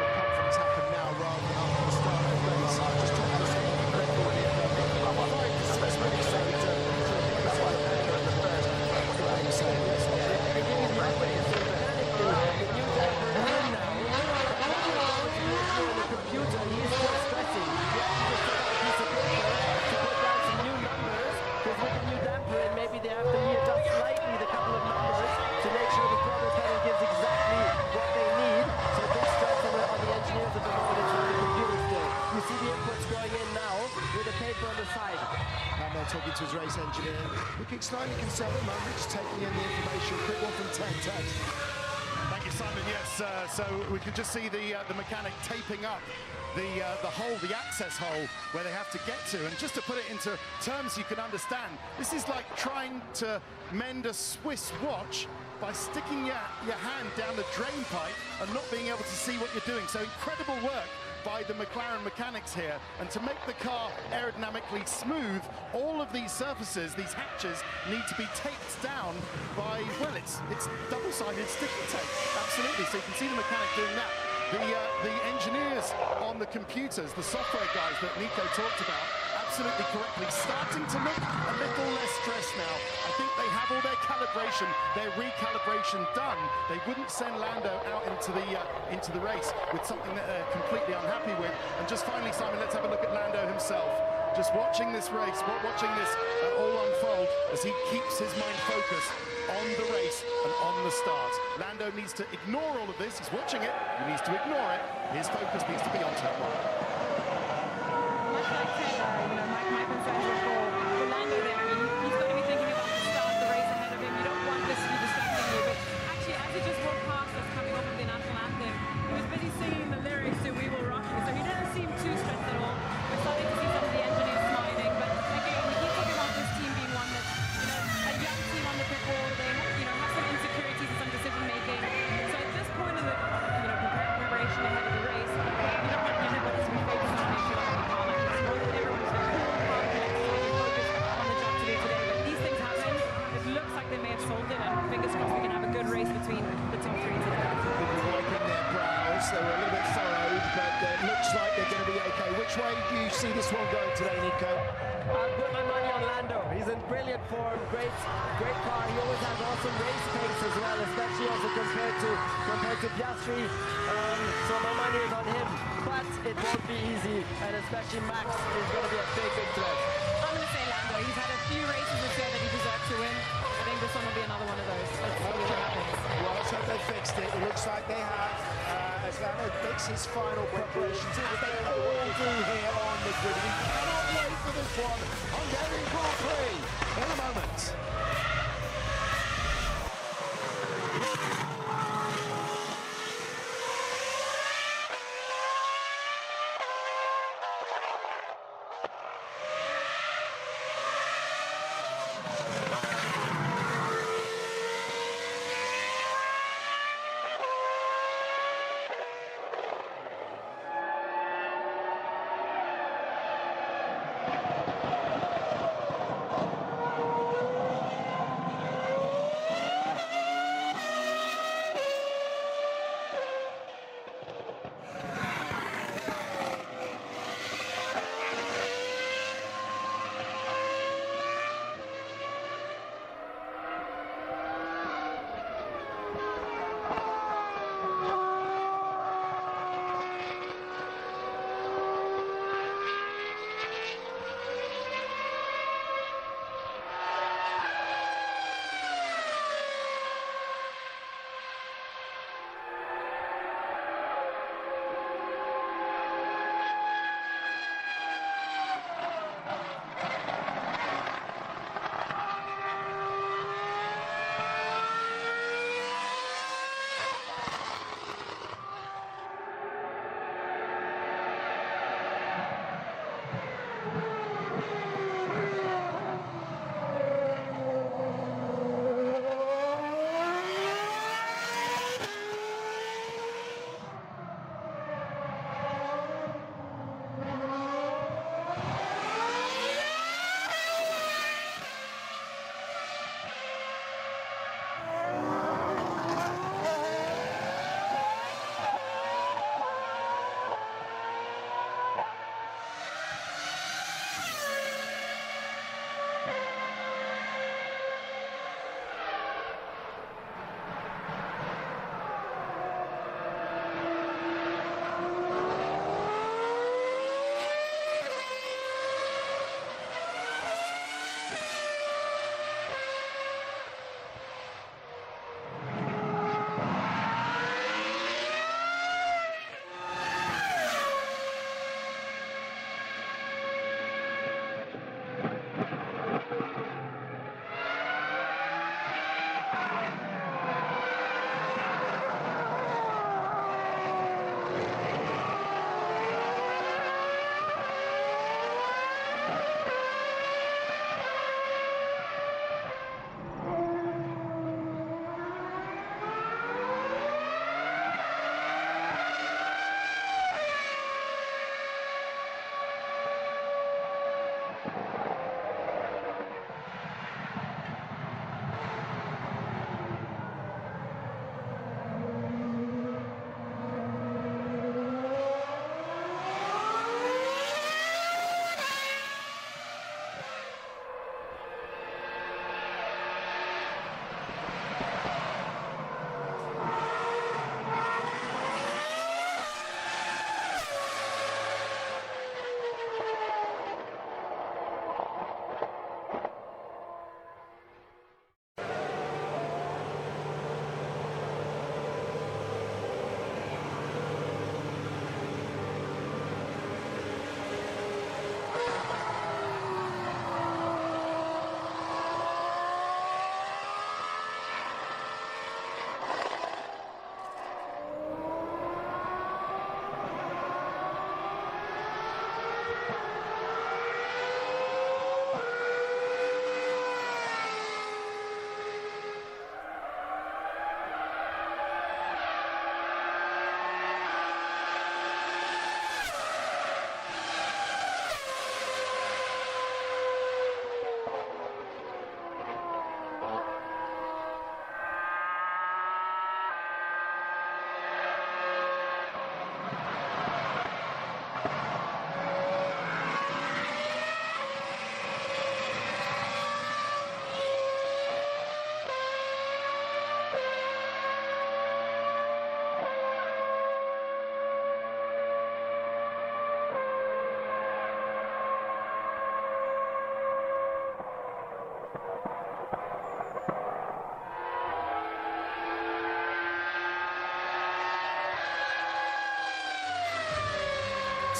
of confidence happen now rather than after the start of the race. Just talk to us about the record here. 5 to 6 minutes, so to focus on the paper in the first. Graham saying yes. Yeah, it gives you equity, so mechanically, the new damper is in now. The computer, he is still stressing. He actually just took out a piece of paper to put down some new numbers, because with the new damper in, maybe they have to readjust slightly the couple of numbers to make sure the throttle pedal gives exactly what they need. So big stress on the engineers at the moment. It's from the computer still. You see the inputs going in now with the paper on the side. And they're talking to his race engineer, looking slightly concerned at the moment, just taking in the information. Quick one from Ted. Thank you, Simon. Yes, so we can just see the mechanic taping up the hole, the access hole where they have to get to. And just to put it into terms you can understand, this is like trying to mend a Swiss watch by sticking your hand down the drain pipe and not being able to see what you're doing. So incredible work by the McLaren mechanics here. And to make the car aerodynamically smooth, all of these surfaces, these hatches, need to be taped down by, well, it's double-sided sticky tape. Absolutely. So you can see the mechanic doing that. The engineers on the computers, the software guys that Nico talked about, absolutely correctly, starting to look a little less stressed now. I think they have all their calibration, their recalibration done. They wouldn't send Lando out into the race with something that they're completely unhappy with. And just finally, Simon, let's have a look at Lando himself. Just watching this race, watching this all unfold as he keeps his mind focused on the race and on the start. Lando needs to ignore all of this. He's watching it. He needs to ignore it. His focus needs to be on turn one. Much like Taylor, my concerns are for Lando there. I mean, he's going to be thinking about the start, the race ahead of him. You don't want this to be distracting you. But actually, as he just walked past us coming off of the national anthem, he was busy singing the lyrics to We Will Rock You. So he didn't seem too stressed at all. We're starting to see some of the engineers smiling. But again, we keep talking about this team being one that's, a young team on the pit wall. They have some insecurities and some decision making. So at this point in the preparation ahead of the race, you don't want everyone to be focused on making sure that the car like everyone's focused on the job to do today. But these things happen. It looks like they may have solved it, and fingers crossed we can have a good race between the top three today. People wiping their brows. They were a little bit furrowed, but it looks like they're going to be okay. Which way do you see this one going today, Nico? I'll put my money on Lando. He's in brilliant form, great car. He always has awesome race pace as well, especially also compared to Piastri. So my money is on him, but it won't be easy, and especially Max is going to be a big threat. I'm going to say Lando. He's had a few races this year that he deserves to win. I think this one will be another one of those. Let's see what happens. Well, let's hope they fixed it. It looks like they have, as Lando makes his final preparations, as they all do here on the grid. We cannot wait for this one. Hungarian Grand Prix in a moment.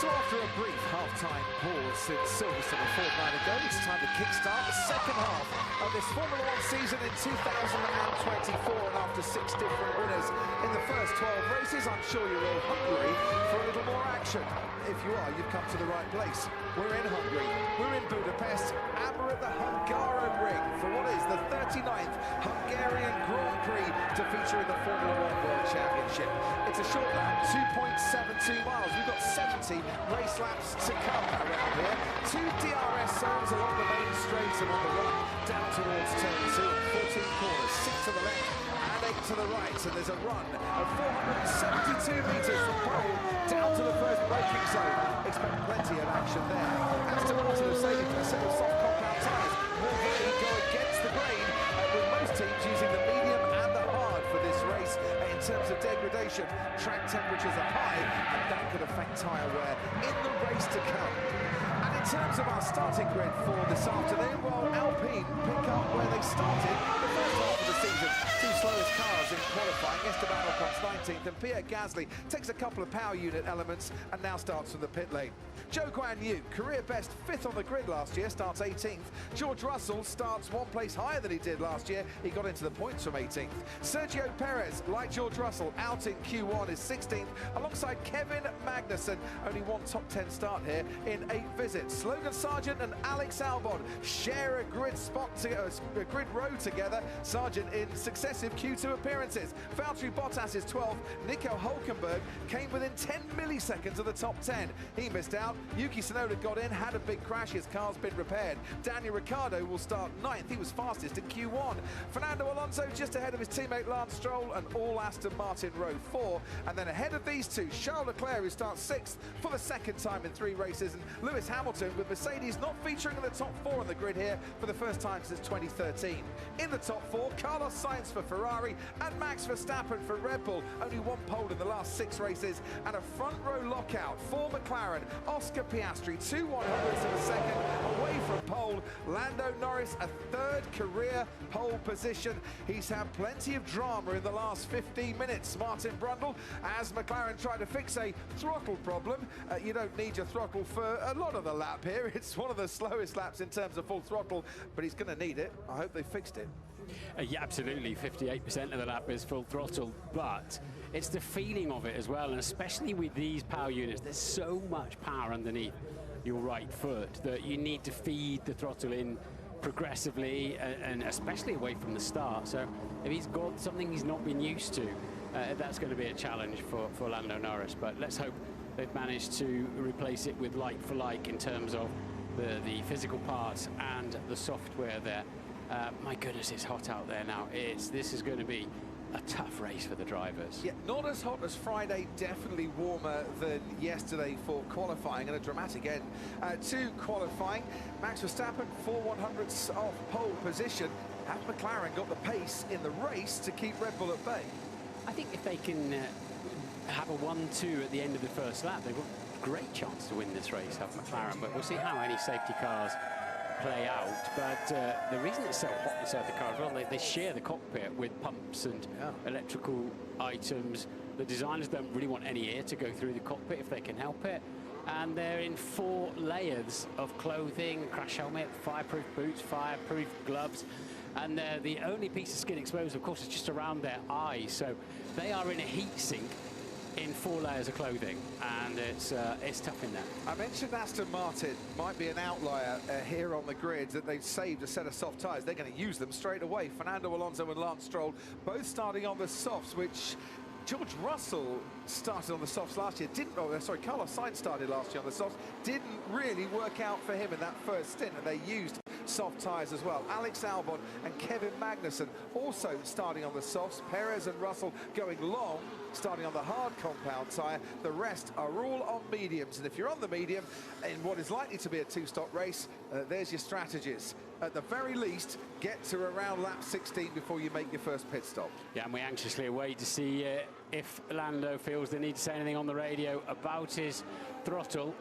So after a brief half-time pause since Silverstone a fortnight ago, it's time to kickstart the second half of this Formula One season in 2024. And after 6 different winners in the first 12 races, I'm sure you're all hungry for a little more action. If you are, you've come to the right place. We're in Hungary, we're in Budapest, and we're at the Hungaroring for what is the 39th Hungarian Grand Prix to feature in the Formula One World Championship. It's a short lap, 2.72 miles. We've got 70 race laps to come around here. 2 DRS zones along the main straight and on the run down towards turn 2, 14 corners, 6 to the left and 8 to the right. And there's a run of 472 metres from pole down to the first braking zone. Expect plenty of action there. Aston Martin have saved a set of soft compound tyres. Will they go against the grain with most teams using the medium and the hard for this race? In terms of degradation, track temperatures are high and that could affect tyre wear in the race to come. And in terms of our starting grid for this afternoon, well, Alpine pick up where they started the first half of the season. 2 slowest cars in qualifying. Esteban Ocon's 19th and Pierre Gasly takes a couple of power unit elements and now starts from the pit lane. Zhou Guanyu, career best 5th on the grid last year, starts 18th. George Russell starts 1 place higher than he did last year. He got into the points from 18th. Sergio Perez, like George Russell, out in Q1 is 16th, alongside Kevin Magnussen. Only 1 top 10 start here in 8 visits. Logan Sargent and Alex Albon share a grid spot, a grid row together. Sargent in successive Q2 appearances. Valtteri Bottas is 12th. Nico Hülkenberg came within 10 milliseconds of the top 10. He missed out. Yuki Tsunoda got in, had a big crash. His car's been repaired. Daniel Ricciardo will start 9th. He was fastest in Q1. Fernando Alonso just ahead of his teammate Lance Stroll and all Aston Martin row 4. And then ahead of these two, Charles Leclerc, who starts 6th for the 2nd time in 3 races, and Lewis Hamilton with Mercedes not featuring in the top 4 on the grid here for the first time since 2013. In the top 4, Carlos Sainz for Ferrari and Max Verstappen for Red Bull. Only 1 pole in the last 6 races and a front row lockout for McLaren. Oscar Piastri, 2 100ths of a second away from pole. Lando Norris, a 3rd career pole position. He's had plenty of drama in the last 15 minutes. Martin Brundle, as McLaren tried to fix a throttle problem. You don't need your throttle for a lot of the lap here. It's one of the slowest laps in terms of full throttle, but he's going to need it. I hope they fixed it. Yeah, absolutely. 58% of the lap is full throttle, but it's the feeling of it as well, and especially with these power units, there's so much power underneath your right foot that you need to feed the throttle in progressively and especially away from the start. So if he's got something he's not been used to, that's going to be a challenge for Lando Norris. But let's hope they've managed to replace it with like for like in terms of the physical parts and the software there. My goodness, it's hot out there now. This is going to be a tough race for the drivers. Yeah, not as hot as Friday, definitely warmer than yesterday for qualifying, and a dramatic end to qualifying. Max Verstappen, 4 100ths off pole position. Has McLaren got the pace in the race to keep Red Bull at bay? I think if they can have a 1-2 at the end of the first lap, they've got a great chance to win this race, have McLaren, but we'll see how any safety cars play out. But the reason it's so hot inside the car as well, they share the cockpit with pumps and electrical items. The designers don't really want any air to go through the cockpit if they can help it. And they're in 4 layers of clothing, crash helmet, fireproof boots, fireproof gloves. And the only piece of skin exposed, of course, is just around their eyes. So they are in a heat sink in 4 layers of clothing, and it's tough in there. I mentioned Aston Martin might be an outlier here on the grid, that they've saved a set of soft tyres. They're going to use them straight away. Fernando Alonso and Lance Stroll both starting on the softs, which George Russell started on the softs last year. Carlos Sainz started last year on the softs. Didn't really work out for him in that first stint, and they used soft tyres as well. Alex Albon and Kevin Magnussen also starting on the softs. Perez and Russell going long, starting on the hard compound tyre. The rest are all on mediums, and if you're on the medium in what is likely to be a 2-stop race, there's your strategies. At the very least, get to around lap 16 before you make your first pit stop. Yeah, and we anxiously await to see if Lando feels the need to say anything on the radio about his throttle.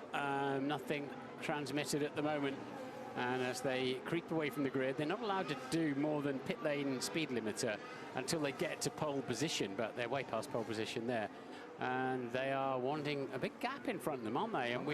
Nothing transmitted at the moment. And as they creep away from the grid, they're not allowed to do more than pit lane speed limiter until they get to pole position, but they're way past pole position there. And they are wanting a big gap in front of them, aren't they? And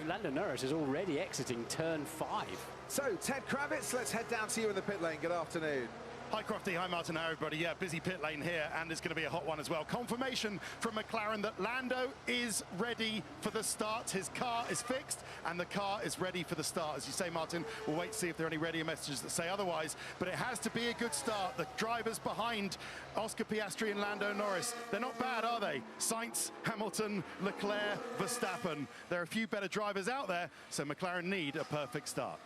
Lando Norris is already exiting turn 5. So, Ted Kravitz, let's head down to you in the pit lane. Good afternoon. Hi Crofty, hi Martin, hi everybody. Yeah, busy pit lane here, and it's going to be a hot one as well. Confirmation from McLaren that Lando is ready for the start. His car is fixed, and the car is ready for the start. As you say, Martin, we'll wait to see if there are any radio messages that say otherwise, but it has to be a good start. The drivers behind Oscar Piastri and Lando Norris, they're not bad, are they? Sainz, Hamilton, Leclerc, Verstappen. There are a few better drivers out there, so McLaren need a perfect start.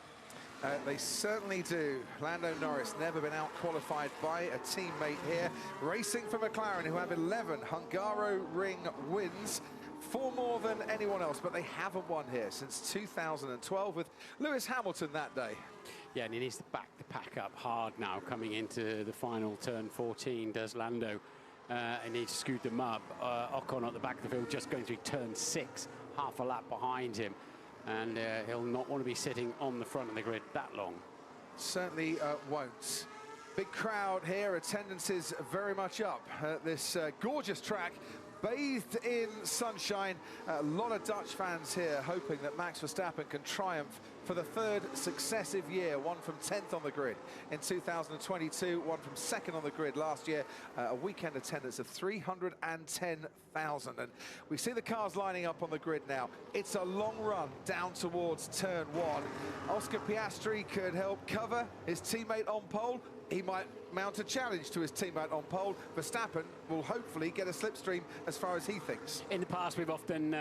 They certainly do. Lando Norris never been out-qualified by a teammate here. Racing for McLaren, who have 11 Hungaroring wins, 4 more than anyone else, but they haven't won here since 2012 with Lewis Hamilton that day. Yeah, and he needs to back the pack up hard now coming into the final turn 14, does Lando. He needs to scoot them up. Ocon at the back of the field just going through turn 6, half a lap behind him. And he'll not want to be sitting on the front of the grid that long. Certainly won't. Big crowd here, attendance is very much up at this gorgeous track, bathed in sunshine. A lot of Dutch fans here hoping that Max Verstappen can triumph for the 3rd successive year, one from 10th on the grid in 2022, one from 2nd on the grid last year, a weekend attendance of 310,000. And we see the cars lining up on the grid now. It's a long run down towards turn 1. Oscar Piastri could help cover his teammate on pole. He might mount a challenge to his teammate on pole. Verstappen will hopefully get a slipstream as far as he thinks. In the past, we've often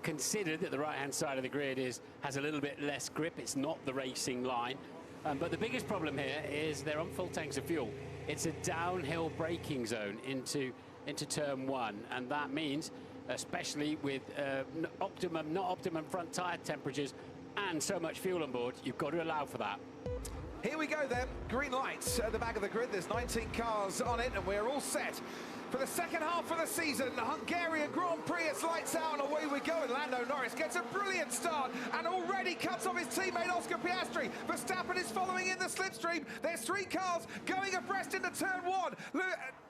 considered that the right-hand side of the grid has a little bit less grip. It's not the racing line. But the biggest problem here is they're on full tanks of fuel. It's a downhill braking zone into turn 1. And that means, especially with not optimum front tyre temperatures and so much fuel on board, you've got to allow for that. Here we go then, green lights at the back of the grid. There's 19 cars on it and we're all set for the second half of the season. The Hungarian Grand Prix, it's lights out and away we go. And Lando Norris gets a brilliant start and already cuts off his teammate Oscar Piastri. Verstappen is following in the slipstream. There's 3 cars going abreast into turn 1.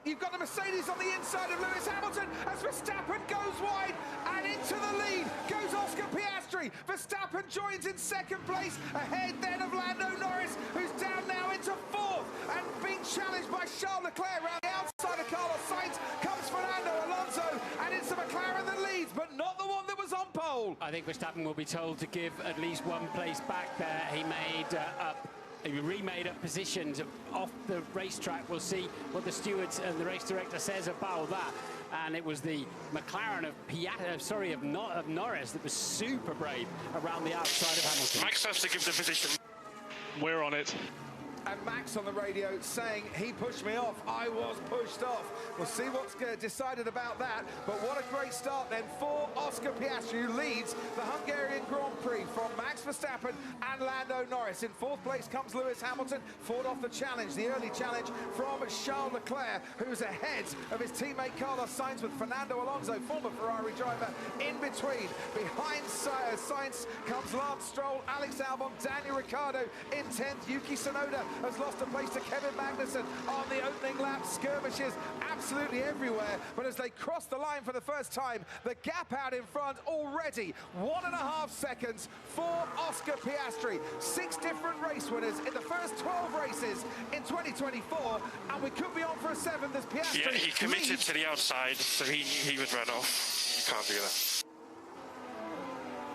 You've got the Mercedes on the inside of Lewis Hamilton as Verstappen goes wide, and into the lead goes Oscar Piastri. Verstappen joins in 2nd place, ahead then of Lando Norris, who's down now into 4th and being challenged by Charles Leclerc around the outside of Carlos Sainz. Comes Fernando Alonso, and it's the McLaren that leads, but not the one that was on pole. I think Verstappen will be told to give at least 1 place back there. He remade up positions off the racetrack. We'll see what the stewards and the race director says about that. And it was the McLaren of Norris that was super brave around the outside of Hamilton. Max has to give the position. We're on it. And Max on the radio saying, he pushed me off, I was pushed off. We'll see what's decided about that. But what a great start then for Oscar Piastri, who leads the Hungarian Grand Prix from Max Verstappen and Lando Norris. In 4th place comes Lewis Hamilton, fought off the challenge, the early challenge from Charles Leclerc, who's ahead of his teammate Carlos Sainz, with Fernando Alonso, former Ferrari driver, in between. Behind Sainz comes Lance Stroll, Alex Albon, Daniel Ricciardo in 10th. Yuki Tsunoda has lost a place to Kevin Magnussen on the opening lap. Skirmishes absolutely everywhere, but as they cross the line for the first time, the gap out in front already 1.5 seconds for Oscar Piastri. 6 different race winners in the first 12 races in 2024, and we could be on for a 7th as Piastri. Yeah, he committed to the outside, so he was run off. You can't do that.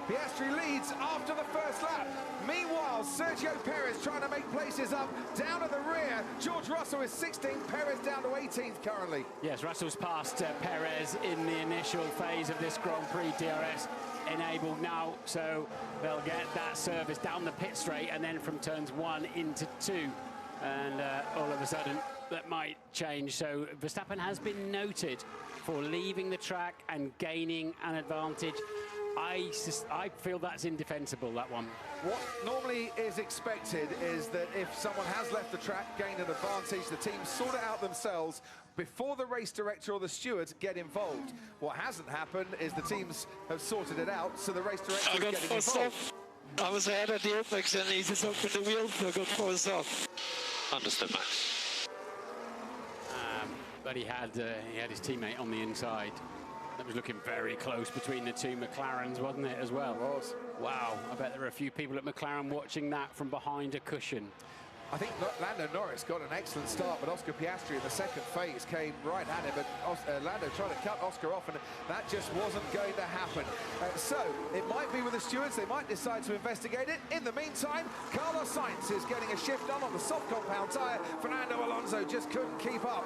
Piastri leads after the first lap. Meanwhile, Sergio Perez trying to make places up down at the rear. George Russell is 16th, Perez down to 18th currently. Yes, Russell's passed Perez in the initial phase of this Grand Prix. DRS enabled now, so they'll get that service down the pit straight and then from turns 1 into 2. And all of a sudden, that might change. So Verstappen has been noted for leaving the track and gaining an advantage. I feel that's indefensible, that one. What normally is expected is that if someone has left the track, gained an advantage, the team sort it out themselves before the race director or the stewards get involved. What hasn't happened is the teams have sorted it out, so the race director is getting involved. I was ahead of the apex and he just opened the wheel, so I got forced off. Understood, Max. But he had his teammate on the inside. That was looking very close between the two McLarens, wasn't it, as well? It was. Wow, I bet there were a few people at McLaren watching that from behind a cushion. I think Lando Norris got an excellent start, but Oscar Piastri in the second phase came right at him, but Lando tried to cut Oscar off, and that just wasn't going to happen. So it might be with the stewards, they might decide to investigate it. In the meantime, Carlos Sainz is getting a shift on the soft compound tyre. Fernando Alonso just couldn't keep up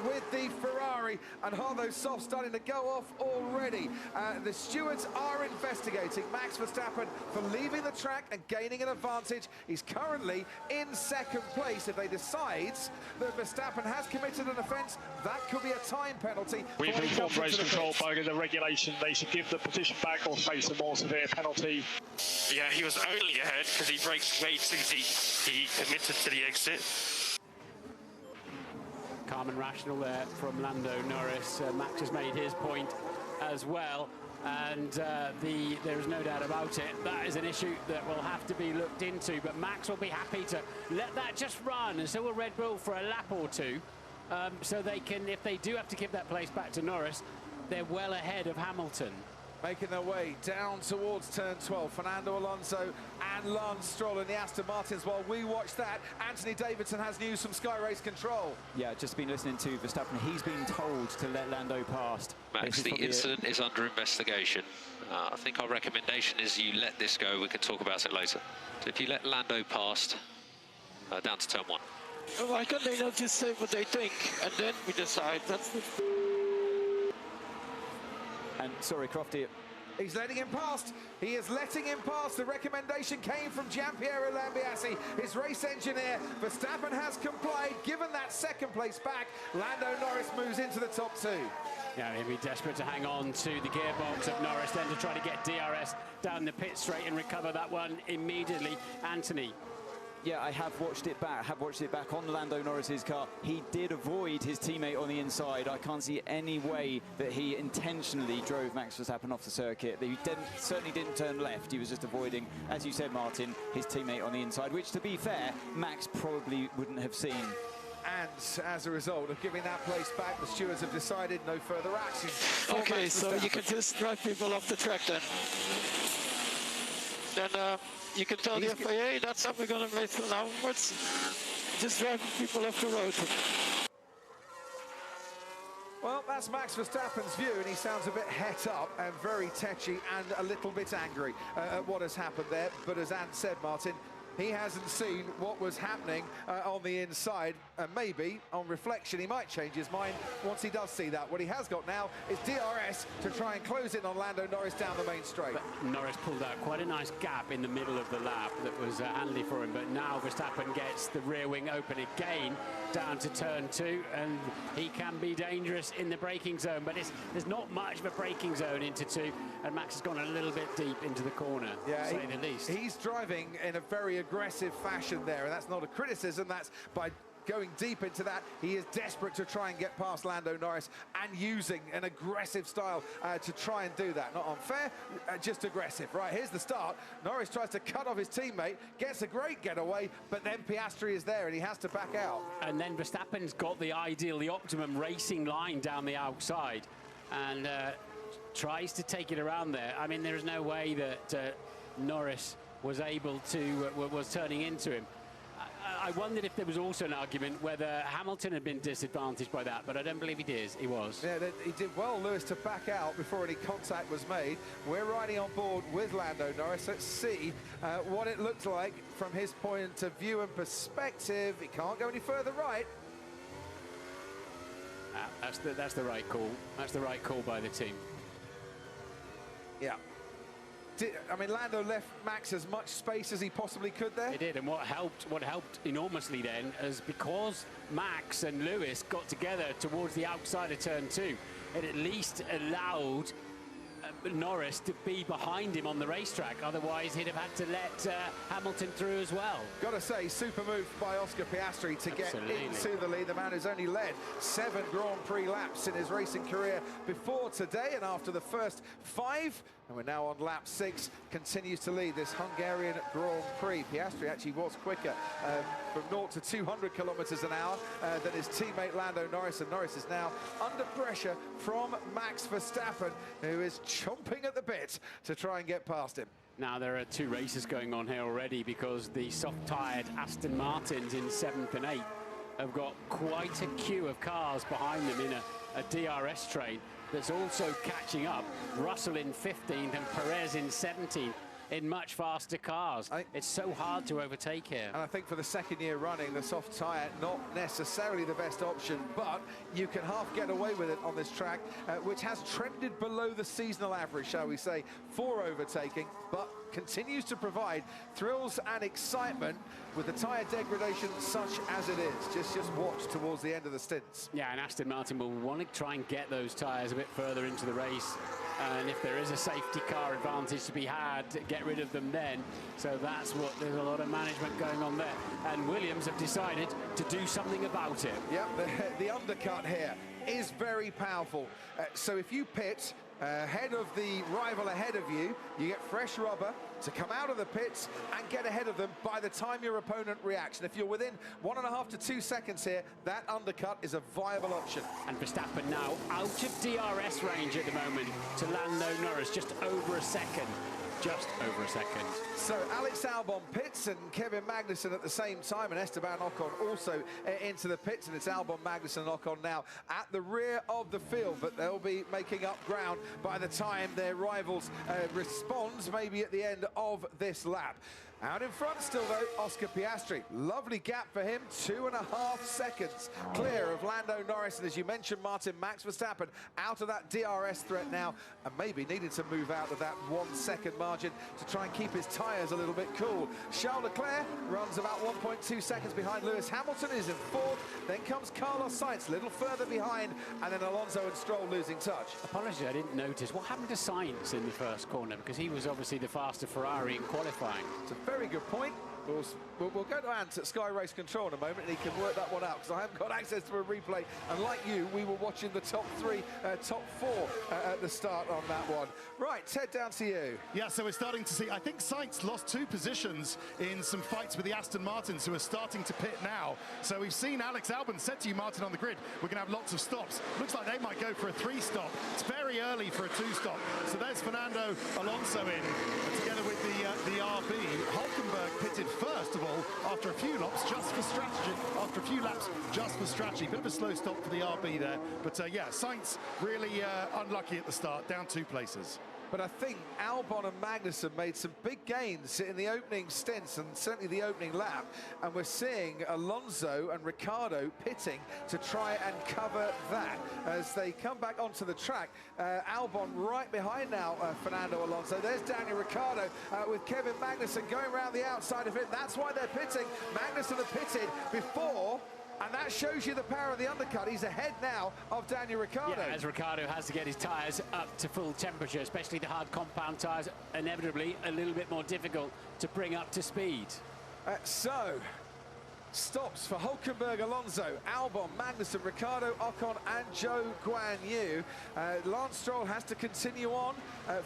with the Ferrari, and all those softs starting to go off already. The stewards are investigating Max Verstappen for leaving the track and gaining an advantage. He's currently in second place. If they decide that Verstappen has committed an offence, that could be a time penalty. We've informed race control by the regulation they should give the position back or face a more severe penalty. Yeah, he was only ahead because he braked way too deep. He committed to the exit. Calm and rational there from Lando Norris. Max has made his point as well. And there is no doubt about it. That is an issue that will have to be looked into. But Max will be happy to let that just run, and so will Red Bull for a lap or two. So they can, if they do have to give that place back to Norris, they're well ahead of Hamilton. Making their way down towards turn 12, Fernando Alonso and Lance Stroll in the Aston Martins. While we watch that, Anthony Davidson has news from Sky Race Control. Yeah, just been listening to Verstappen. He's been told to let Lando past. Max, the incident is under investigation. I think our recommendation is you let this go. We can talk about it later. So if you let Lando past, down to turn 1. Why can't they not just say what they think and then we decide? That's the... And sorry, Crofty. He's letting him past. He is letting him pass. The recommendation came from Giampiero Lambiase, his race engineer. Verstappen has complied, given that second place back. Lando Norris moves into the top 2. Yeah, he'll be desperate to hang on to the gearbox of Norris, then to try to get DRS down the pit straight and recover that one immediately. Anthony. Yeah, I have watched it back on Lando Norris's car. He did avoid his teammate on the inside. I can't see any way that he intentionally drove Max Verstappen off the circuit. He certainly didn't turn left. He was just avoiding, as you said, Martin, his teammate on the inside, which, to be fair, Max probably wouldn't have seen. And as a result of giving that place back, the stewards have decided no further action. Okay, so you can just drive people off the track then. Then you can tell the FIA that's how we're going to race from now onwards. Just driving people off the road. Well, that's Max Verstappen's view, and he sounds a bit het up and very tetchy and a little bit angry at what has happened there. But as Ant said, Martin, he hasn't seen what was happening on the inside, and maybe, on reflection, he might change his mind once he does see that. What he has got now is DRS to try and close in on Lando Norris down the main straight. But Norris pulled out quite a nice gap in the middle of the lap that was handy for him, but now Verstappen gets the rear wing open again down to turn 2, and he can be dangerous in the braking zone, but there's not much of a braking zone into 2, and Max has gone a little bit deep into the corner, to say the least. He's driving in a very aggressive fashion there, and that's not a criticism. That's by going deep into that. He is desperate to try and get past Lando Norris and using an aggressive style to try and do that. Not unfair, just aggressive. Right, here's the start. Norris tries to cut off his teammate, gets a great getaway, but then Piastri is there and he has to back out. And then Verstappen's got the optimum racing line down the outside, and tries to take it around there. I mean, there's no way that Norris was able to, was turning into him. I wondered if there was also an argument whether Hamilton had been disadvantaged by that, but I don't believe he did. He was. Yeah, he did well, Lewis, to back out before any contact was made. We're riding on board with Lando Norris. Let's see what it looked like from his point of view and perspective. He can't go any further right. That's the right call. That's the right call by the team. Yeah. I mean, Lando left Max as much space as he possibly could there. He did, and what helped enormously then is because Max and Lewis got together towards the outside of turn 2, it at least allowed Norris to be behind him on the racetrack. Otherwise, he'd have had to let Hamilton through as well. Got to say, super move by Oscar Piastri to get into the lead. The man who's only led 7 Grand Prix laps in his racing career before today, and after the first 5, And we're now on lap 6, continues to lead this Hungarian Grand Prix. Piastri actually was quicker from 0 to 200 kilometers an hour than his teammate Lando Norris. And Norris is now under pressure from Max Verstappen, who is chomping at the bit to try and get past him. Now there are 2 races going on here already because the soft-tired Aston Martins in 7th and 8th have got quite a queue of cars behind them in a DRS train that's also catching up. Russell in 15th and Perez in 17th in much faster cars. It's so hard to overtake here. And I think for the 2nd year running, the soft tyre, not necessarily the best option, but you can half get away with it on this track, which has trended below the seasonal average, shall we say, for overtaking, but continues to provide thrills and excitement with the tyre degradation such as it is. Just watch towards the end of the stints. Yeah, and Aston Martin will want to try and get those tyres a bit further into the race. And if there is a safety car advantage to be had, get rid of them then. So that's what, there's a lot of management going on there. And Williams have decided to do something about it. Yep, the undercut here is very powerful. So if you pit ahead of the rival ahead of you, you get fresh rubber to come out of the pits and get ahead of them by the time your opponent reacts. And if you're within 1.5 to 2 seconds here, that undercut is a viable option. And Verstappen now out of DRS range at the moment to Lando Norris, just over a second. Just over a second. So Alex Albon pits and Kevin Magnussen at the same time, and Esteban Ocon also into the pits, and it's Albon, Magnussen and Ocon now at the rear of the field, but they'll be making up ground by the time their rivals respond, maybe at the end of this lap. Out in front still, though, Oscar Piastri. Lovely gap for him, 2.5 seconds clear of Lando Norris. And as you mentioned, Martin, Max Verstappen out of that DRS threat now, and maybe needed to move out of that 1 second margin to try and keep his tyres a little bit cool. Charles Leclerc runs about 1.2 seconds behind Lewis Hamilton, is in 4th. Then comes Carlos Sainz, a little further behind, and then Alonso and Stroll losing touch. Apologies, I didn't notice. What happened to Sainz in the first corner? Because he was obviously the faster Ferrari in qualifying. It's a very good point. We'll go to Ant at Sky Race Control in a moment, and he can work that one out, because I haven't got access to a replay. And like you, we were watching the top 4 at the start on that one. Right, Ted, down to you. Yeah, so we're starting to see, I think Sainz lost 2 positions in some fights with the Aston Martins, who are starting to pit now. So we've seen Alex Albon said to you, Martin, on the grid, we're going to have lots of stops. Looks like they might go for a 3-stop. It's very early for a 2-stop. So there's Fernando Alonso in, together with the RB. Hulkenberg pitted first of all after a few laps just for strategy. Bit of a slow stop for the RB there, but yeah, Sainz really unlucky at the start, down 2 places. But I think Albon and Magnussen made some big gains in the opening stints and certainly the opening lap. And we're seeing Alonso and Ricciardo pitting to try and cover that. As they come back onto the track, Albon right behind now Fernando Alonso. There's Daniel Ricciardo with Kevin Magnussen going around the outside of it. That's why they're pitting. Magnussen had pitted before, and that shows you the power of the undercut. He's ahead now of Daniel Ricciardo. Yeah, as Ricciardo has to get his tyres up to full temperature, especially the hard compound tyres, inevitably a little bit more difficult to bring up to speed. So, stops for Hulkenberg, Alonso, Albon, Magnussen, Ricciardo, Ocon and Zhou Guanyu. Lance Stroll has to continue on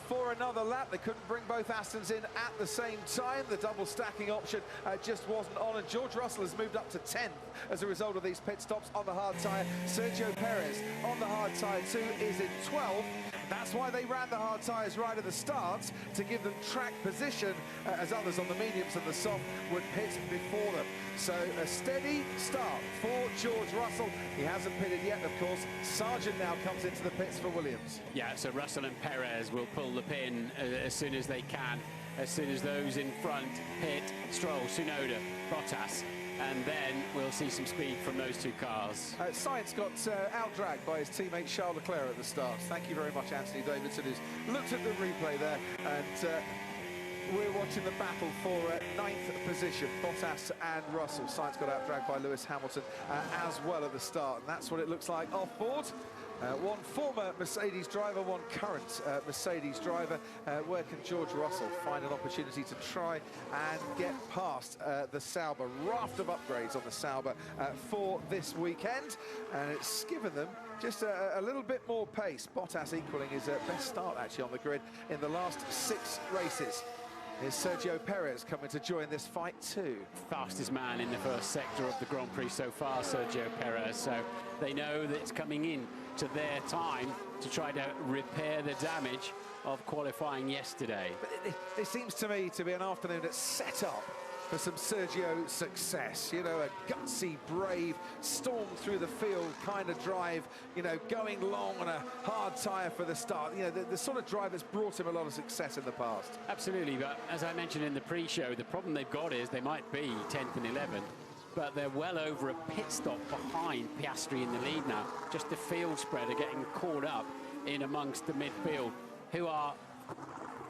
for another lap. They couldn't bring both Astons in at the same time. The double stacking option just wasn't on, and George Russell has moved up to 10th as a result of these pit stops on the hard tyre. Sergio Perez on the hard tyre too is in 12th. That's why they ran the hard tyres right at the start, to give them track position, as others on the mediums and the soft would pit before them. So a steady start for George Russell. He hasn't pitted yet, of course. Sargent now comes into the pits for Williams. Yeah, so Russell and Perez will pull the pin as soon as they can, as soon as those in front pit. Stroll, Tsunoda, Bottas, and then we'll see some speed from those 2 cars. Sainz got out-dragged by his teammate Charles Leclerc at the start. Thank you very much, Anthony Davidson, who's looked at the replay there, and we're watching the battle for 9th position. Bottas and Russell. Sainz got out-dragged by Lewis Hamilton as well at the start, and that's what it looks like off board. One former Mercedes driver, one current Mercedes driver. Where can George Russell find an opportunity to try and get past the Sauber? Raft of upgrades on the Sauber for this weekend, and it's given them just a little bit more pace. Bottas equaling his best start actually on the grid in the last 6 races. Here's Sergio Perez coming to join this fight too. Fastest man in the first sector of the Grand Prix so far, Sergio Perez. So they know that it's coming in to their time to try to repair the damage of qualifying yesterday. But it seems to me to be an afternoon that's set up for some Sergio success. You know, a gutsy, brave, storm through the field kind of drive, you know, going long on a hard tyre for the start. You know, the sort of drive that's brought him a lot of success in the past. Absolutely, but as I mentioned in the pre-show, the problem they've got is they might be 10th and 11th, but they're well over a pit stop behind Piastri in the lead now. Just the field spread are getting caught up in amongst the midfield, who are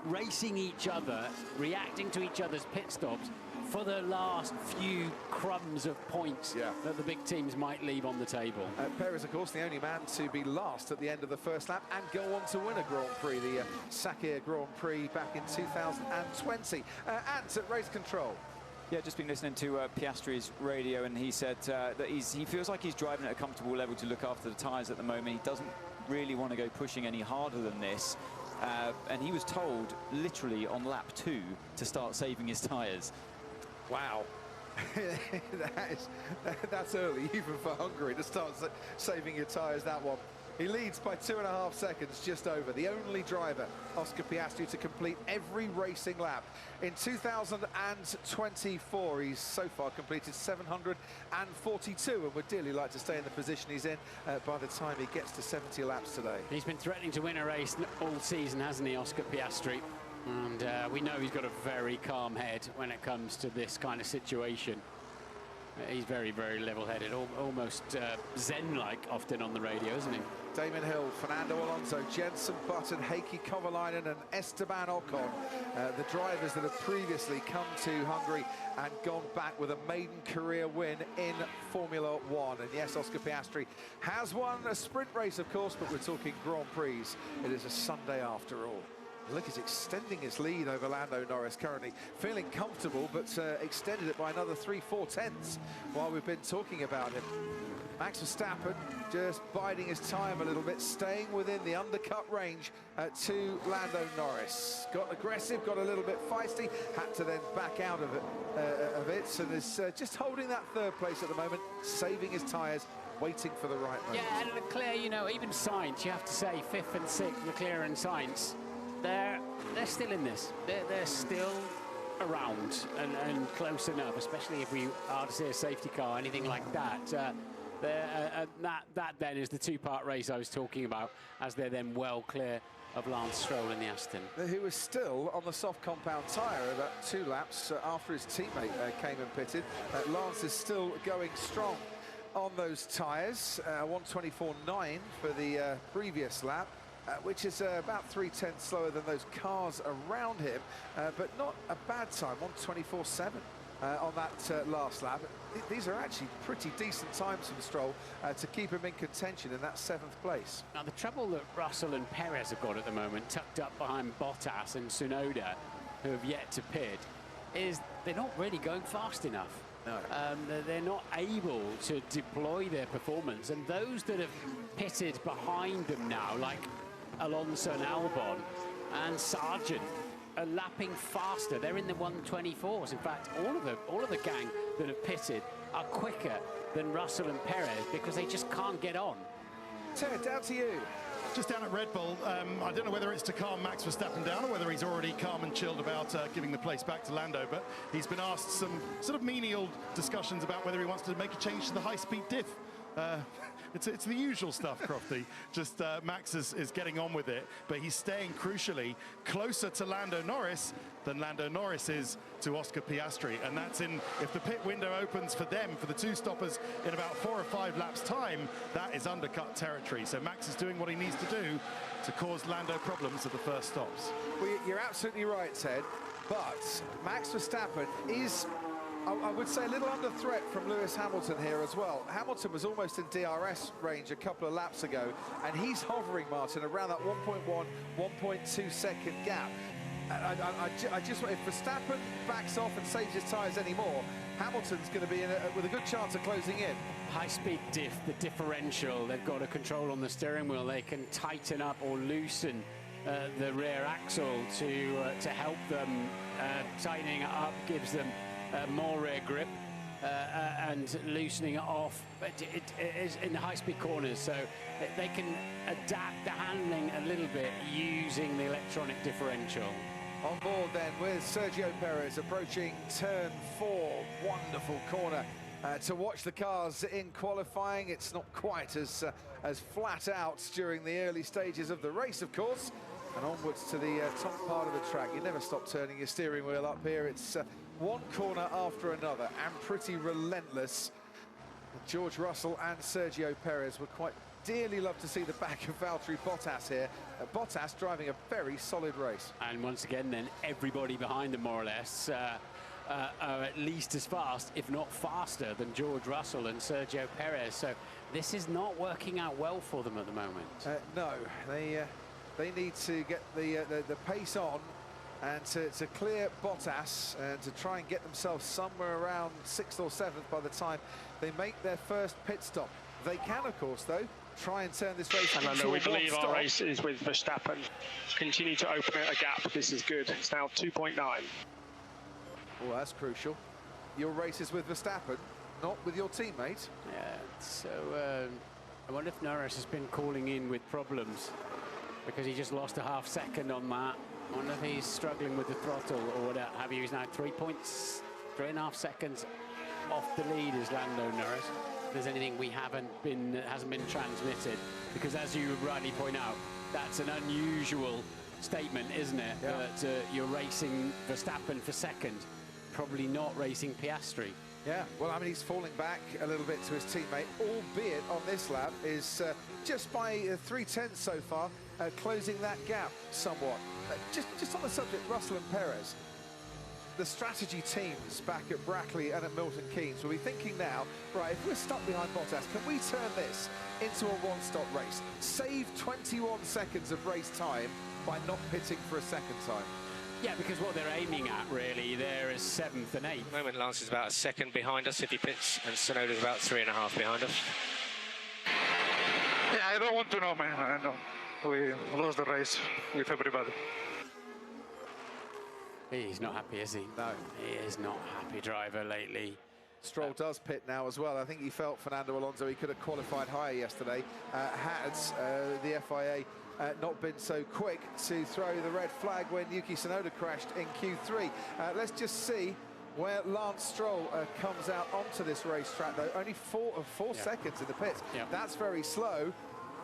racing each other, reacting to each other's pit stops for the last few crumbs of points that the big teams might leave on the table. Perez, of course, the only man to be last at the end of the first lap and go on to win a Grand Prix, the Sakir Grand Prix back in 2020. Ant at race control. Yeah, just been listening to Piastri's radio, and he said that he feels like he's driving at a comfortable level to look after the tyres at the moment. He doesn't really want to go pushing any harder than this. And he was told, literally on lap 2, to start saving his tyres. Wow. That's early, even for Hungary, to start saving your tyres, that one. He leads by 2.5 seconds, just over. The only driver, Oscar Piastri, to complete every racing lap. In 2024, he's so far completed 742, and would dearly like to stay in the position he's in by the time he gets to 70 laps today. He's been threatening to win a race all season, hasn't he, Oscar Piastri? And we know he's got a very calm head when it comes to this kind of situation. He's very, very level-headed, almost zen-like often on the radio, isn't he? Damon Hill, Fernando Alonso, Jenson Button, Heikki Kovalainen and Esteban Ocon, the drivers that have previously come to Hungary and gone back with a maiden career win in Formula One. And yes, Oscar Piastri has won a sprint race, of course, but we're talking Grand Prix. It is a Sunday after all. Look, he's extending his lead over Lando Norris currently. Feeling comfortable, but extended it by another 3/4 tenths while we've been talking about him. Max Verstappen just biding his time a little bit, staying within the undercut range to Lando Norris. Got aggressive, got a little bit feisty, had to then back out of it. So there's just holding that 3rd place at the moment, saving his tyres, waiting for the right moment. Yeah, and Leclerc, you know, even Sainz, you have to say 5th and 6th, Leclerc and Sainz. They're still in this. They're still around and close enough, especially if we are to see a safety car, anything like that. That then is the 2-part race I was talking about, as they're then well clear of Lance Stroll in the Aston. Who was still on the soft compound tyre about 2 laps after his teammate came and pitted. Lance is still going strong on those tyres. 1:24.9 for the previous lap. Which is about 3/10 slower than those cars around him, but not a bad time, 1:24.7 on that last lap. These are actually pretty decent times from Stroll to keep him in contention in that 7th place. Now, the trouble that Russell and Perez have got at the moment, tucked up behind Bottas and Tsunoda, who have yet to pit, is they're not really going fast enough. No. They're not able to deploy their performance, and those that have pitted behind them now, like Alonso and Albon and Sargent, are lapping faster. They're in the 1:24s. In fact, all of the gang that have pitted are quicker than Russell and Perez because they just can't get on. Ted, down to you. Just down at Red Bull, I don't know whether it's to calm Max Verstappen down or whether he's already calm and chilled about giving the place back to Lando, but he's been asked some sort of menial discussions about whether he wants to make a change to the high-speed diff. It's the usual stuff, Crofty. Just Max is getting on with it, but he's staying crucially closer to Lando Norris than Lando Norris is to Oscar Piastri, and that's if the pit window opens for them, for the 2 stoppers in about 4 or 5 laps time, that is undercut territory. So Max is doing what he needs to do to cause Lando problems at the first stops. Well, you're absolutely right, Ted, but Max Verstappen is I would say a little under threat from Lewis Hamilton here as well. Hamilton was almost in DRS range a couple of laps ago, and he's hovering, Martin, around that 1.1, 1.2 second gap. I just want, if Verstappen backs off and saves his tyres anymore, Hamilton's going to be with a good chance of closing in. High-speed diff, the differential, they've got a control on the steering wheel. They can tighten up or loosen the rear axle to help them. Tightening it up gives them more rear grip, and loosening it off. But it is in the high-speed corners, so they can adapt the handling a little bit using the electronic differential. On board then with Sergio Perez approaching turn 4. Wonderful corner to watch the cars in qualifying. It's not quite as flat out during the early stages of the race, of course. And onwards to the top part of the track. You never stop turning your steering wheel up here. It's one corner after another and pretty relentless. George Russell and Sergio Perez would quite dearly love to see the back of Valtteri Bottas here. Bottas driving a very solid race. And once again then, everybody behind them more or less are at least as fast, if not faster, than George Russell and Sergio Perez. So this is not working out well for them at the moment. No, they need to get the pace on and to clear Bottas and to try and get themselves somewhere around 6th or 7th by the time they make their first pit stop. They can, of course, though, try and turn this race into a we believe one-stop. our race is with Verstappen. Continue to open a gap. This is good. It's now 2.9. Well, that's crucial. Your race is with Verstappen, not with your teammate. Yeah, so I wonder if Norris has been calling in with problems because he just lost a half second on that. I wonder if he's struggling with the throttle or what have you. He's now 3.5 seconds off the lead is Lando Norris. If there's anything we hasn't been transmitted, because as you rightly point out, that's an unusual statement, isn't it? Yeah. That you're racing Verstappen for second, probably not racing Piastri. Yeah, well, I mean, he's falling back a little bit to his teammate, albeit on this lap is just by 3/10 so far, closing that gap somewhat. Just on the subject, Russell and Perez, the strategy teams back at Brackley and at Milton Keynes will be thinking now, right, if we're stuck behind Bottas, can we turn this into a one-stop race? Save 21 seconds of race time by not pitting for a second time. Yeah, because what they're aiming at, really, there is 7th and 8th. At the moment, Lance is about a second behind us if he pits, and Tsunoda's about 3.5 behind us. Yeah, I don't want to know, man. I know. We lost the race with everybody. He's not happy, is he? No. He is not a happy driver lately. Stroll does pit now as well. I think he felt Fernando Alonso, he could have qualified higher yesterday. Had the FIA not been so quick to throw the red flag when Yuki Tsunoda crashed in Q3. Let's just see where Lance Stroll comes out onto this racetrack, though. Only 4 seconds in the pits. Yeah. That's very slow.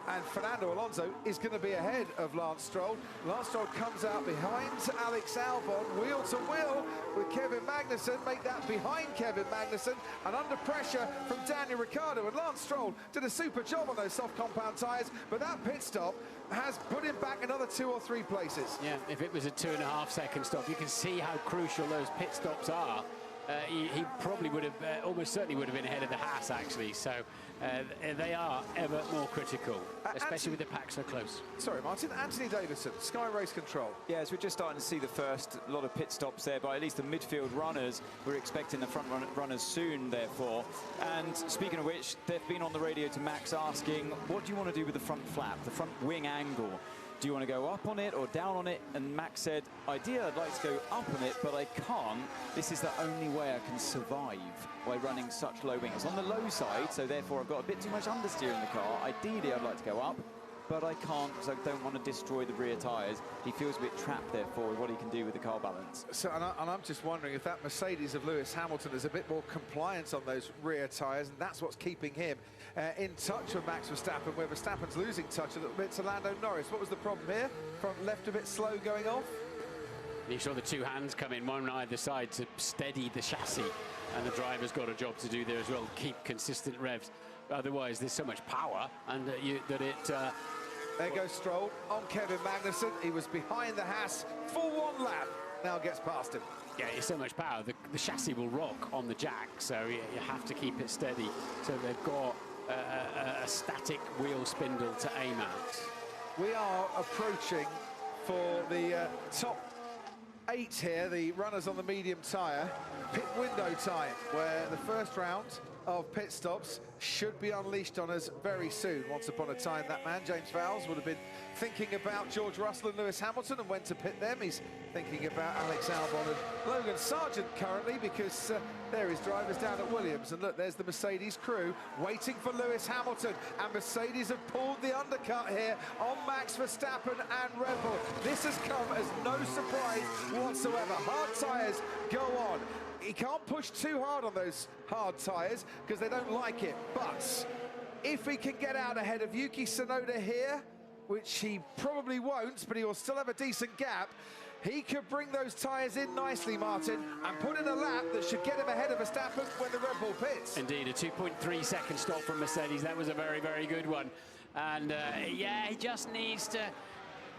And Fernando Alonso is going to be ahead of Lance Stroll. Lance Stroll comes out behind Alex Albon, wheel to wheel with Kevin Magnussen. Make that behind Kevin Magnussen. And under pressure from Daniel Ricciardo. And Lance Stroll did a super job on those soft compound tyres. But that pit stop has put him back another 2 or 3 places. Yeah, if it was a 2.5 second stop, you can see how crucial those pit stops are. He probably would have, almost certainly would have been ahead of the Haas, actually. So they are ever more critical, especially with the pack so close. Sorry, Martin. Anthony Davidson, Sky Race Control. Yeah, as we're just starting to see the first lot of pit stops there by at least the midfield runners. We're expecting the front runners soon, therefore. And speaking of which, they've been on the radio to Max asking, what do you want to do with the front flap, the front wing angle? Do you want to go up on it or down on it? And Max said, idea, I'd like to go up on it, but I can't. This is the only way I can survive by running such low wings. On the low side, so therefore I've got a bit too much understeer in the car. Ideally, I'd like to go up, but I can't because I don't want to destroy the rear tyres. He feels a bit trapped, therefore, with what he can do with the car balance. So, and I'm just wondering if that Mercedes of Lewis Hamilton is a bit more compliant on those rear tyres, and that's what's keeping him in touch with Max Verstappen, where Verstappen's losing touch a little bit to Lando Norris. What was the problem here? Front left a bit slow going off? You saw the 2 hands come in, one on either side to steady the chassis, and the driver's got a job to do there as well, keep consistent revs. Otherwise, there's so much power, and There goes Stroll on Kevin Magnussen. He was behind the Haas for 1 lap. now gets past him. Yeah, it's so much power. The chassis will rock on the jack, so you have to keep it steady. So they've got a static wheel spindle to aim at. We are approaching for the top 8 here, the runners on the medium tyre, pit window time, where the first round of pit stops should be unleashed on us very soon. Once upon a time, that man, James Vowles, would have been thinking about George Russell and Lewis Hamilton and when to pit them. He's thinking about Alex Albon and Logan Sargent currently, because there his drivers down at Williams. And look, there's the Mercedes crew waiting for Lewis Hamilton, and Mercedes have pulled the undercut here on Max Verstappen and Red Bull. This has come as no surprise whatsoever. Hard tyres go on. He can't push too hard on those hard tyres because they don't like it. But if he can get out ahead of Yuki Tsunoda here, which he probably won't, but he will still have a decent gap, he could bring those tyres in nicely, Martin, and put in a lap that should get him ahead of Verstappen when the Red Bull pits. Indeed, a 2.3 second stop from Mercedes. That was a very, very good one. And yeah, he just needs to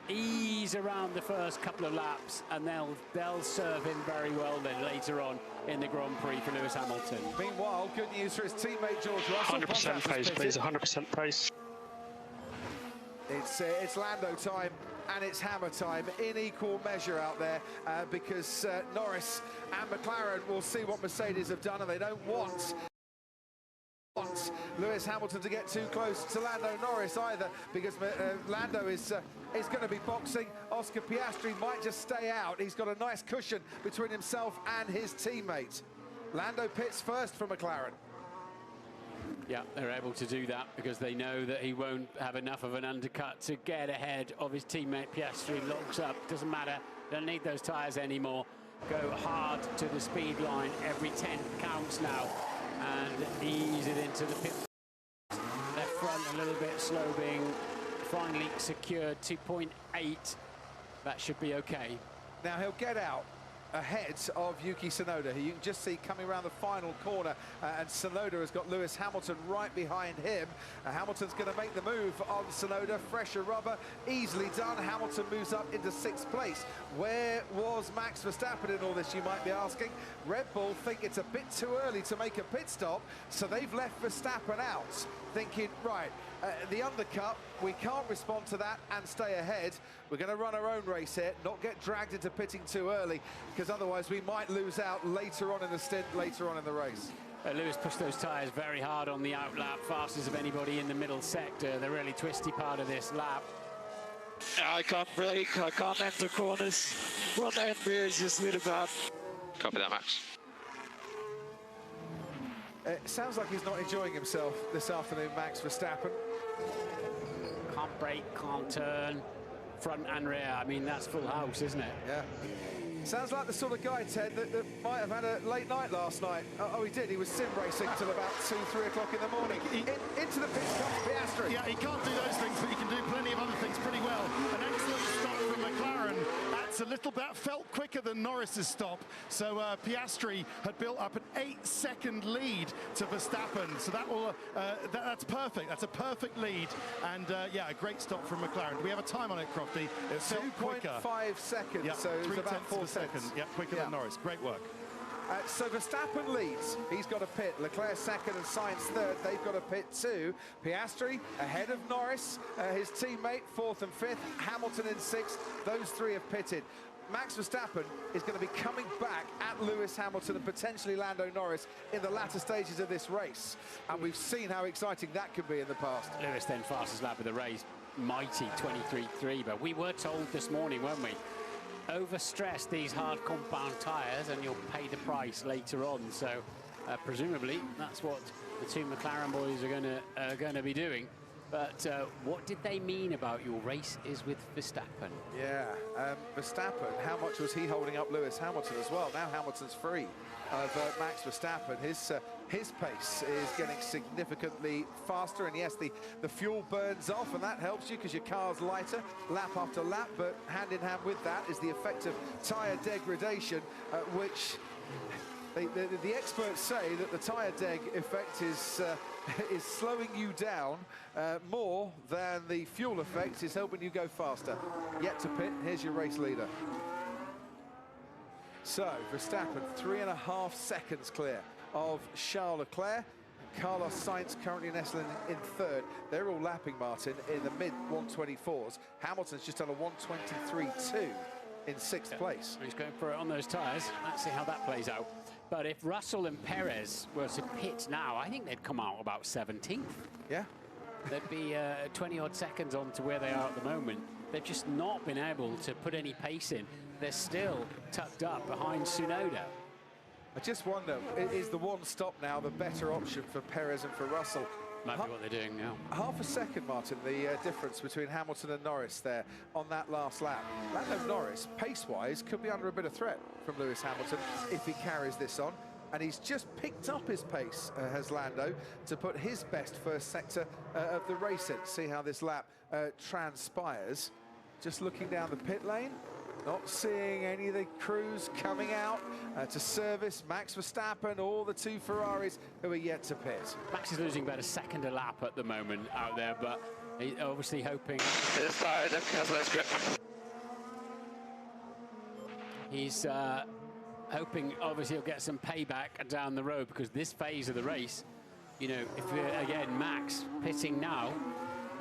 ease around the first couple of laps, and they'll serve him very well then later on in the Grand Prix for Lewis Hamilton. Meanwhile, good news for his teammate George Russell. 100% pace, please, 100% pace. It's Lando time and it's Hammer time in equal measure out there, because Norris and McLaren will see what Mercedes have done, and they don't want Lewis Hamilton to get too close to Lando Norris either, because Lando is going to be boxing. Oscar Piastri might just stay out. He's got a nice cushion between himself and his teammate. Lando pits first for McLaren. Yeah, they're able to do that because they know that he won't have enough of an undercut to get ahead of his teammate Piastri. Locks up, doesn't matter, don't need those tyres anymore. Go hard to the speed line, every 10 counts now, and ease it into the pit. Left front a little bit slow, being finally secured, 2.8. That should be okay. Now he'll get out ahead of Yuki Tsunoda, who you can just see coming around the final corner, and Tsunoda has got Lewis Hamilton right behind him. Hamilton's going to make the move on Tsunoda, fresher rubber, easily done. Hamilton moves up into 6th place. Where was Max Verstappen in all this, you might be asking? Red Bull think it's a bit too early to make a pit stop, so they've left Verstappen out, thinking, right, the undercut, we can't respond to that and stay ahead. We're going to run our own race here, not get dragged into pitting too early, because otherwise we might lose out later on in the stint, later on in the race. Lewis pushed those tyres very hard on the outlap, fastest of anybody in the middle sector, the really twisty part of this lap. I can't brake, I can't enter corners. Front end rear is just really bad. Copy that, Max. It sounds like he's not enjoying himself this afternoon, Max Verstappen. Can't brake, can't turn, front and rear. I mean, that's full house, isn't it? Yeah. Sounds like the sort of guy, Ted, that might have had a late night last night. Oh, he did. He was sim racing till about 2, 3 o'clock in the morning. Into the pits comes Piastri. Yeah, he can't do those things, but he can do plenty of other things pretty well. An excellent stop from McLaren. That's a little bit, felt quicker than Norris's stop. So Piastri had built up an 8-second lead to Verstappen. So that will, that's perfect. That's a perfect lead. And yeah, a great stop from McLaren. Do we have a time on it, Crofty? It felt quicker. 2.5 seconds. Yeah, so it's about 4 seconds. Yeah, quicker than Norris. Great work. So Verstappen leads. He's got a pit. Leclerc second and Sainz third. They've got a pit too. Piastri ahead of Norris, his teammate, 4th and 5th. Hamilton in 6th. Those 3 have pitted. Max Verstappen is going to be coming back at Lewis Hamilton and potentially Lando Norris in the latter stages of this race. And we've seen how exciting that could be in the past. Lewis then fastest lap of the race, mighty 23.3. But we were told this morning, weren't we? Overstress these hard compound tyres and you'll pay the price later on. So presumably that's what the 2 McLaren boys are going to be doing. But what did they mean about your race is with Verstappen? Yeah, Verstappen, how much was he holding up Lewis Hamilton as well? Now Hamilton's free of Max Verstappen. His pace is getting significantly faster, and yes, the fuel burns off, and that helps you because your car's lighter lap after lap, but hand in hand with that is the effect of tyre degradation, which the experts say that the tyre deg effect is slowing you down more than the fuel effect is helping you go faster. Yet to pit, here's your race leader. So Verstappen 3.5 seconds clear of Charles Leclerc. Carlos Sainz currently nestling in third. They're all lapping, Martin, in the mid-124s. Hamilton's just on a 123.2 in sixth place. He's going for it on those tyres. Let's see how that plays out. But if Russell and Perez were to pit now, I think they'd come out about 17th. Yeah. They'd be 20-odd seconds on to where they are at the moment. They've just not been able to put any pace in. They're still tucked up behind Tsunoda. I just wonder, is the one stop now the better option for Perez and for Russell? Might be what they're doing now. Half a second, Martin, the difference between Hamilton and Norris there on that last lap. Lando Norris, pace-wise, could be under a bit of threat from Lewis Hamilton if he carries this on. And he's just picked up his pace, has Lando, to put his best first sector of the race in. See how this lap transpires. Just looking down the pit lane. Not seeing any of the crews coming out to service Max Verstappen or the two Ferraris who are yet to pit. Max is losing about a second a lap at the moment out there, but he's obviously hoping. He's hoping, obviously, he'll get some payback down the road, because this phase of the race, you know, if again Max pitting now,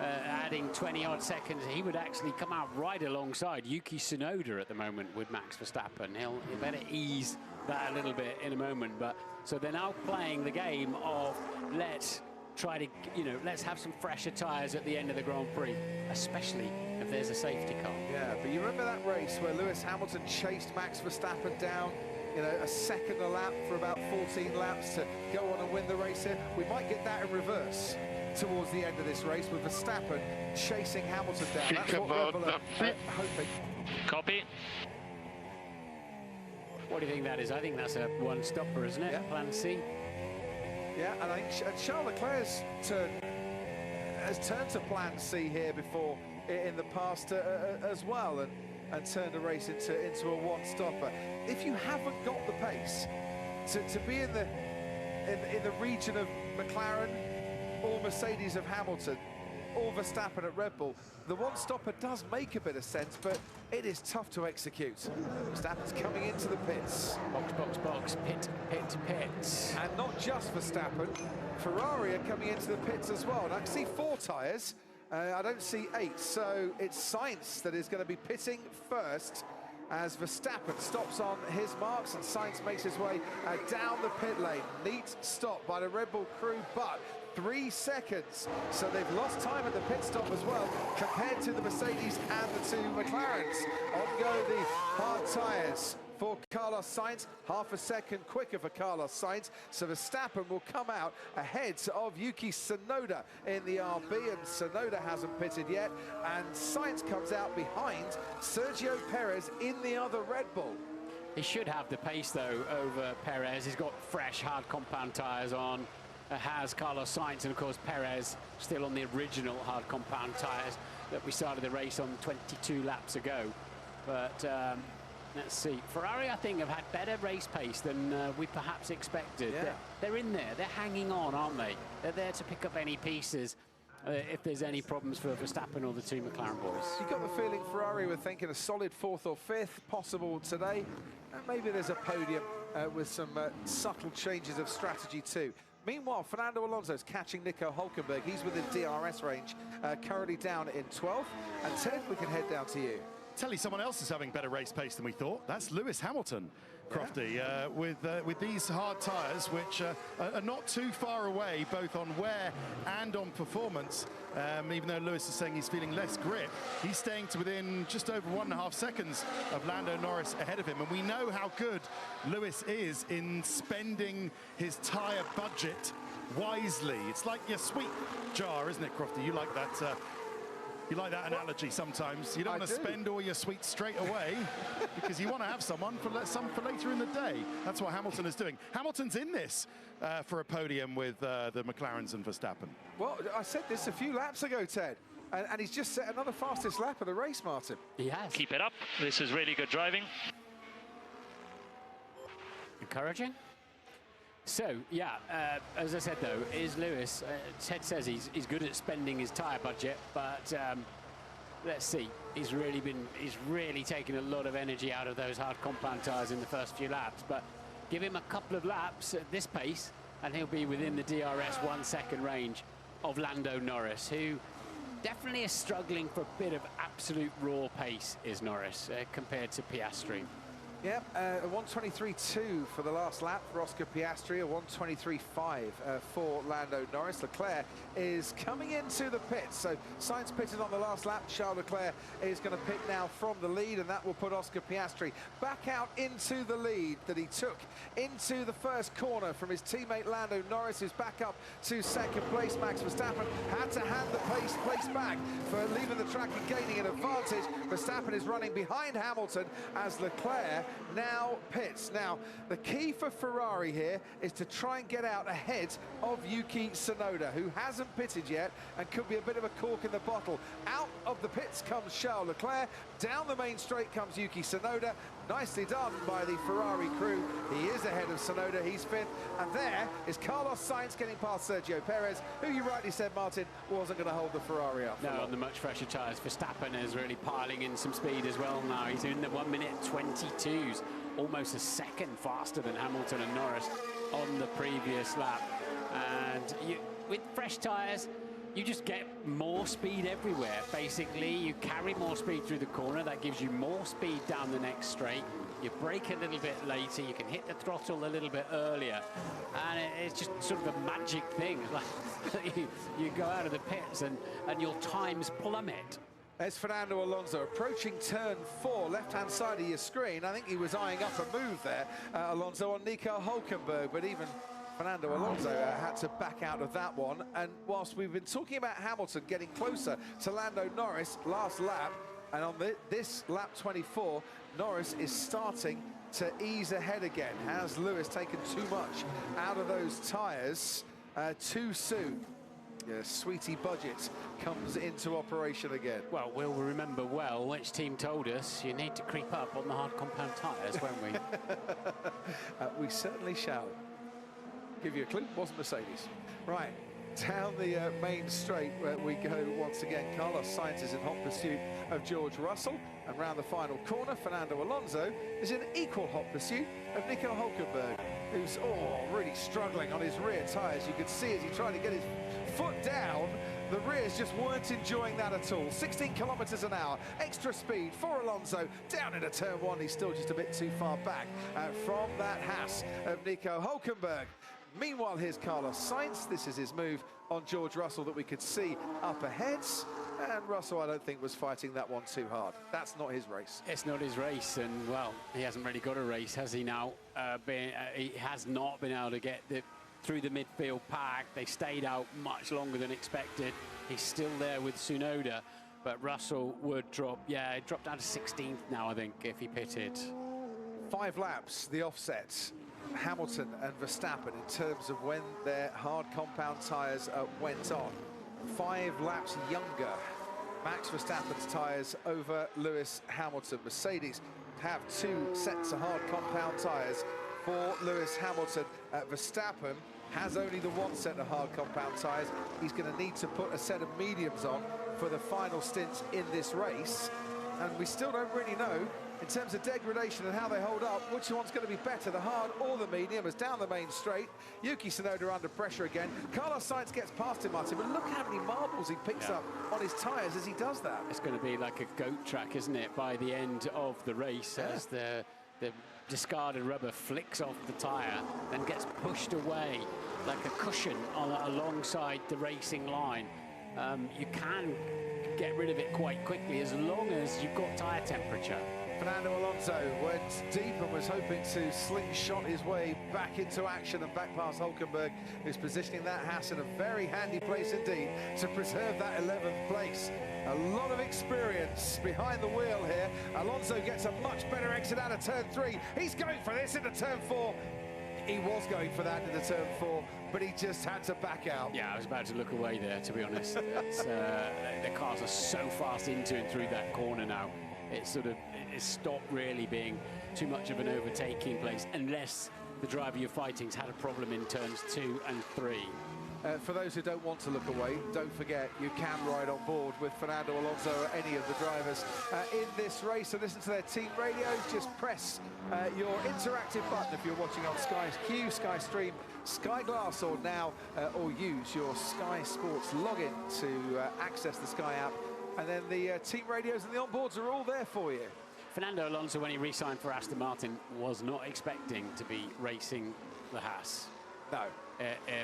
adding 20-odd seconds, he would actually come out right alongside Yuki Tsunoda at the moment with Max Verstappen. He'll better ease that a little bit in a moment. But so they're now playing the game of let's try to, you know, let's have some fresher tyres at the end of the Grand Prix, especially if there's a safety car. Yeah, but you remember that race where Lewis Hamilton chased Max Verstappen down, you know, a second a lap for about 14 laps to go on and win the race here? We might get that in reverse towards the end of this race with Verstappen chasing Hamilton down. That's what Red Bull are hoping. Copy. What do you think that is? I think that's a one-stopper, isn't it? Yeah. Plan C. Yeah, and I think Charles Leclerc's has turned to Plan C here before in the past as well, and turned a race into a one-stopper. If you haven't got the pace to be in the region of McLaren or Mercedes of Hamilton, or Verstappen at Red Bull, the one-stopper does make a bit of sense, but it is tough to execute. Verstappen's coming into the pits. Box, box, box, pit, pit, pit. And not just Verstappen, Ferrari are coming into the pits as well. And I can see 4 tyres, I don't see 8, so it's Sainz that is going to be pitting first, as Verstappen stops on his marks and Sainz makes his way down the pit lane. Neat stop by the Red Bull crew, but 3 seconds. So they've lost time at the pit stop as well, compared to the Mercedes and the two McLarens. On go the hard tyres for Carlos Sainz, half a second quicker for Carlos Sainz. So Verstappen will come out ahead of Yuki Tsunoda in the RB, and Tsunoda hasn't pitted yet. And Sainz comes out behind Sergio Perez in the other Red Bull. He should have the pace, though, over Perez. He's got fresh, hard compound tyres on. Has Carlos Sainz, and of course Perez still on the original hard compound tyres that we started the race on 22 laps ago. But let's see. Ferrari, I think, have had better race pace than we perhaps expected. Yeah. They're in there. They're hanging on, aren't they? They're there to pick up any pieces if there's any problems for Verstappen or the two McLaren boys. You got the feeling Ferrari were thinking a solid 4th or 5th possible today, and maybe there's a podium with some subtle changes of strategy too. Meanwhile, Fernando Alonso's catching Nico Hülkenberg. He's within DRS range, currently down in 12th. And Ted, we can head down to you. Tell you someone else is having better race pace than we thought. That's Lewis Hamilton, Crofty, with these hard tyres, which are not too far away, both on wear and on performance. Even though Lewis is saying he's feeling less grip, he's staying to within just over 1.5 seconds of Lando Norris ahead of him. And we know how good Lewis is in spending his tyre budget wisely. It's like your sweet jar, isn't it, Crofty? You like that. You like that analogy sometimes. You don't want to spend all your sweets straight away because you want to have some for later in the day. That's what Hamilton is doing. Hamilton's in this for a podium with the McLarens and Verstappen. Well, I said this a few laps ago, Ted, and he's just set another fastest lap of the race, Martin. He has. Keep it up. This is really good driving. Encouraging. So, yeah, as I said, though, is Lewis, Ted says he's good at spending his tyre budget, but let's see. He's really taken a lot of energy out of those hard compound tyres in the first few laps, but give him a couple of laps at this pace and he'll be within the DRS 1 second range of Lando Norris, who definitely is struggling for a bit of absolute raw pace, is Norris, compared to Piastri. Yep, a 1:23.2 for the last lap for Oscar Piastri, a 1:23.5 for Lando Norris. Leclerc is coming into the pits, so Sainz pitted on the last lap. Charles Leclerc is going to pit now from the lead, and that will put Oscar Piastri back out into the lead that he took into the first corner from his teammate Lando Norris, who's back up to second place. Max Verstappen had to hand the place back for leaving the track and gaining an advantage. Verstappen is running behind Hamilton as Leclerc now pits. Now, the key for Ferrari here is to try and get out ahead of Yuki Tsunoda, who hasn't pitted yet and could be a bit of a cork in the bottle. Out of the pits comes Charles Leclerc. Down the main straight comes Yuki Tsunoda. Nicely done by the Ferrari crew. He is ahead of Tsunoda, he's fifth. And there is Carlos Sainz getting past Sergio Perez, who you rightly said, Martin, wasn't going to hold the Ferrari up. No, on the much fresher tyres. Verstappen is really piling in some speed as well now. He's in the 1:22s, almost a second faster than Hamilton and Norris on the previous lap. And with fresh tyres, you just get more speed everywhere. Basically, you carry more speed through the corner. That gives you more speed down the next straight. You brake a little bit later. You can hit the throttle a little bit earlier. And it's just sort of a magic thing. It's like you go out of the pits and your times plummet. There's Fernando Alonso approaching turn 4, left-hand side of your screen. I think he was eyeing up a move there, Alonso, on Nico Hülkenberg, but even Fernando Alonso had to back out of that one. And whilst we've been talking about Hamilton getting closer to Lando Norris last lap, and on this lap 24, Norris is starting to ease ahead again. Has Lewis taken too much out of those tyres too soon? Yeah, Sweetie Budget comes into operation again. Well, we'll remember well which team told us you need to creep up on the hard compound tyres, won't we? We certainly shall. Give you a clue, wasn't Mercedes. Right, down the main straight where we go once again. Carlos Sainz is in hot pursuit of George Russell, and round the final corner, Fernando Alonso is in equal hot pursuit of Nico Hülkenberg, who's really struggling on his rear tyres. You could see as he tried to get his foot down, the rears just weren't enjoying that at all. 16 kilometers an hour, extra speed for Alonso. Down into turn 1, he's still just a bit too far back from that Haas of Nico Hülkenberg. Meanwhile, here's Carlos Sainz. This is his move on George Russell that we could see up ahead. And Russell, I don't think, was fighting that one too hard. That's not his race. It's not his race, and, well, he hasn't really got a race, has he now? He has not been able to get through the midfield pack. They stayed out much longer than expected. He's still there with Tsunoda, but Russell would drop. Yeah, he dropped down to 16th now, I think, if he pitted. 5 laps, the offset. Hamilton and Verstappen in terms of when their hard compound tyres went on. 5 laps younger. Max Verstappen's tyres over Lewis Hamilton. Mercedes have 2 sets of hard compound tyres for Lewis Hamilton. Verstappen has only the 1 set of hard compound tyres. He's going to need to put a set of mediums on for the final stints in this race. And we still don't really know, in terms of degradation and how they hold up, which one's going to be better, the hard or the medium, as down the main straight. Yuki Tsunoda under pressure again. Carlos Sainz gets past him, Martin, but look how many marbles he picks up on his tyres as he does that. It's going to be like a goat track, isn't it, by the end of the race, as the discarded rubber flicks off the tyre and gets pushed away like a cushion alongside the racing line. You can get rid of it quite quickly as long as you've got tyre temperature. Fernando Alonso went deep and was hoping to slingshot his way back into action and back past Hülkenberg, who's positioning that Haas in a very handy place indeed to preserve that 11th place. A lot of experience behind the wheel here. Alonso gets a much better exit out of turn 3. He's going for this into turn 4. He was going for that into turn 4, but he just had to back out. Yeah, I was about to look away there, to be honest. The cars are so fast into and through that corner now. It's stopped really being too much of an overtaking place, unless the driver you're fighting's had a problem in turns 2 and 3. For those who don't want to look away, don't forget you can ride on board with Fernando Alonso or any of the drivers in this race. And listen to their team radios. Just press your interactive button if you're watching on Sky Q, Sky Stream, Sky Glass, or now, or use your Sky Sports login to access the Sky app. And then the team radios and the onboards are all there for you. Fernando Alonso, when he re-signed for Aston Martin, was not expecting to be racing the Haas. No.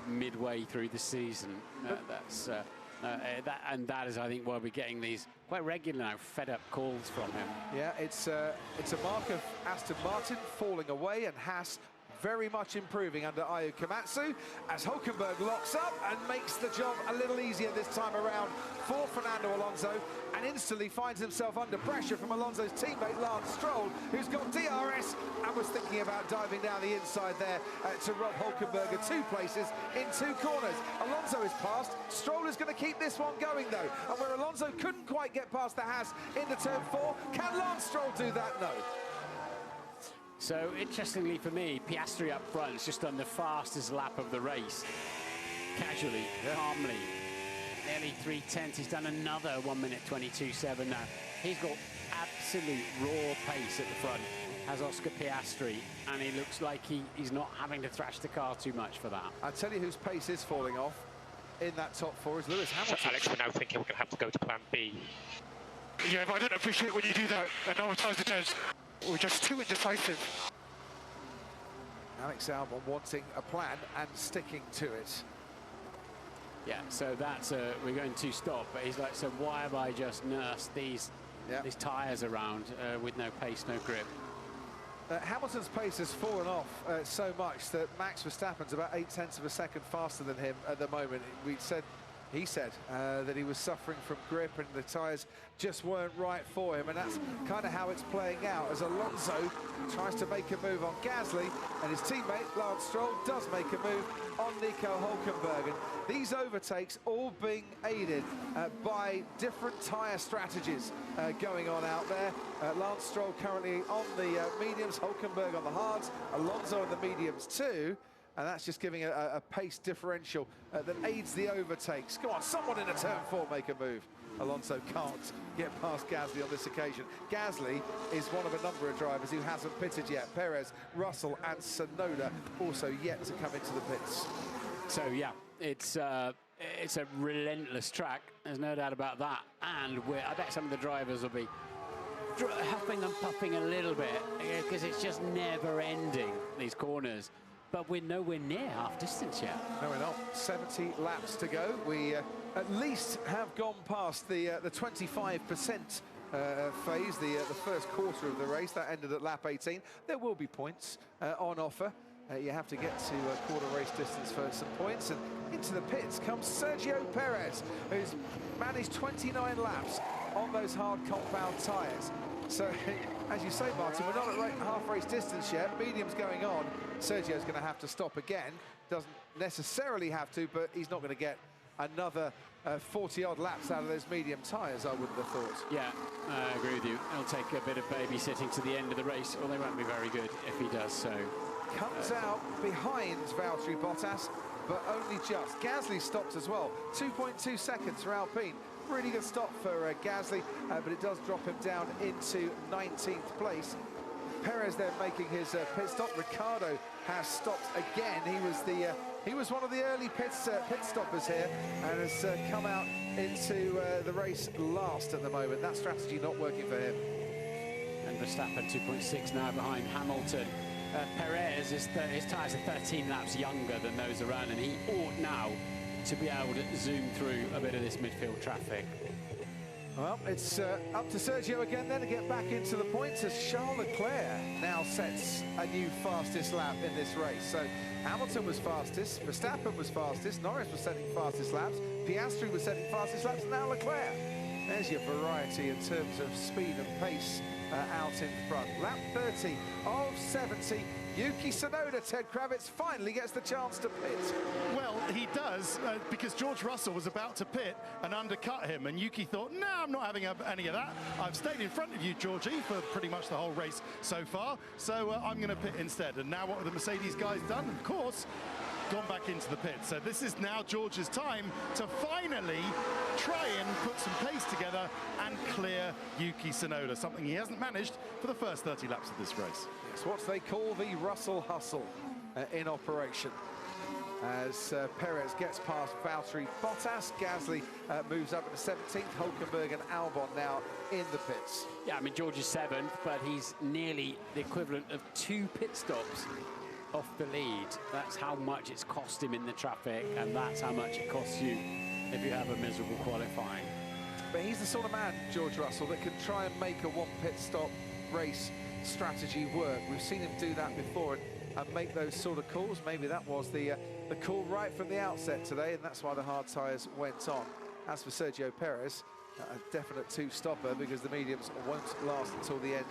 Midway through the season. That is, I think, why we're getting these quite regular now fed-up calls from him. Yeah, it's a mark of Aston Martin falling away and Haas very much improving under Ayu Komatsu as Hulkenberg locks up and makes the job a little easier this time around for Fernando Alonso, and instantly finds himself under pressure from Alonso's teammate Lance Stroll, who's got DRS and was thinking about diving down the inside there to rob Hulkenberg 2 places in 2 corners. Alonso is passed. Stroll is going to keep this one going though, and where Alonso couldn't quite get past the Haas into turn 4, can Lance Stroll do that? No. So, interestingly for me, Piastri up front has just done the fastest lap of the race. Casually, calmly. Nearly 3/10. He's done another 1 minute 22.7 now. He's got absolute raw pace at the front, has Oscar Piastri, and he looks like he's not having to thrash the car too much for that. I'll tell you whose pace is falling off in that top 4 is Lewis Hamilton. So Alex, we're now thinking we're going to have to go to plan B. Yeah, but I don't appreciate when you do that. And no one ties the turns. We're just too indecisive. Alex Albon wanting a plan and sticking to it. Yeah, so that's we're going to stop, but he's like, so why have I just nursed these tyres around with no pace, no grip? Hamilton's pace has fallen off so much that Max Verstappen's about 0.8 of a second faster than him at the moment. He said that he was suffering from grip and the tyres just weren't right for him, and that's kind of how it's playing out as Alonso tries to make a move on Gasly, and his teammate Lance Stroll does make a move on Nico Hulkenberg. And these overtakes all being aided by different tyre strategies going on out there. Lance Stroll currently on the mediums, Hulkenberg on the hards, Alonso on the mediums too. And that's just giving a pace differential that aids the overtakes. Come on, someone in a turn 4 make a move. Alonso can't get past Gasly on this occasion. Gasly is one of a number of drivers who hasn't pitted yet. Perez, Russell and Tsunoda also yet to come into the pits. So yeah, it's a relentless track. There's no doubt about that. And I bet some of the drivers will be huffing and puffing a little bit because it's just never ending, these corners. But we're nowhere near half distance yet. No, we're not. 70 laps to go. We at least have gone past the 25% phase, the first quarter of the race. That ended at lap 18. There will be points on offer. You have to get to quarter race distance for some points. And into the pits comes Sergio Perez, who's managed 29 laps on those hard compound tyres. So, as you say, Martin, we're not at half race distance yet. Medium's going on. Sergio's going to have to stop again. Doesn't necessarily have to, but he's not going to get another 40-odd laps out of those medium tyres, I wouldn't have thought. Yeah, I agree with you. He'll take a bit of babysitting to the end of the race, or they won't be very good if he does so. Comes out behind Valtteri Bottas, but only just. Gasly stopped as well. 2.2 seconds for Alpine. Really good stop for Gasly, but it does drop him down into 19th place. Perez then making his pit stop. Ricciardo has stopped again. He was one of the early pit stoppers here and has come out into the race last at the moment. That strategy not working for him. And Verstappen 2.6 now behind Hamilton. Perez, his tyres are 13 laps younger than those around, and he ought now to be able to zoom through a bit of this midfield traffic. Well, it's up to Sergio again then to get back into the points as Charles Leclerc now sets a new fastest lap in this race. So Hamilton was fastest, Verstappen was fastest, Norris was setting fastest laps, Piastri was setting fastest laps, and now Leclerc. There's your variety in terms of speed and pace out in front. Lap 30 of 70. Yuki Tsunoda, Ted Kravitz, finally gets the chance to pit. Well, he does, because George Russell was about to pit and undercut him, and Yuki thought, no, I'm not having any of that. I've stayed in front of you, Georgie, for pretty much the whole race so far, so I'm going to pit instead. And now what have the Mercedes guys done? Of course, gone back into the pit. So this is now George's time to finally try and put some pace together and clear Yuki Tsunoda, something he hasn't managed for the first 30 laps of this race. It's what they call the Russell hustle in operation. As Perez gets past Valtteri Bottas, Gasly moves up into 17th, Hulkenberg and Albon now in the pits. Yeah, I mean, George is 7th, but he's nearly the equivalent of 2 pit stops off the lead. That's how much it's cost him in the traffic, and that's how much it costs you if you have a miserable qualifying. But he's the sort of man, George Russell, that can try and make a one pit stop race strategy work. We've seen him do that before and make those sort of calls. Maybe that was the call right from the outset today, and that's why the hard tyres went on. As for Sergio Perez, a definite 2-stopper because the mediums won't last until the end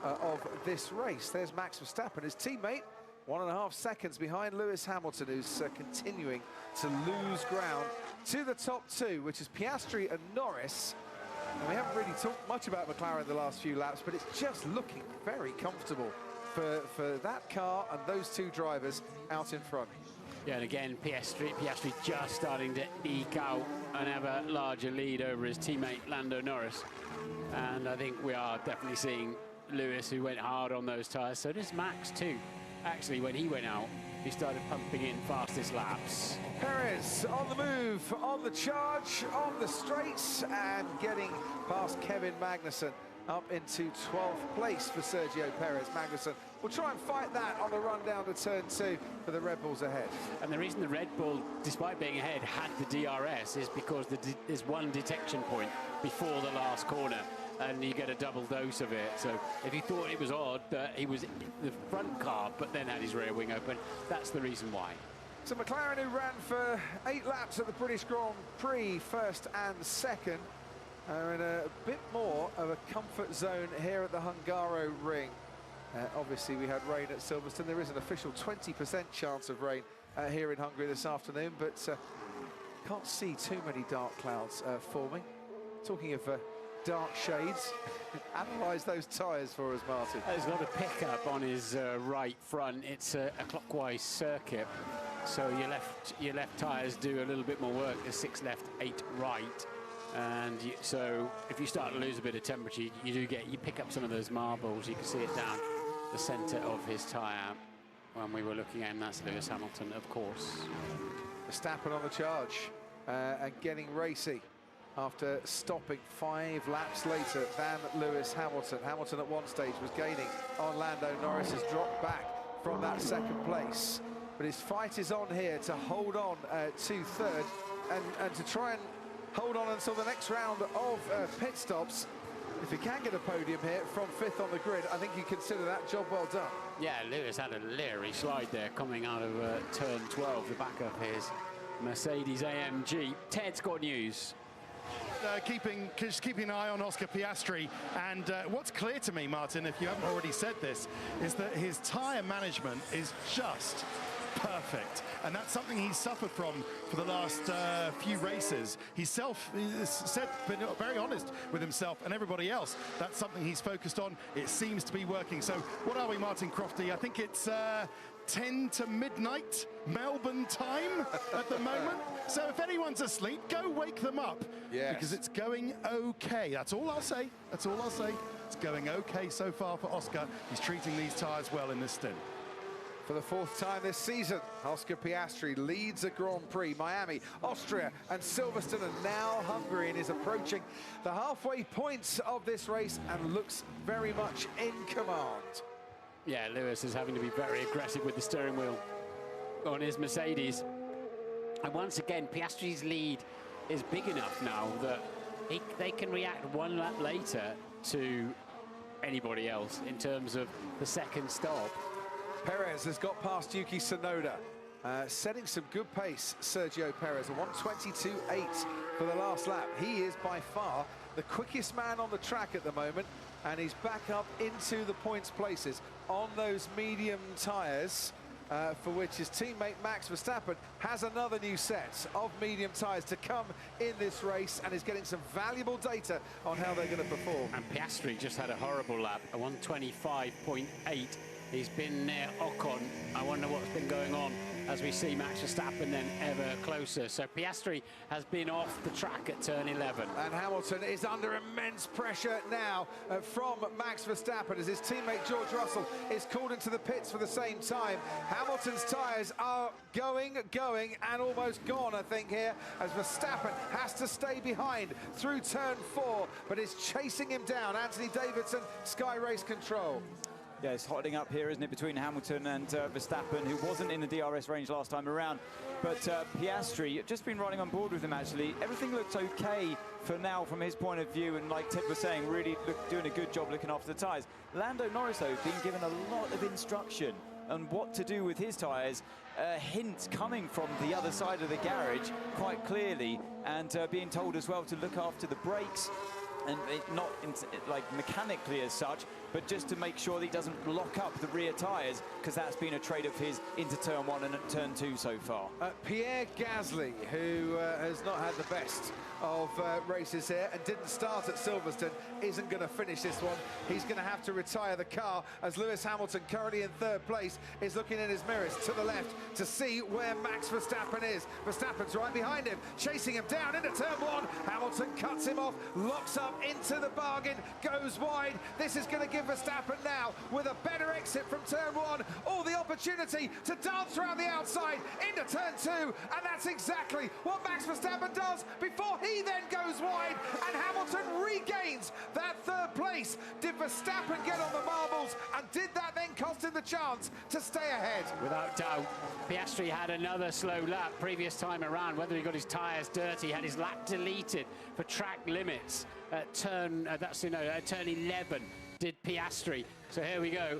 of this race. There's Max Verstappen, his teammate, 1.5 seconds behind Lewis Hamilton, who's continuing to lose ground to the top 2, which is Piastri and Norris. And we haven't really talked much about McLaren the last few laps, but it's just looking very comfortable for that car and those 2 drivers out in front. Yeah, and again, Piastri just starting to eke out an ever larger lead over his teammate Lando Norris. And I think we are definitely seeing Lewis, who went hard on those tyres. So does Max too. Actually, when he went out, he started pumping in fastest laps. Perez on the move, on the charge, on the straights, and getting past Kevin Magnussen up into 12th place for Sergio Perez. Magnussen will try and fight that on the run down to turn 2 for the Red Bulls ahead. And the reason the Red Bull, despite being ahead, had the DRS is because there's one detection point before the last corner, and you get a double dose of it. So if you thought it was odd that he was the front car but then had his rear wing open, that's the reason why. So McLaren, who ran for 8 laps at the British Grand Prix, first and second, are in a bit more of a comfort zone here at the Hungaroring. Obviously, we had rain at Silverstone. There is an official 20% chance of rain here in Hungary this afternoon, but can't see too many dark clouds forming. Talking of dark shades, analyse those tyres for us, Martin. He's got a pickup on his right front. It's a clockwise circuit, so your left tyres do a little bit more work. There's 6 left, 8 right. And so if you start to lose a bit of temperature, you pick up some of those marbles. You can see it down the centre of his tyre when we were looking at him. That's Lewis Hamilton, of course. Verstappen on the charge and getting racy after stopping 5 laps later than Lewis Hamilton. Hamilton at one stage was gaining on Lando Norris, has dropped back from that 2nd place. But his fight is on here to hold on to 3rd and to try and hold on until the next round of pit stops. If he can get a podium here from 5th on the grid, I think you consider that job well done. Yeah, Lewis had a leery slide there coming out of turn 12, the back of his Mercedes AMG. Ted's got news. Just keeping an eye on Oscar Piastri, and what's clear to me, Martin, if you haven't already said this, is that his tyre management is just perfect, and that's something he's suffered from for the last few races. He's been very honest with himself and everybody else. That's something he's focused on. It seems to be working. So what are we, Martin Crofty? I think it's 10 to midnight Melbourne time at the moment. So if anyone's asleep, go wake them up. Yes. Because it's going okay. That's all I'll say. That's all I'll say. It's going okay so far for Oscar. He's treating these tyres well in this stint. For the 4th time this season, Oscar Piastri leads a Grand Prix. Miami, Austria and Silverstone, and now Hungary, and is approaching the halfway points of this race and looks very much in command. Yeah, Lewis is having to be very aggressive with the steering wheel on his Mercedes. And once again, Piastri's lead is big enough now that they can react 1 lap later to anybody else in terms of the 2nd stop. Perez has got past Yuki Tsunoda, setting some good pace. Sergio Perez, a 1:22.8 for the last lap. He is by far the quickest man on the track at the moment, and he's back up into the points places on those medium tyres, for which his teammate Max Verstappen has another new set of medium tyres to come in this race, and is getting some valuable data on how they're going to perform. And Piastri just had a horrible lap, a 1:25.8. He's been near Ocon. I wonder what's been going on as we see Max Verstappen then ever closer. So Piastri has been off the track at turn 11. And Hamilton is under immense pressure now from Max Verstappen as his teammate George Russell is called into the pits for the same time. Hamilton's tyres are going and almost gone, I think, here, as Verstappen has to stay behind through turn 4, but is chasing him down. Anthony Davidson, Sky Race Control. Yeah, it's hotting up here, isn't it, between Hamilton and Verstappen, who wasn't in the DRS range last time around. But Piastri, just been riding on board with him, actually. Everything looks okay for now from his point of view, and like Ted was saying, really doing a good job looking after the tyres. Lando Norris, though, being given a lot of instruction on what to do with his tyres. Hints coming from the other side of the garage quite clearly, and being told as well to look after the brakes, and not like mechanically as such, but just to make sure that he doesn't lock up the rear tyres, because that's been a trade of his into turn 1 and turn 2 so far. Pierre Gasly, who has not had the best of races here and didn't start at Silverstone, isn't going to finish this one. He's going to have to retire the car, as Lewis Hamilton, currently in 3rd place, is looking in his mirrors to the left to see where Max Verstappen is. Verstappen's right behind him, chasing him down into turn 1. Hamilton cuts him off, locks up into the bargain, goes wide. This is going to give Verstappen now, with a better exit from turn 1, all the opportunity to dance around the outside into turn 2, and that's exactly what Max Verstappen does before he then goes wide, and Hamilton regains that 3rd place. Did Verstappen get on the marbles, and did that then cost him the chance to stay ahead? Without doubt, Piastri had another slow lap previous time around. Whether he got his tyres dirty, had his lap deleted for track limits at turn, turn 11. Did Piastri. So here we go.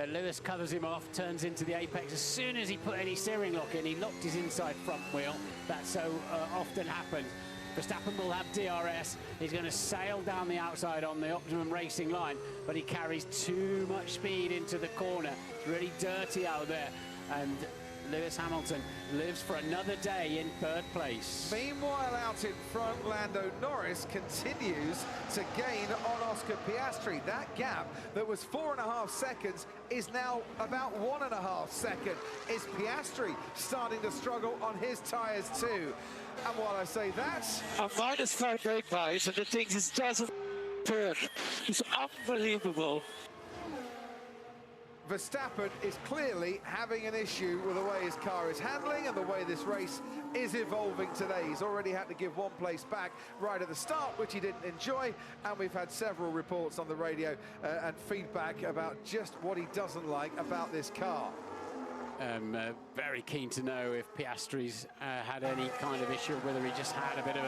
Lewis covers him off, turns into the apex. As soon as he put any steering lock in, he locked his inside front wheel. That so often happens. Verstappen will have DRS. He's going to sail down the outside on the optimum racing line, but he carries too much speed into the corner. It's really dirty out there, and Lewis Hamilton lives for another day in 3rd place. Meanwhile, out in front, Lando Norris continues to gain on Oscar Piastri. That gap that was 4.5 seconds is now about 1.5 seconds. Is Piastri starting to struggle on his tyres too? And while I say that, a -5 brake pace, and the thing just doesn't turn. It's unbelievable. Verstappen is clearly having an issue with the way his car is handling and the way this race is evolving today. He's already had to give 1 place back right at the start, which he didn't enjoy, and we've had several reports on the radio and feedback about just what he doesn't like about this car. Very keen to know if Piastri's had any kind of issue, whether he just had a bit of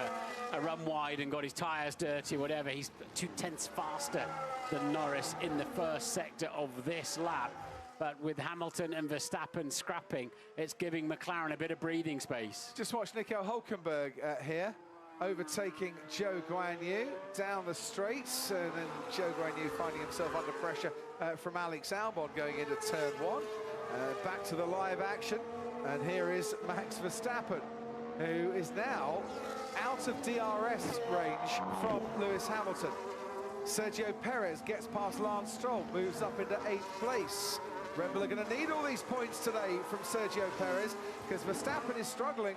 a run wide and got his tyres dirty, whatever. He's 2/10 faster than Norris in the 1st sector of this lap. But with Hamilton and Verstappen scrapping, it's giving McLaren a bit of breathing space. Just watch Nico Hülkenberg here, overtaking Zhou Guanyu down the straight, and then Zhou Guanyu finding himself under pressure from Alex Albon going into turn 1. Back to the live action, and here is Max Verstappen, who is now out of DRS range from Lewis Hamilton. Sergio Perez gets past Lance Stroll, moves up into 8th place. Red Bull are going to need all these points today from Sergio Perez, because Verstappen is struggling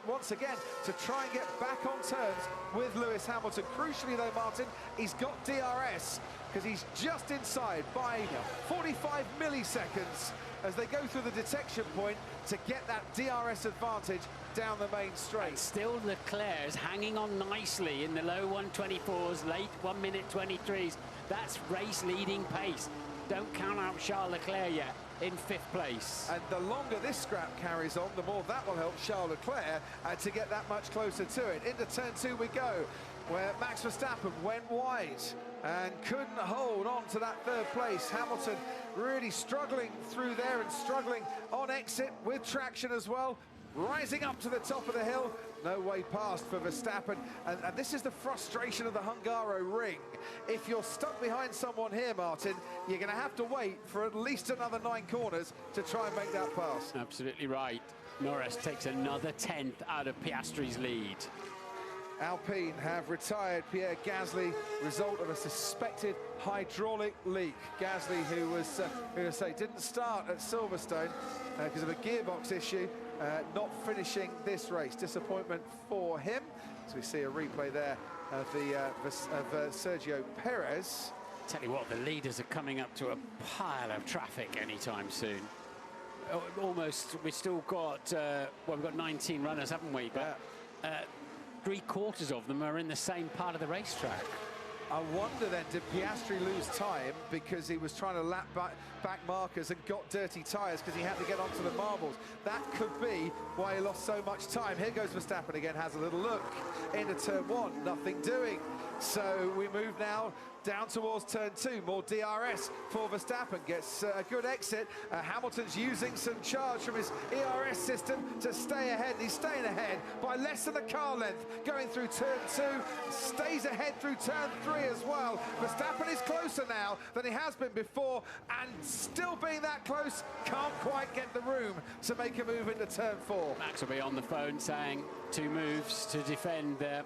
once again to try and get back on terms with Lewis Hamilton. Crucially though, Martin, he's got DRS, because he's just inside by 45 milliseconds as they go through the detection point to get that DRS advantage down the main straight. And still Leclerc is hanging on nicely in the low 124s, late 1:23s. That's race leading pace. Don't count out Charles Leclerc yet in 5th place. And the longer this scrap carries on, the more that will help Charles Leclerc to get that much closer to it. Into turn 2 we go, where Max Verstappen went wide and couldn't hold on to that 3rd place. Hamilton really struggling through there and struggling on exit with traction as well. Rising up to the top of the hill, no way past for Verstappen, and this is the frustration of the Hungaroring. If you're stuck behind someone here, Martin, you're going to have to wait for at least another 9 corners to try and make that pass. Absolutely right. Norris takes another 10th out of Piastri's lead. Alpine have retired Pierre Gasly, result of a suspected hydraulic leak. Gasly, who was, didn't start at Silverstone because of a gearbox issue, not finishing this race. Disappointment for him. So we see a replay there of Sergio Perez. Tell you what, the leaders are coming up to a pile of traffic anytime soon. Almost, we've still got, well, we've got 19 runners, haven't we? But 3/4 of them are in the same part of the racetrack. I wonder then, did Piastri lose time because he was trying to lap back markers and got dirty tyres because he had to get onto the marbles? That could be why he lost so much time. Here goes Verstappen again, has a little look into turn 1, nothing doing. So we move now down towards turn 2, more DRS for Verstappen, gets a good exit. Hamilton's using some charge from his ERS system to stay ahead. He's staying ahead by less than a car length, going through turn 2, stays ahead through turn 3 as well. Verstappen is closer now than he has been before, and still being that close, can't quite get the room to make a move into turn 4. Max will be on the phone saying 2 moves to defend there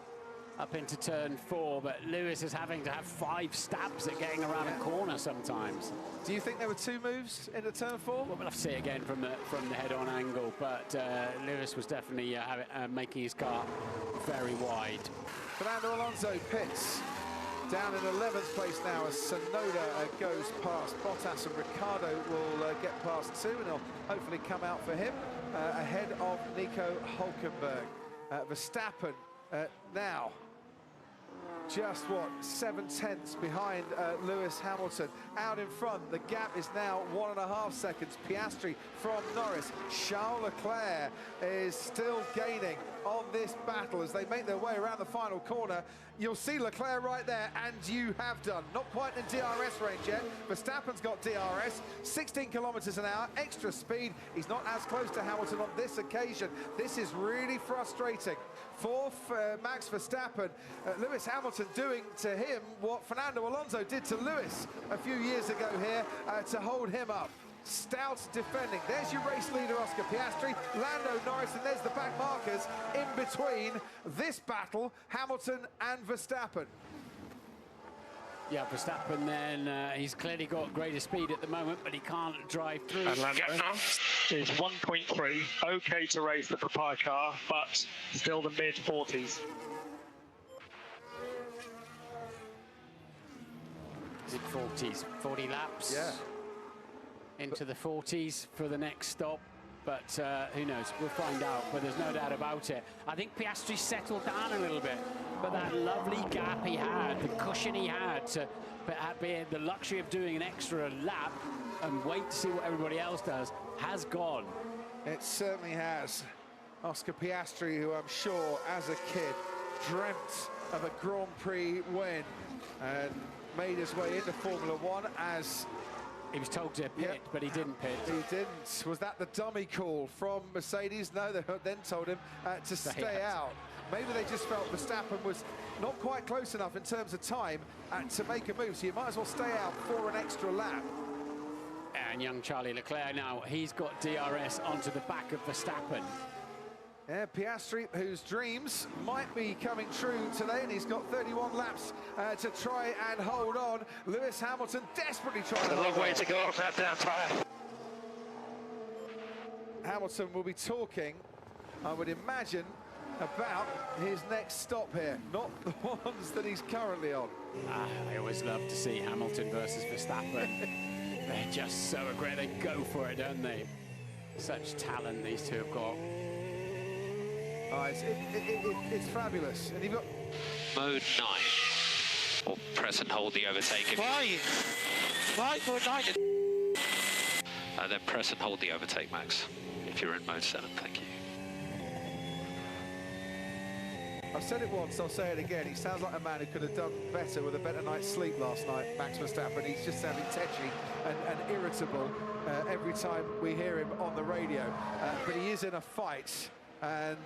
up into turn 4, but Lewis is having to have 5 stabs at getting around a corner sometimes. Do you think there were 2 moves into turn 4? Well, we'll have to see it again from the head-on angle, but Lewis was definitely making his car very wide. Fernando Alonso pits down in 11th place now as Tsunoda goes past Bottas, and Ricciardo will get past 2, and he'll hopefully come out for him ahead of Nico Hülkenberg. Verstappen now just 7/10 behind Lewis Hamilton. Out in front, the gap is now 1.5 seconds. Piastri from Norris. Charles Leclerc is still gaining on this battle as they make their way around the final corner. You'll see Leclerc right there, and you have done. Not quite in DRS range yet. Verstappen's got DRS, 16 kilometers an hour, extra speed. He's not as close to Hamilton on this occasion. This is really frustrating for Max Verstappen. Lewis Hamilton doing to him what Fernando Alonso did to Lewis a few years ago here to hold him up. Stout defending. There's your race leader, Oscar Piastri, Lando Norris, and there's the back markers in between this battle, Hamilton and Verstappen. Yeah, Verstappen then, he's clearly got greater speed at the moment, but he can't drive through. And Lando is 1.3, okay to race the Prix car, but still the mid-40s. Is it 40s? 40 laps? Yeah. Into the 40s for the next stop, but who knows? We'll find out, but there's no doubt about it. I think Piastri settled down a little bit, but that lovely gap he had, the cushion he had to be the luxury of doing an extra lap and wait to see what everybody else does, has gone. It certainly has. Oscar Piastri, who I'm sure as a kid dreamt of a Grand Prix win and made his way into Formula One as he was told to pit, but he didn't pit. He didn't. Was that the dummy call from Mercedes? No, they then told him to stay out. Maybe they just felt Verstappen was not quite close enough in terms of time to make a move, so you might as well stay out for an extra lap. And young Charlie Leclerc now, he's got DRS onto the back of Verstappen. Yeah, Piastri, whose dreams might be coming true today, and he's got 31 laps to try and hold on. Lewis Hamilton desperately trying to hold on. A long way to go off that down tyre. Hamilton will be talking, I would imagine, about his next stop here, not the ones that he's currently on. I always love to see Hamilton versus Verstappen. They're just so aggressive. They go for it, don't they? Such talent these two have got. Oh, it's fabulous. And you've got mode 9. Or press and hold the overtake. Why mode 9? Then press and hold the overtake, Max, if you're in mode 7. Thank you. I've said it once, I'll say it again. He sounds like a man who could have done better with a better night's sleep last night, Max Verstappen. He's just sounding tetchy and irritable every time we hear him on the radio. But he is in a fight and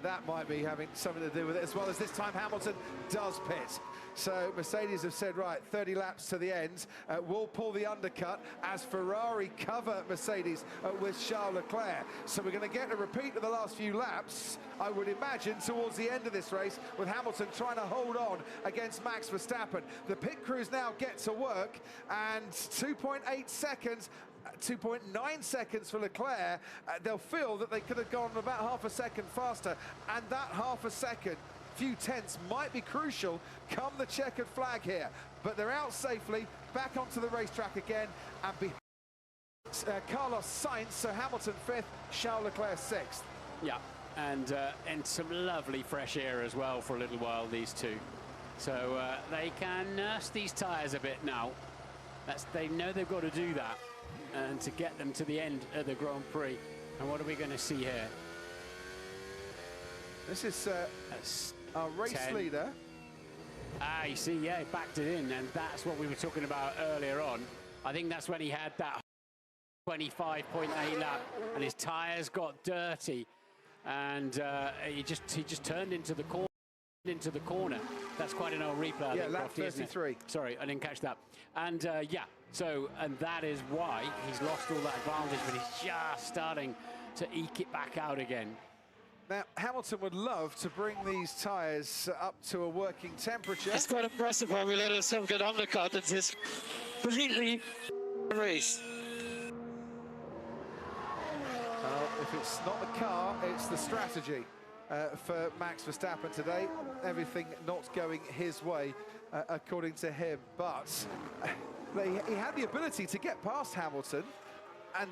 that might be having something to do with it, as well as this time Hamilton does pit. So Mercedes have said, right, 30 laps to the end, we'll pull the undercut as Ferrari cover Mercedes with Charles Leclerc. So we're going to get a repeat of the last few laps, I would imagine, towards the end of this race, with Hamilton trying to hold on against Max Verstappen. The pit crews now get to work, and 2.8 seconds, 2.9 seconds for Leclerc. They'll feel that they could have gone about half a second faster, and that half a second, few tenths, might be crucial come the checkered flag here. But they're out safely, back onto the racetrack again, and behind Carlos Sainz, so Hamilton 5th, Charles Leclerc 6th. Yeah, and some lovely fresh air as well for a little while, these two. So they can nurse these tyres a bit now. They know they've got to do that, and to get them to the end of the Grand Prix. And what are we going to see here? This is our race 10. leader. Ah, you see, yeah, he backed it in, and that's what we were talking about earlier on. I think that's when he had that 25.8 lap, and his tyres got dirty, and he just turned into the corner. That's quite an old replay. Yeah, lap 33. Sorry, I didn't catch that. And yeah, so, and that is why he's lost all that advantage, but he's just starting to eke it back out again. Now, Hamilton would love to bring these tyres up to a working temperature. It's quite impressive how we let ourselves get undercut in this completely race. If it's not the car, it's the strategy for Max Verstappen today. Everything not going his way, according to him. But he had the ability to get past Hamilton and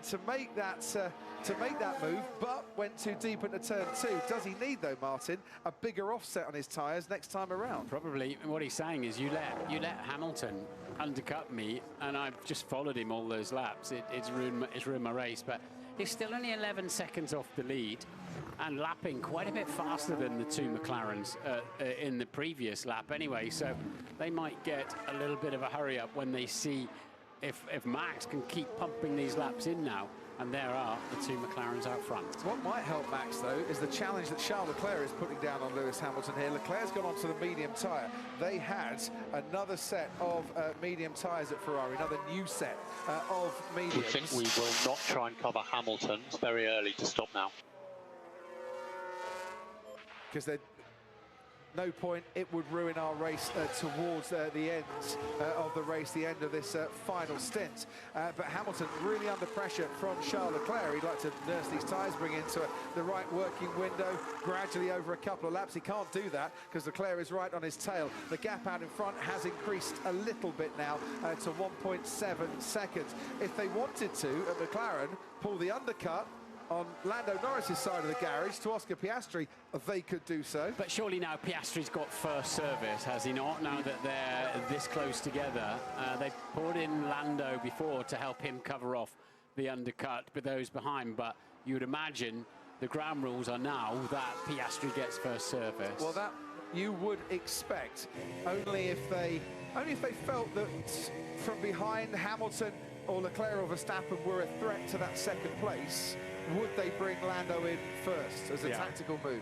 to make that move, but went too deep into turn 2. Does he need, though, Martin, a bigger offset on his tyres next time around? Probably. What he's saying is, you let Hamilton undercut me, and I've just followed him all those laps. It's ruined my race, but he's still only 11 seconds off the lead, and lapping quite a bit faster than the two McLarens in the previous lap anyway. So they might get a little bit of a hurry up when they see if Max can keep pumping these laps in now, and there are the two McLarens out front. What might help Max, though, is the challenge that Charles Leclerc is putting down on Lewis Hamilton here. Leclerc's gone onto the medium tyre. They had another set of medium tyres at Ferrari, another new set of mediums. We think we will not try and cover Hamilton. It's very early to stop now. Because they're no point, it would ruin our race towards the end of the race, the end of this final stint. But Hamilton really under pressure from Charles Leclerc. He'd like to nurse these tyres, bring it into the right working window gradually over a couple of laps. He can't do that because Leclerc is right on his tail. The gap out in front has increased a little bit now to 1.7 seconds. If they wanted to, at McLaren, pull the undercut on Lando Norris's side of the garage to Oscar Piastri, they could do so. But surely now Piastri's got first service, has he not? Now that they're this close together, they've poured in Lando before to help him cover off the undercut with those behind. But you would imagine the ground rules are now that Piastri gets first service. Well, that you would expect, only if they felt that from behind Hamilton or Leclerc or Verstappen were a threat to that second place. Would they bring Lando in first as a tactical move?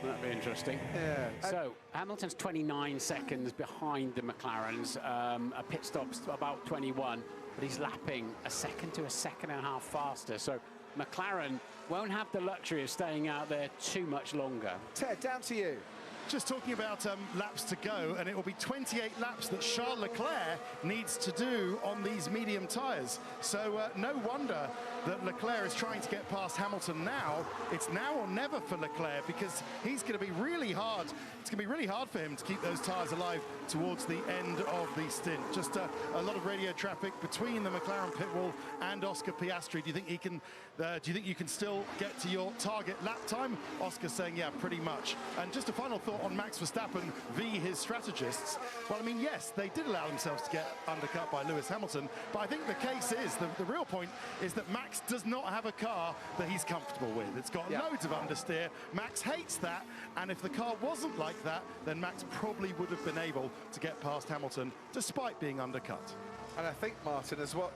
That'd be interesting. Yeah. So Hamilton's 29 seconds behind the McLarens. A pit stop's about 21, but he's lapping a second to a second and a half faster. So McLaren won't have the luxury of staying out there too much longer. Ted, down to you. Just talking about laps to go, and it will be 28 laps that Charles Leclerc needs to do on these medium tyres. So no wonder that Leclerc is trying to get past Hamilton now. It's now or never for Leclerc, because he's going to be really hard. It's going to be really hard for him to keep those tyres alive towards the end of the stint. Just a lot of radio traffic between the McLaren pit wall and Oscar Piastri. Do you think he can? Do you think you can still get to your target lap time? Oscar saying, yeah, pretty much. And just a final thought on Max Verstappen v his strategists. Well, I mean, yes, they did allow themselves to get undercut by Lewis Hamilton, but I think the case is, the real point is that Max does not have a car that he's comfortable with. It's got loads of understeer. Max hates that, and if the car wasn't like that, then Max probably would have been able to get past Hamilton despite being undercut. And I think, Martin, as well,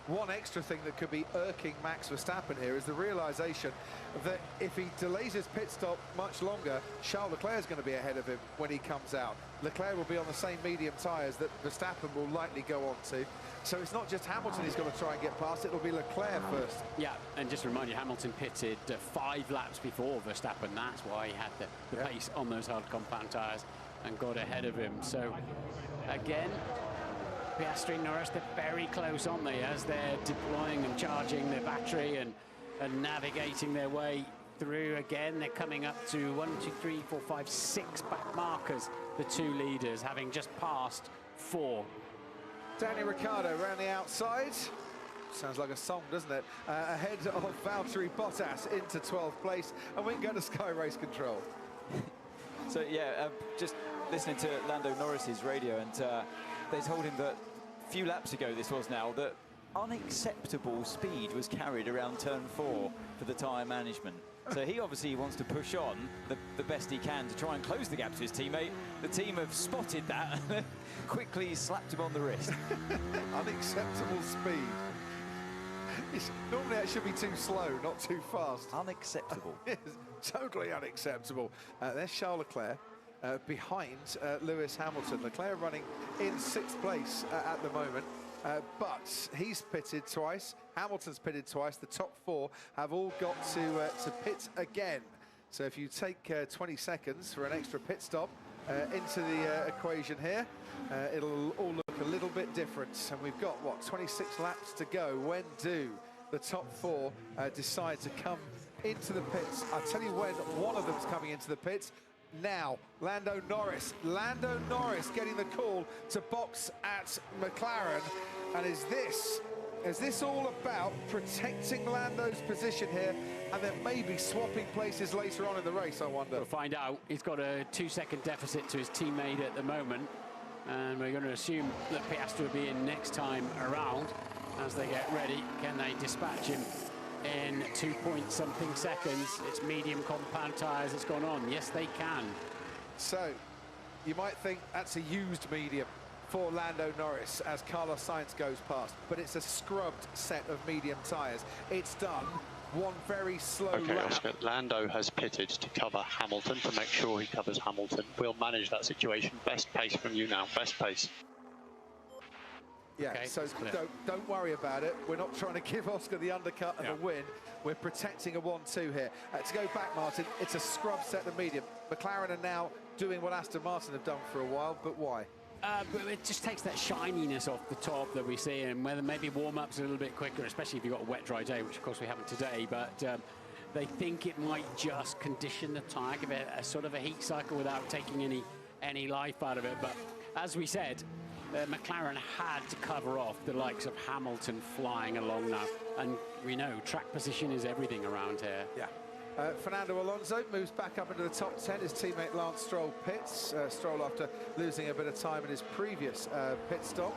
one extra thing that could be irking Max Verstappen here is the realization that if he delays his pit stop much longer, Charles Leclerc is going to be ahead of him when he comes out. Leclerc will be on the same medium tyres that Verstappen will likely go on to. So it's not just Hamilton he's got to try and get past, it'll be Leclerc first. Yeah, and just to remind you, Hamilton pitted 5 laps before Verstappen. That's why he had the pace on those hard compound tyres and got ahead of him. So again, Piastri and Norris, they're very close, aren't they, as they're deploying and charging their battery and navigating their way through. Again, they're coming up to 1, 2, 3, 4, 5, 6 back markers, the 2 leaders, having just passed 4. Daniel Ricciardo around the outside. Sounds like a song, doesn't it? Ahead of Valtteri Bottas into 12th place, and we can go to Sky Race Control. So yeah, just listening to Lando Norris's radio, and they told him that a few laps ago, this was now, that unacceptable speed was carried around turn 4 for the tyre management. So he obviously wants to push on the best he can to try and close the gap to his teammate. The team have spotted that and quickly slapped him on the wrist. Unacceptable speed. Normally it should be too slow, not too fast. Unacceptable. Totally unacceptable. There's Charles Leclerc behind Lewis Hamilton. Leclerc running in 6th place at the moment. But he's pitted twice, Hamilton's pitted twice. The top 4 have all got to pit again. So if you take 20 seconds for an extra pit stop into the equation here, it'll all look a little bit different. And we've got, what, 26 laps to go. When do the top 4 decide to come into the pits? I'll tell you when one of them's coming into the pits. Now, Lando Norris. Lando Norris getting the call to box at McLaren. And is this all about protecting Lando's position here and then maybe swapping places later on in the race, I wonder? We'll find out. He's got a 2-second deficit to his teammate at the moment. And we're going to assume that Piastri will be in next time around as they get ready. Can they dispatch him in 2-point-something seconds? It's medium compound tyres that's gone on. Yes, they can. So, you might think that's a used medium for Lando Norris as Carlos Sainz goes past, but it's a scrubbed set of medium tyres. It's done one very slow lap. Oscar, Lando has pitted to cover Hamilton, to make sure he covers Hamilton. We'll manage that situation. Best pace from you now, best pace. Yeah, okay, so don't worry about it. We're not trying to give Oscar the undercut and the win. We're protecting a 1-2 here. To go back, Martin, it's a scrub set of medium. McLaren are now doing what Aston Martin have done for a while, but why? But it just takes that shininess off the top that we see, and whether maybe warm-up's a little bit quicker, especially if you've got a wet, dry day, which of course we haven't today, but they think it might just condition the tyre, give it a sort of a heat cycle without taking any life out of it. But as we said, McLaren had to cover off the likes of Hamilton flying along now, and we know track position is everything around here. Yeah. Fernando Alonso moves back up into the top 10. His teammate Lance Stroll pits. Stroll, after losing a bit of time in his previous pit stop,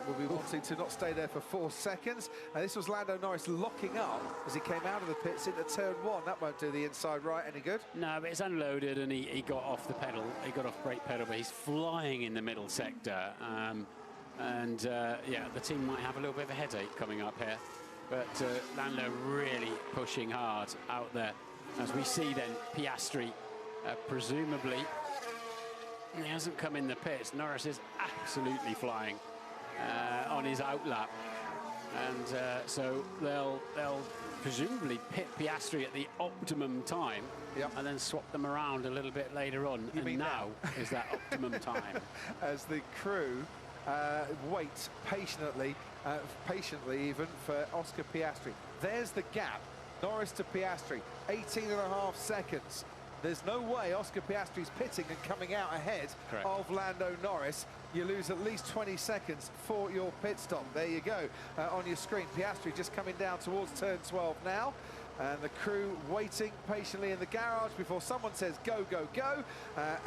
will be wanting to not stay there for 4 seconds. This was Lando Norris locking up as he came out of the pits into turn 1. That won't do the inside right any good. No, but it's unloaded and he got off the pedal. He got off brake pedal, but he's flying in the middle sector. Yeah, the team might have a little bit of a headache coming up here. But Lando really pushing hard out there. As we see then, Piastri, presumably, he hasn't come in the pits. Norris is absolutely flying on his outlap. And so they'll presumably pit Piastri at the optimum time and then swap them around a little bit later on. And now is that optimum time. As the crew wait patiently even for Oscar Piastri. There's the gap. Norris to Piastri, 18.5 seconds. There's no way Oscar Piastri's pitting and coming out ahead of Lando Norris. You lose at least 20 seconds for your pit stop. There you go on your screen. Piastri just coming down towards turn 12 now. And the crew waiting patiently in the garage before someone says go, go, go,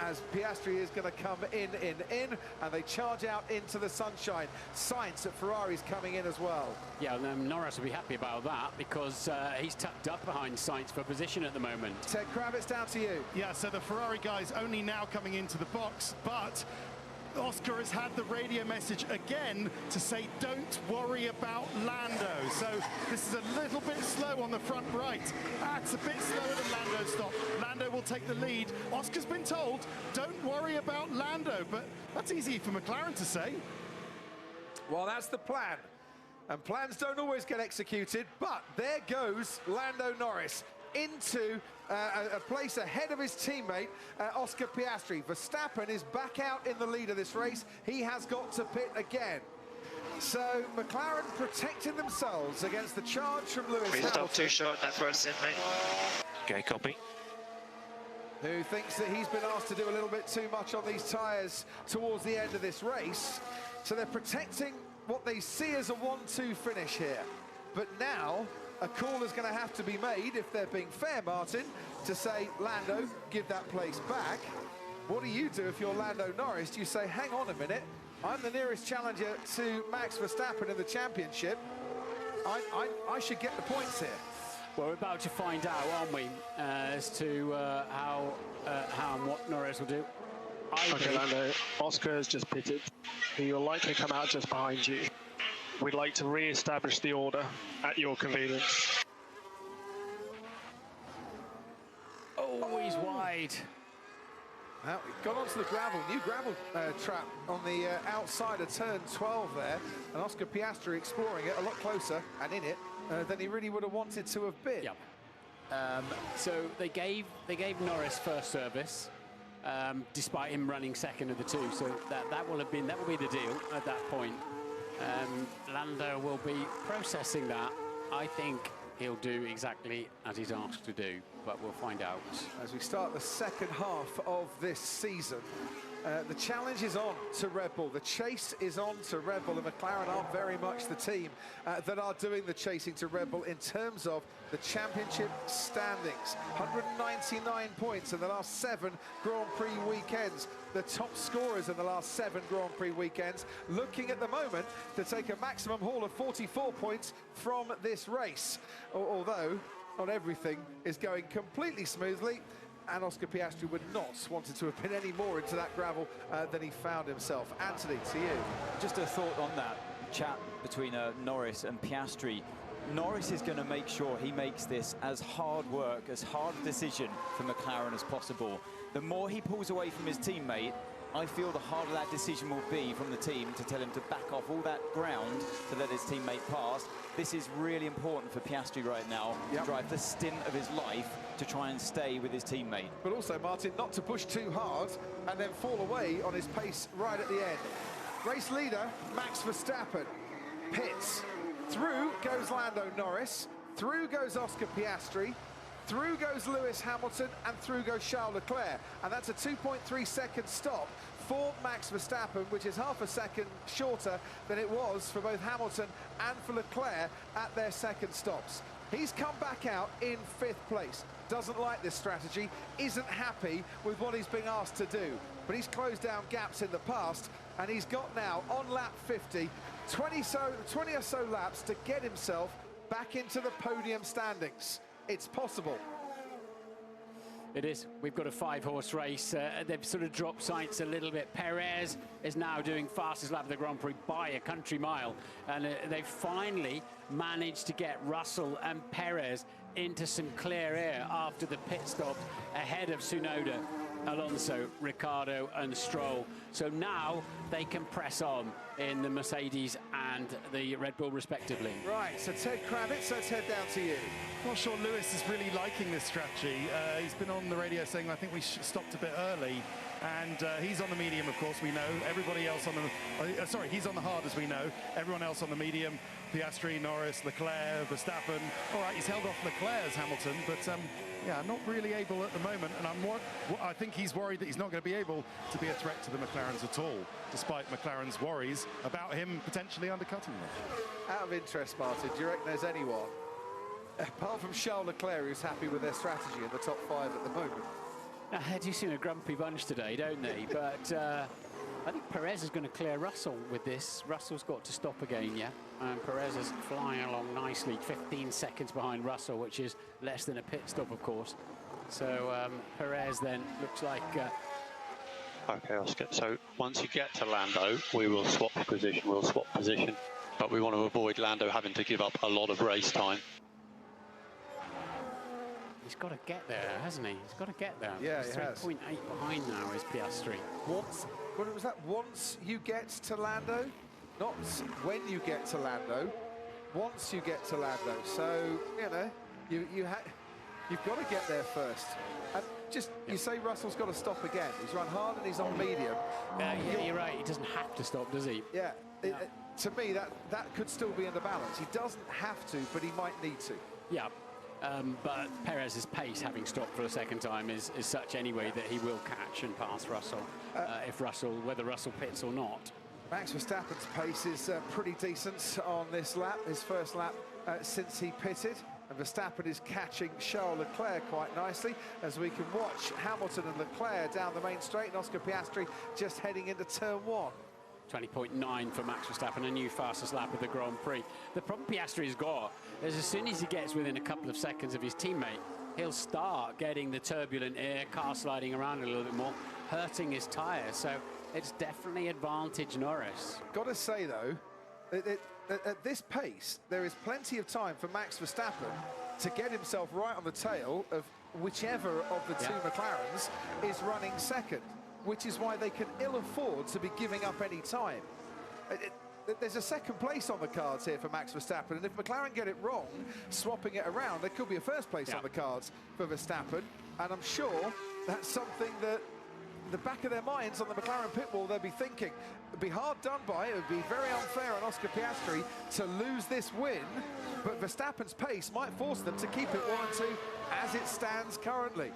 as Piastri is going to come in, and they charge out into the sunshine. Sainz at Ferrari's coming in as well. Yeah, Norris will be happy about that because he's tucked up behind Sainz for position at the moment. Ted Kravitz, down to you. Yeah, so the Ferrari guys only now coming into the box, but Oscar has had the radio message again to say, don't worry about Lando. So this is a little bit slow on the front right. That's a bit slower than Lando stop. Lando will take the lead. Oscar's been told, don't worry about Lando, but that's easy for McLaren to say. Well, that's the plan. And plans don't always get executed, but there goes Lando Norris into a place ahead of his teammate, Oscar Piastri. Verstappen is back out in the lead of this race. He has got to pit again. So McLaren protecting themselves against the charge from Lewis Hamilton. Stop too short, that first in, mate. Okay, copy. Who thinks that he's been asked to do a little bit too much on these tyres towards the end of this race. So they're protecting what they see as a 1-2 finish here. But now a call is going to have to be made, if they're being fair, Martin, to say, Lando, give that place back. What do you do if you're Lando Norris? Do you say, hang on a minute, I'm the nearest challenger to Max Verstappen in the championship. I should get the points here. Well, we're about to find out, aren't we, as to how and what Norris will do. Okay, Lando, Oscar has just pitted. He will likely come out just behind you. We'd like to re-establish the order at your convenience. Oh, he's wide. Now, gone onto the gravel, new gravel trap on the outside of turn 12 there, and Oscar Piastri exploring it a lot closer and in it than he really would have wanted to have been. Yep. So they gave Norris first service, despite him running second of the two. So that will be the deal at that point. Lando will be processing that. I think he'll do exactly as he's asked to do, but we'll find out. As we start the second half of this season, the challenge is on to Red Bull. The chase is on to Red Bull, and McLaren are very much the team that are doing the chasing to Red Bull in terms of the championship standings. 199 points in the last 7 Grand Prix weekends. The top scorers in the last 7 Grand Prix weekends, looking at the moment to take a maximum haul of 44 points from this race. Although not everything is going completely smoothly, and Oscar Piastri would not wanted to have been any more into that gravel than he found himself. Anthony, to you. Just a thought on that chat between Norris and Piastri. Norris is going to make sure he makes this as hard work, as hard a decision for McLaren as possible. The more he pulls away from his teammate, I feel the harder that decision will be from the team to tell him to back off all that ground to let his teammate pass. This is really important for Piastri right now, to drive the stint of his life to try and stay with his teammate. But also, Martin, not to push too hard and then fall away on his pace right at the end. Race leader, Max Verstappen, pits. Through goes Lando Norris, through goes Oscar Piastri, through goes Lewis Hamilton, and through goes Charles Leclerc. And that's a 2.3 second stop for Max Verstappen, which is half a second shorter than it was for both Hamilton and for Leclerc at their second stops. He's come back out in 5th place. Doesn't like this strategy, isn't happy with what he's being asked to do. But he's closed down gaps in the past, and he's got now, on lap 50, 20 or so laps to get himself back into the podium standings. It's possible. It is. We've got a 5-horse race. They've sort of dropped sights a little bit. Perez is now doing fastest lap of the Grand Prix by a country mile. And they've finally managed to get Russell and Perez into some clear air after the pit stop ahead of Tsunoda, Alonso, Ricciardo and Stroll. So now they can press on in the Mercedes and the Red Bull respectively. Right, so Ted Kravitz, let's head down to you. Not sure Lewis is really liking this strategy. He's been on the radio saying, I think we stopped a bit early. And he's on the medium, of course, we know. Everybody else on the... sorry, he's on the hard, as we know. Everyone else on the medium. Piastri, Norris, Leclerc, Verstappen. All right, he's held off Leclerc's Hamilton, but yeah, not really able at the moment. And I think he's worried that he's not going to be able to be a threat to the McLarens at all, despite McLaren's worries about him potentially undercutting them. Out of interest, Martin, do you reckon there's anyone, apart from Charles Leclerc, who's happy with their strategy in the top 5 at the moment? They do seem a grumpy bunch today, don't they? But I think Perez is going to clear Russell with this. Russell's got to stop again, yeah? And Perez is flying along nicely, 15 seconds behind Russell, which is less than a pit stop, of course. So Perez then looks like Okay, Oscar. So once you get to Lando, we will swap position. We'll swap position, but we want to avoid Lando having to give up a lot of race time. He's got to get there, hasn't he? He's got to get there. Yeah, He's he has. 3.8 behind now is Piastri. What was that? Once you get to Lando, not when you get to Lando. Once you get to Lando. So you know, you've got to get there first. And just you say Russell's got to stop again. He's run hard and he's on medium. Yeah, you're right. He doesn't have to stop, does he? Yeah. To me, that could still be in the balance. He doesn't have to, but he might need to. Yeah. But Perez's pace, having stopped for a second time, is such anyway that he will catch and pass Russell, whether Russell pits or not. Max Verstappen's pace is pretty decent on this lap, his first lap since he pitted. And Verstappen is catching Charles Leclerc quite nicely, as we can watch Hamilton and Leclerc down the main straight, and Oscar Piastri just heading into turn 1. 20.9 for Max Verstappen, a new fastest lap of the Grand Prix. The problem Piastri's got is as soon as he gets within a couple of seconds of his teammate, he'll start getting the turbulent air, car sliding around a little bit more, hurting his tyres. So it's definitely advantage Norris. Got to say, though, at this pace, there is plenty of time for Max Verstappen to get himself right on the tail of whichever of the two McLarens is running second, which is why they can ill afford to be giving up any time. There's a second place on the cards here for Max Verstappen, and if McLaren get it wrong, swapping it around, there could be a first place on the cards for Verstappen, and I'm sure that's something that the back of their minds on the McLaren pit wall, they'll be thinking, it'd be hard done by, it would be very unfair on Oscar Piastri to lose this win, but Verstappen's pace might force them to keep it 1 and 2 as it stands currently.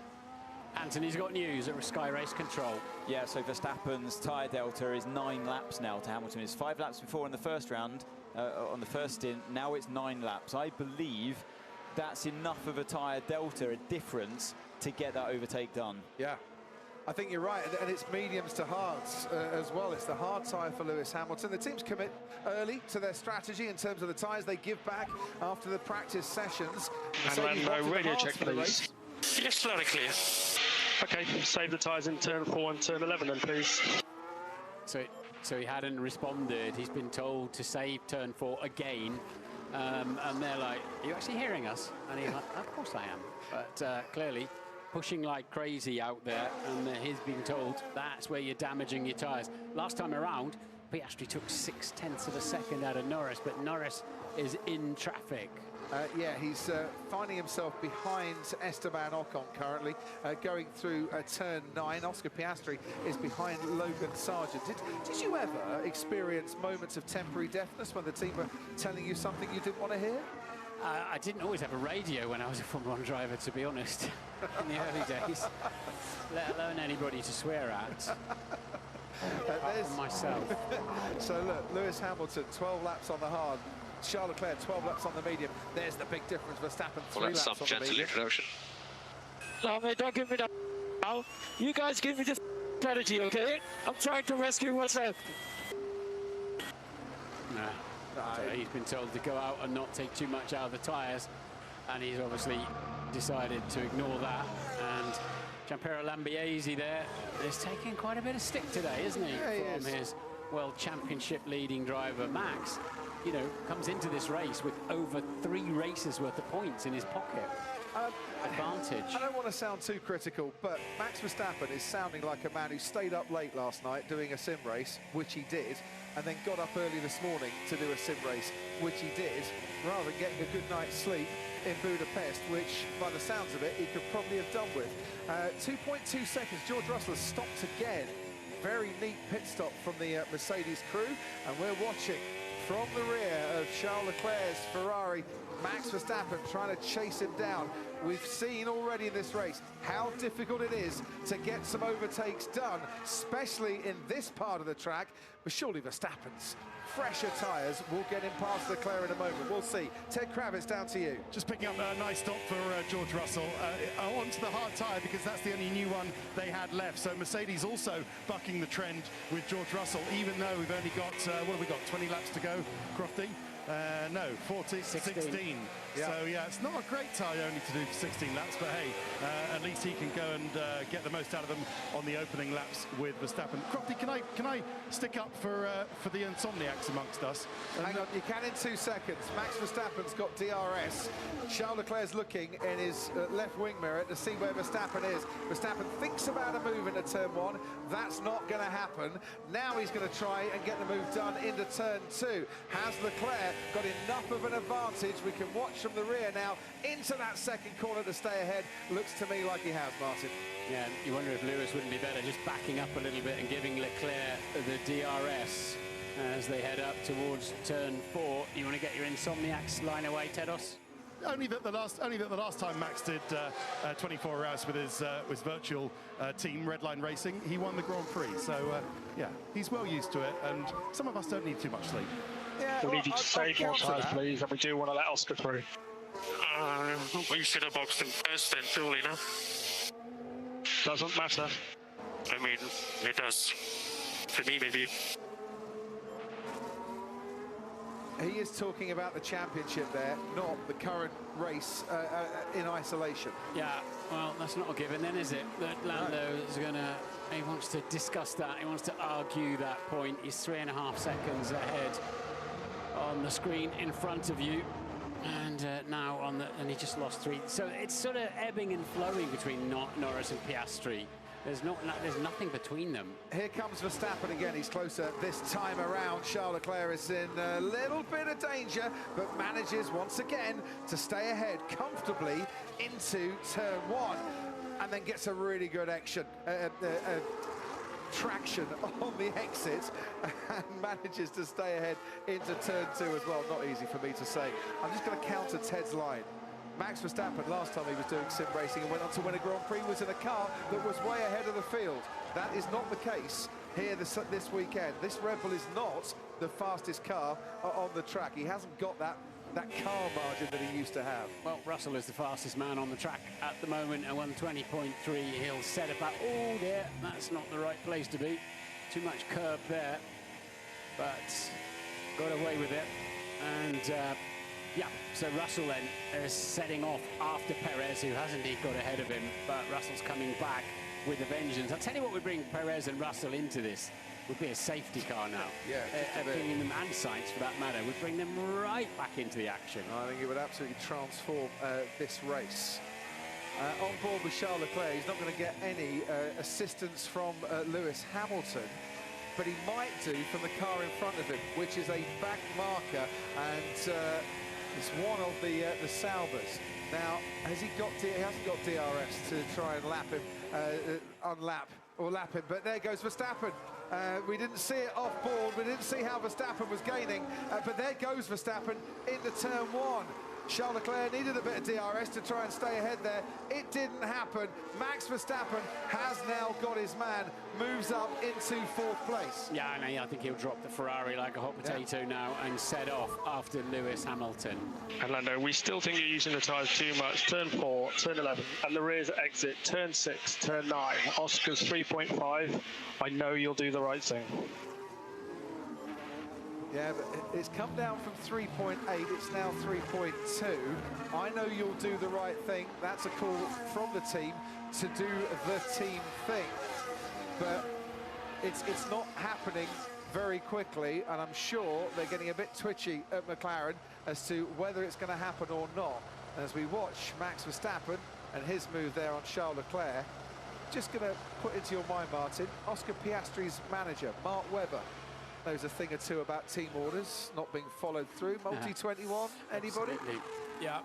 Anthony's got news at Sky Race Control. Yeah, so Verstappen's tyre delta is 9 laps now to Hamilton. It's 5 laps before in the first round, on the first stint. Now it's 9 laps. I believe that's enough of a tyre delta, a difference, to get that overtake done. Yeah, I think you're right, and it's mediums to hards as well. It's the hard tyre for Lewis Hamilton. The teams commit early to their strategy in terms of the tyres they give back after the practice sessions. And radio check, please. Yes, loud and clear. Okay, save the tyres in turn 4 and turn 11 then, please. So he hadn't responded. He's been told to save turn 4 again. And they're like, are you actually hearing us? And he's like, of course I am. But clearly pushing like crazy out there, and he's been told that's where you're damaging your tyres. Last time around, Piastri took 0.6 of a second out of Norris, but Norris is in traffic. Yeah, he's finding himself behind Esteban Ocon currently, going through turn 9. Oscar Piastri is behind Logan Sargent. Did you ever experience moments of temporary deafness when the team were telling you something you didn't want to hear? I didn't always have a radio when I was a Formula 1 driver, to be honest, in the early days, let alone anybody to swear at. Apart from myself. So look, Lewis Hamilton, 12 laps on the hard. Charles Leclerc, 12 laps on the medium. There's the big difference. Verstappen, 3 laps on the medium. Gentle introduction. No, mate, don't give me that now. You guys give me this strategy, okay? I'm trying to rescue what's left. He's been told to go out and not take too much out of the tyres, and he's obviously decided to ignore that. And Gianpiero Lambiase there is taking quite a bit of stick today, isn't he? Yeah, from his World Championship leading driver, Max. You know, comes into this race with over 3 races worth of points in his pocket. Advantage. I don't want to sound too critical, but Max Verstappen is sounding like a man who stayed up late last night doing a sim race, which he did, and then got up early this morning to do a sim race, which he did, rather than getting a good night's sleep in Budapest, which, by the sounds of it, he could probably have done with. 2.2 seconds. George Russell has stopped again. Very neat pit stop from the Mercedes crew, and we're watching from the rear of Charles Leclerc's Ferrari, Max Verstappen trying to chase him down. We've seen already in this race how difficult it is to get some overtakes done, especially in this part of the track. But surely Verstappen's fresher tyres will get him past Leclerc in a moment. We'll see. Ted Kravitz, down to you. Just picking up a nice stop for George Russell. Onto the hard tyre, because that's the only new one they had left. So Mercedes also bucking the trend with George Russell, even though we've only got, what have we got, 20 laps to go, Crofty? No, 16. Yeah. So yeah, it's not a great tyre only to do for 16 laps, but hey, at least he can go and get the most out of them on the opening laps with Verstappen. Crofty, can I stick up for the insomniacs amongst us? Hang on, you can in 2 seconds. Max Verstappen's got DRS. Charles Leclerc's looking in his left wing mirror to see where Verstappen is. Verstappen thinks about a move into turn 1. That's not going to happen. Now he's going to try and get the move done into turn 2. Has Leclerc got enough of an advantage? We can watch from the rear now into that second corner to stay ahead. Looks to me like he has, Martin. Yeah, you wonder if Lewis wouldn't be better just backing up a little bit and giving Leclerc the DRS as they head up towards turn 4. You want to get your insomniacs line away, Tedos? Only that the last time Max did 24 hours with his virtual team, Redline Racing, he won the Grand Prix. So yeah, he's well used to it, and some of us don't need too much sleep. Yeah, We need you to save more tyres, please, and we do want to let Oscar through. We should have boxed him first then, surely, no? Doesn't matter. I mean, it does. For me, maybe. He is talking about the championship there, not the current race in isolation. Yeah, well, that's not a given then, is it? That Lando is going to... He wants to discuss that. He wants to argue that point. He's 3.5 seconds ahead on the screen in front of you. And now on the... And he just lost 3. So it's sort of ebbing and flowing between Norris and Piastri. There's nothing between them. Here comes Verstappen again. He's closer this time around. Charles Leclerc is in a little bit of danger, but manages once again to stay ahead comfortably into turn 1, and then gets a really good traction on the exit and manages to stay ahead into turn 2 as well. Not easy for me to say. I'm just going to counter Ted's line. Max Verstappen, last time he was doing sim racing and went on to win a Grand Prix, was in a car that was way ahead of the field. That is not the case here this weekend. This Red Bull is not the fastest car on the track. He hasn't got that car margin that he used to have. Well, Russell is the fastest man on the track at the moment at 120.3. He'll set about, oh dear, that's not the right place to be. Too much curb there, but got away with it. And yeah, so Russell then is setting off after Perez, who has indeed got ahead of him, but Russell's coming back with a vengeance. I'll tell you what would bring Perez and Russell into this would be a safety car now. Yeah, bringing them, and Sainz for that matter, would bring them right back into the action. I think it would absolutely transform this race. On board with Charles Leclerc, he's not going to get any assistance from Lewis Hamilton, but he might do from the car in front of him, which is a back marker, and it's one of the Saubers. Now, he hasn't got DRS to try and lap him, lap him, but there goes Verstappen. We didn't see it off board, we didn't see how Verstappen was gaining, but there goes Verstappen into turn 1. Charles Leclerc needed a bit of DRS to try and stay ahead there. It didn't happen. Max Verstappen has now got his man, moves up into 4th place. Yeah, I think he'll drop the Ferrari like a hot potato now and set off after Lewis Hamilton. And Lando, we still think you're using the tyres too much. Turn 4, turn 11, and the rear's exit. Turn 6, turn 9. Oscar's 3.5. I know you'll do the right thing. Yeah, but it's come down from 3.8, it's now 3.2. I know you'll do the right thing. That's a call from the team to do the team thing. But it's not happening very quickly, and I'm sure they're getting a bit twitchy at McLaren as to whether it's going to happen or not. As we watch Max Verstappen and his move there on Charles Leclerc, just going to put into your mind, Martin, Oscar Piastri's manager, Mark Webber, knows a thing or two about team orders not being followed through. Multi-21, anybody? Absolutely. Yeah.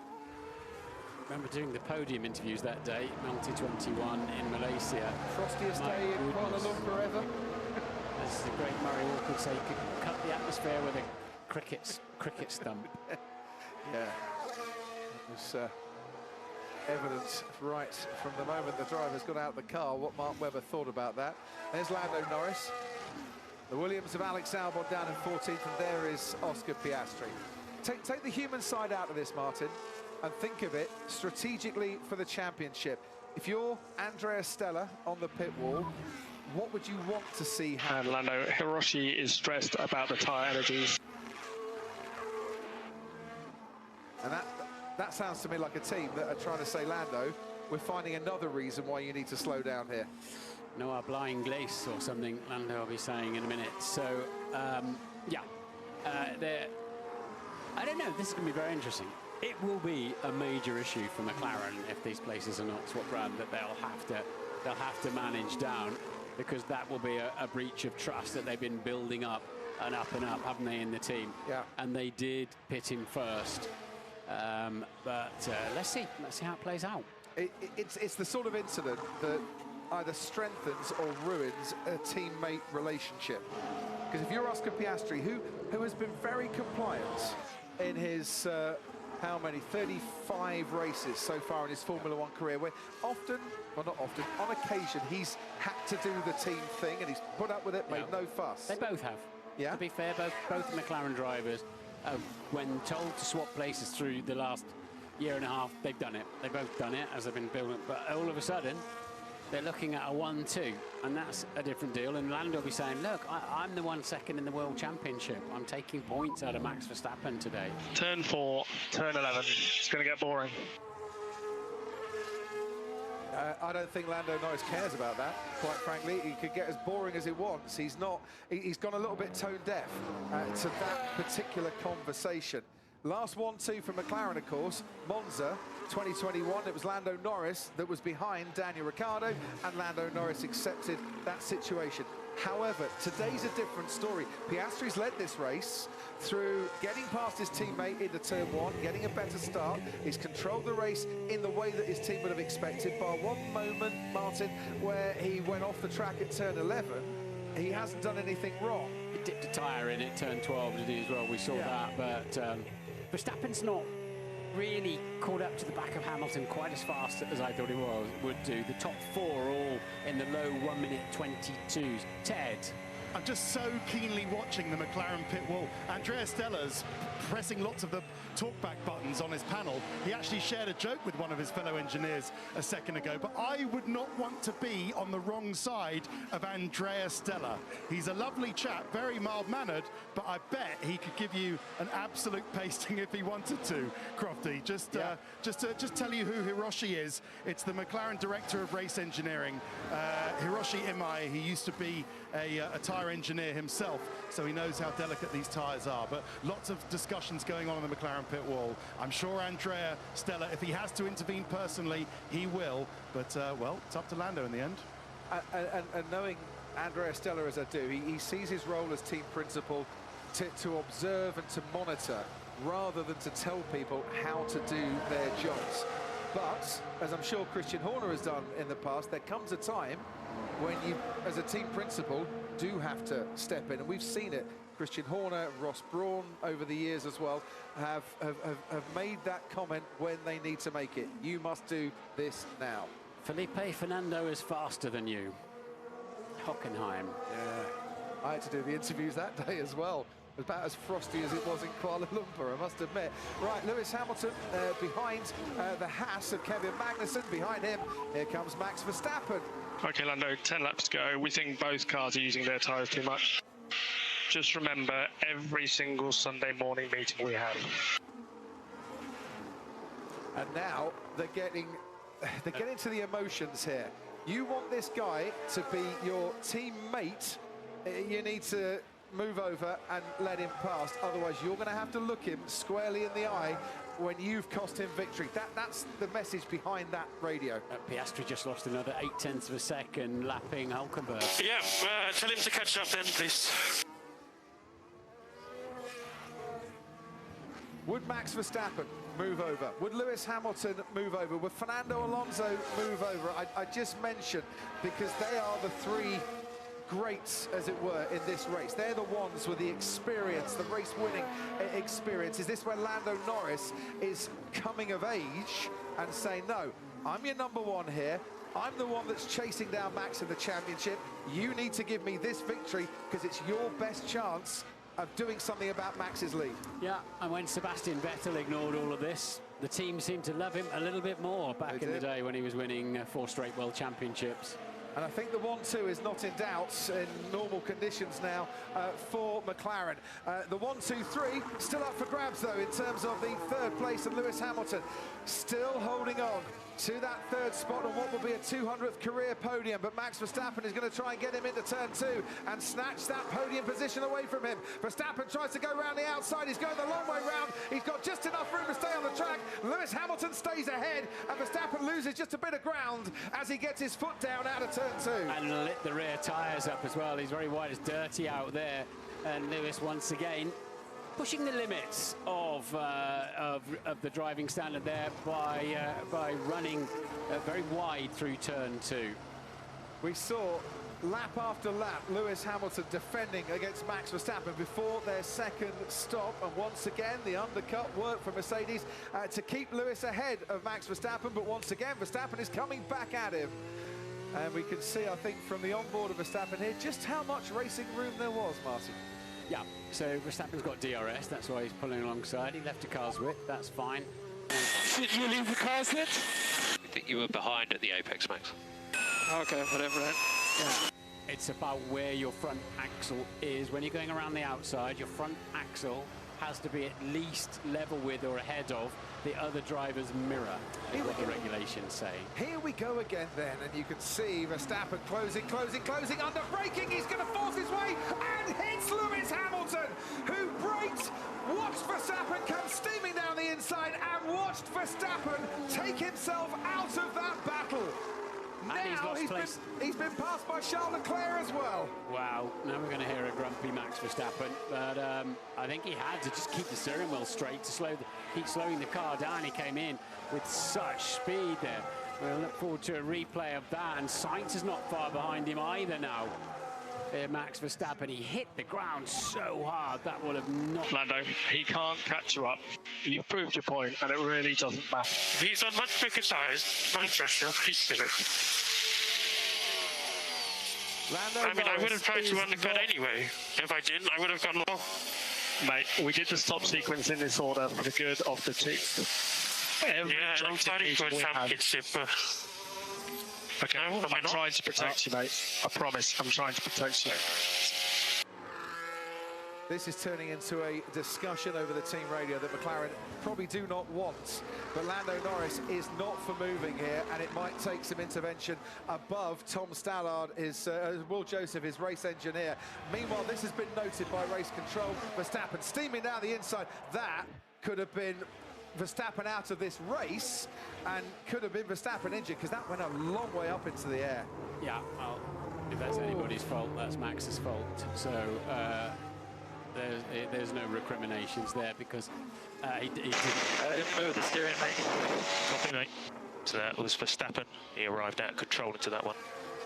Remember doing the podium interviews that day, Multi-21 in Malaysia. Frostiest day in Kuala Lumpur ever. As the great Murray Walker would say, you could cut the atmosphere with a cricket stump. Yeah. It was evidence right from the moment the driver's got out of the car what Mark Webber thought about that. There's Lando Norris. The Williams of Alex Albon down in 14th, and there is Oscar Piastri. Take the human side out of this, Martin, and think of it strategically for the championship. If you're Andrea Stella on the pit wall, what would you want to see happen? And Lando, Hiroshi is stressed about the tyre energies. That sounds to me like a team that are trying to say, Lando, we're finding another reason why you need to slow down here. Noah blind glace or something, Lando will be saying in a minute. So, yeah, I don't know, this is going to be very interesting. It will be a major issue for McLaren if these places are not swap around, that they'll have to manage down, because that will be a breach of trust that they've been building up, haven't they, in the team? Yeah. And they did pit him first. But let's see how it plays out. It's the sort of incident that either strengthens or ruins a teammate relationship. Because if you're Oscar Piastri, who has been very compliant in his, how many, 35 races so far in his Formula One career, where often, well not often, on occasion, he's had to do the team thing and he's put up with it, made no fuss. They both have. Yeah. To be fair, both the McLaren drivers, when told to swap places through the last year and a half, they've done it. They've both done it as they've been building. But all of a sudden, they're looking at a 1-2, and that's a different deal. And Lando will be saying, look, I'm the 1 second in the World Championship. I'm taking points out of Max Verstappen today. Turn 4, turn 11. It's going to get boring. I don't think Lando Norris cares about that, quite frankly. He could get as boring as he wants. He's gone a little bit tone deaf to that particular conversation. Last 1-2 for McLaren, of course, Monza 2021. It was Lando Norris that was behind Daniel Ricciardo, and Lando Norris accepted that situation. However, today's a different story. Piastri's led this race through getting past his teammate into turn 1, getting a better start. He's controlled the race in the way that his team would have expected. By one moment, Martin, where he went off the track at turn 11, he hasn't done anything wrong. He dipped a tyre in at turn 12, did he, as well? We saw that, but Verstappen's not really caught up to the back of Hamilton quite as fast as I thought he would do. The top 4 are all in the low 1:22s. Ted? I'm just so keenly watching the McLaren pit wall. Andrea Stella's pressing lots of the talkback buttons on his panel. He actually shared a joke with one of his fellow engineers a second ago, but I would not want to be on the wrong side of Andrea Stella. He's a lovely chap, very mild-mannered, but I bet he could give you an absolute pasting if he wanted to, Crofty. Just tell you who Hiroshi is. It's the McLaren Director of Race Engineering, Hiroshi Imai. He used to be a tyre engineer himself, so he knows how delicate these tyres are. But lots of discussions going on in the McLaren pit wall. I'm sure Andrea Stella, if he has to intervene personally, he will. But, well, it's up to Lando in the end. And knowing Andrea Stella as I do, he sees his role as team principal to observe and to monitor, rather than to tell people how to do their jobs. But, as I'm sure Christian Horner has done in the past, there comes a time when you, as a team principal, do have to step in. And we've seen it. Christian Horner, Ross Brawn over the years as well have made that comment when they need to make it. You must do this now. Felipe Fernando is faster than you. Hockenheim. Yeah, I had to do the interviews that day as well. About as frosty as it was in Kuala Lumpur, I must admit. Right, Lewis Hamilton behind the Haas of Kevin Magnussen. Behind him, here comes Max Verstappen. Okay, Lando, 10 laps to go. We think both cars are using their tyres too much. Just remember, every single Sunday morning meeting we have. And now they're getting to the emotions here. You want this guy to be your teammate. You need to move over and let him past. Otherwise, you're going to have to look him squarely in the eye when you've cost him victory. That's the message behind that radio. Piastri just lost another 0.8 of a second, lapping Hulkenberg. Yeah, tell him to catch up then, please. Would Max Verstappen move over? Would Lewis Hamilton move over? Would Fernando Alonso move over? I just mentioned, because they are the 3 greats, as it were, in this race. They're the ones with the experience, the race-winning experience. Is this where Lando Norris is coming of age and saying, no, I'm your number 1 here. I'm the one that's chasing down Max in the championship. You need to give me this victory because it's your best chance of doing something about Max's lead. Yeah, and when Sebastian Vettel ignored all of this, the team seemed to love him a little bit more back in the day when he was winning 4 straight World Championships. And I think the 1-2 is not in doubt in normal conditions now for McLaren. The 1-2-3 still up for grabs, though, in terms of the third place, and Lewis Hamilton still holding on to that third spot on what will be a 200th career podium. But Max Verstappen is going to try and get him into turn 2 and snatch that podium position away from him. Verstappen tries to go round the outside. He's going the long way round. He's got just enough room to stay on the track. Lewis Hamilton stays ahead, and Verstappen loses just a bit of ground as he gets his foot down out of turn 2. And lit the rear tyres up as well. He's very wide. It's dirty out there. And Lewis once again pushing the limits of the driving standard there by running very wide through turn 2. We saw lap after lap Lewis Hamilton defending against Max Verstappen before their second stop, and once again the undercut worked for Mercedes to keep Lewis ahead of Max Verstappen, but once again Verstappen is coming back at him. And we can see, I think, from the onboard of Verstappen here just how much racing room there was, Martin. Yeah, so Verstappen's got DRS, that's why he's pulling alongside. He left a car's width, that's fine. Did you leave the car's width? I think you were behind at the apex, Max. Okay, whatever then. Yeah. It's about where your front axle is. When you're going around the outside, your front axle has to be at least level with or ahead of the other driver's mirror, is what the regulations say. Here we go again then, and you can see Verstappen closing, under braking. He's going to force his way and hits Lewis Hamilton, who braked, watched Verstappen come steaming down the inside and watched Verstappen take himself out of that battle. Now he's been passed by Charles Leclerc as well. Wow, now we're going to hear a grumpy Max Verstappen, but I think he had to just keep the steering wheel straight to keep slowing the car down. He came in with such speed there. We'll look forward to a replay of that, and Sainz is not far behind him either now. Max Verstappen, he hit the ground so hard that would have not... Lando, he can't catch you up. You've proved your point, and it really doesn't matter. If he's on much bigger tyres, Manchester, he's still it. I mean, I would have tried to undercut anyway. If I didn't, I would have gone long. Mate, we did the stop sequence in this order for the good of the team. Yeah, I'm fighting for a championship, but... Okay, I'm trying to protect you, mate. I promise, I'm trying to protect you. This is turning into a discussion over the team radio that McLaren probably do not want. But Lando Norris is not for moving here, and it might take some intervention above Tom Stallard, Will Joseph, his race engineer. Meanwhile, this has been noted by race control. Verstappen steaming down the inside. That could have been Verstappen out of this race, and could have been Verstappen injured, because that went a long way up into the air. Yeah, well, if that's anybody's fault, that's Max's fault. So there's no recriminations there, because he didn't move the steering, mate. Copy, mate. So that was Verstappen. He arrived out of control into that one.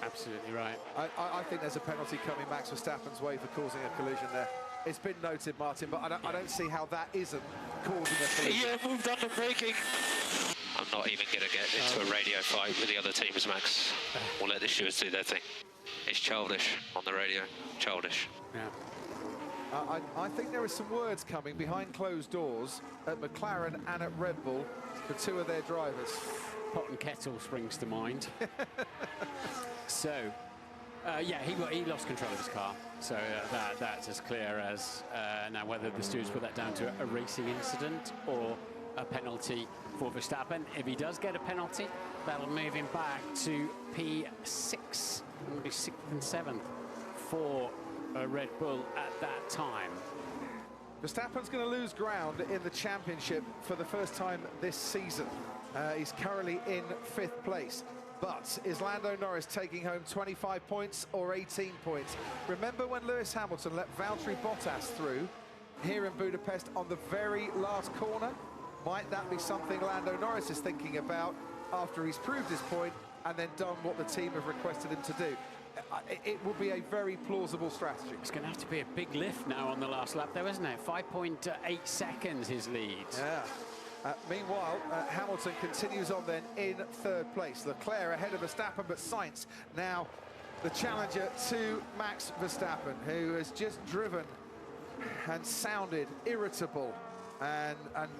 Absolutely right. I think there's a penalty coming Max Verstappen's way for causing a collision there. It's been noted, Martin, but I don't see how that isn't causing a collision. Yeah, moved under braking. I'm not even going to get into a radio fight with the other teams, Max. We'll let the stewards do their thing. It's childish on the radio. Childish. Yeah. I think there are some words coming behind closed doors at McLaren and at Red Bull for two of their drivers. Pot and kettle springs to mind. So, yeah, he lost control of his car. So that's as clear as now whether the stewards put that down to a racing incident or a penalty for Verstappen. If he does get a penalty, that'll move him back to P6, it'll be 6th and 7th for Red Bull at that time. Verstappen's going to lose ground in the championship for the first time this season. He's currently in 5th place. But is Lando Norris taking home 25 points or 18 points? Remember when Lewis Hamilton let Valtteri Bottas through here in Budapest on the very last corner? Might that be something Lando Norris is thinking about after he's proved his point and then done what the team have requested him to do? It would be a very plausible strategy. It's going to have to be a big lift now on the last lap, though, isn't it? 5.8 seconds his lead. Yeah. Meanwhile, Hamilton continues on then in 3rd place. Leclerc ahead of Verstappen, but Sainz now the challenger to Max Verstappen, who has just driven and sounded irritable and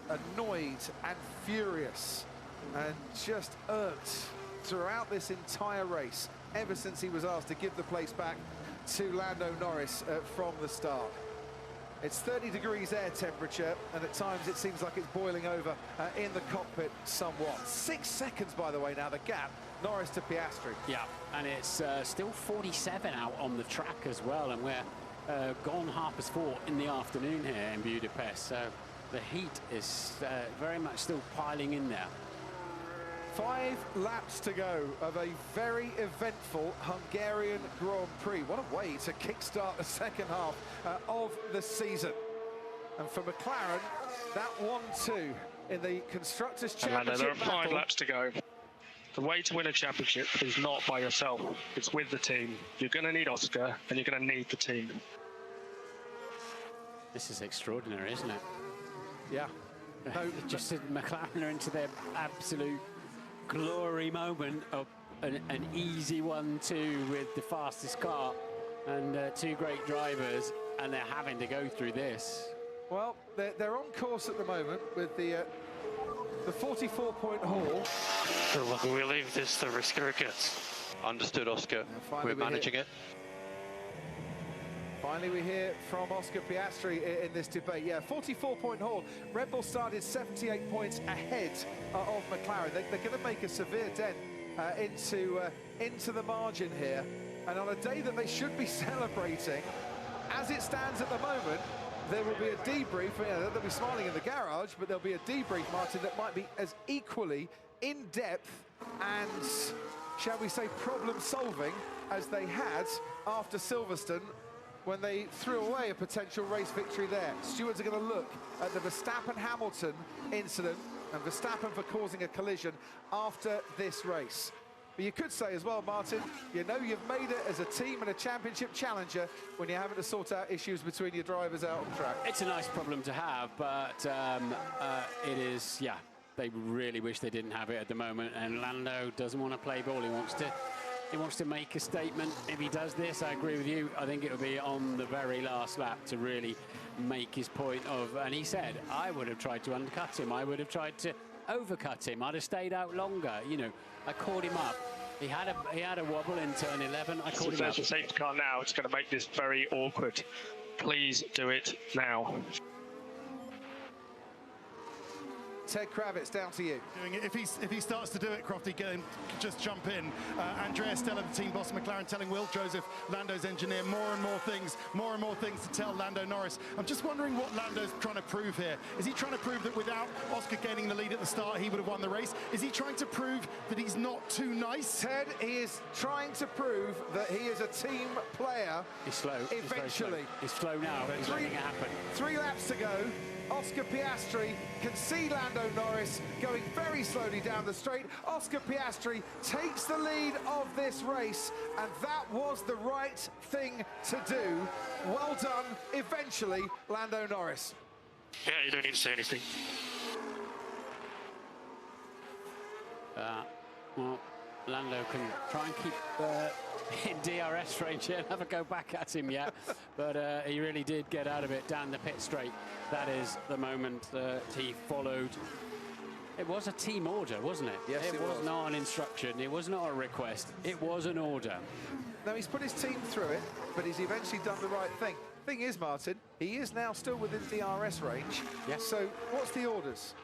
annoyed and furious and just irked throughout this entire race, ever since he was asked to give the place back to Lando Norris from the start. It's 30 degrees air temperature, and at times it seems like it's boiling over in the cockpit somewhat. 6 seconds, by the way, now the gap, Norris to Piastri. Yeah, and it's still 47 out on the track as well, and we're gone 4:30 in the afternoon here in Budapest, so the heat is very much still piling in there. 5 laps to go of a very eventful Hungarian Grand Prix. What a way to kickstart the second half of the season. And for McLaren, that 1-2 in the Constructors' Championship There are 5 battle. laps to go. The way to win a championship is not by yourself, it's with the team. You're going to need Oscar, and you're going to need the team. This is extraordinary, isn't it? Yeah. No, just McLaren are into their absolute glory moment of an easy 1-2 with the fastest car and 2 great drivers, and they're having to go through this. Well, they're on course at the moment with the 44-point haul. We'll leave this to risk circuits. Understood, Oscar. We're managing it. Finally, we hear from Oscar Piastri in this debate. Yeah, 44-point haul. Red Bull started 78 points ahead of McLaren. They're going to make a severe dent into the margin here. And on a day that they should be celebrating, as it stands at the moment, there will be a debrief. They'll be smiling in the garage, but there'll be a debrief, Martin, that might be as equally in-depth and, shall we say, problem-solving as they had after Silverstone, when they threw away a potential race victory there. Stewards are going to look at the Verstappen-Hamilton incident and Verstappen for causing a collision after this race. But you could say as well, Martin, you know you've made it as a team and a championship challenger when you're having to sort out issues between your drivers out on track. It's a nice problem to have, but it is, yeah, they really wish they didn't have it at the moment, and Lando doesn't want to play ball. He wants to make a statement. If he does this, I agree with you. I think it'll be on the very last lap to really make his point of, and he said, I would have tried to undercut him. I would have tried to overcut him. I'd have stayed out longer. You know, I caught him up. He had a wobble in turn 11. I caught him up. There's a safety car now. It's going to make this very awkward. Please do it now. Ted Kravitz, down to you. If he starts to do it, Crofty, just jump in. Andrea Stella, the team boss, McLaren, telling Will Joseph, Lando's engineer, more and more things to tell Lando Norris. I'm just wondering what Lando's trying to prove here. Is he trying to prove that without Oscar gaining the lead at the start, he would have won the race? Is he trying to prove that he's not too nice? Ted, he is trying to prove that he is a team player. He's slow. Eventually. He's slow now, but he's letting it happen. 3 laps to go. Oscar Piastri can see Lando Norris going very slowly down the straight. Oscar Piastri takes the lead of this race, and that was the right thing to do. Well done, eventually, Lando Norris. Yeah, you don't need to say anything. Well, Lando can try and keep in DRS range and never go back at him yet, but he really did get out of it down the pit straight. That is the moment that he followed. It was a team order, wasn't it? Yes, it was. Not an instruction. It was not a request. It was an order. Now, he's put his team through it, but he's eventually done the right thing. Thing is, Martin, he is now still within DRS range. Yes. So what's the orders?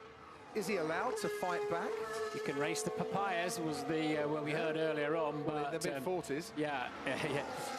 Is he allowed to fight back? You can race the papayas, was the what we heard earlier on. But in the mid-40s. Yeah.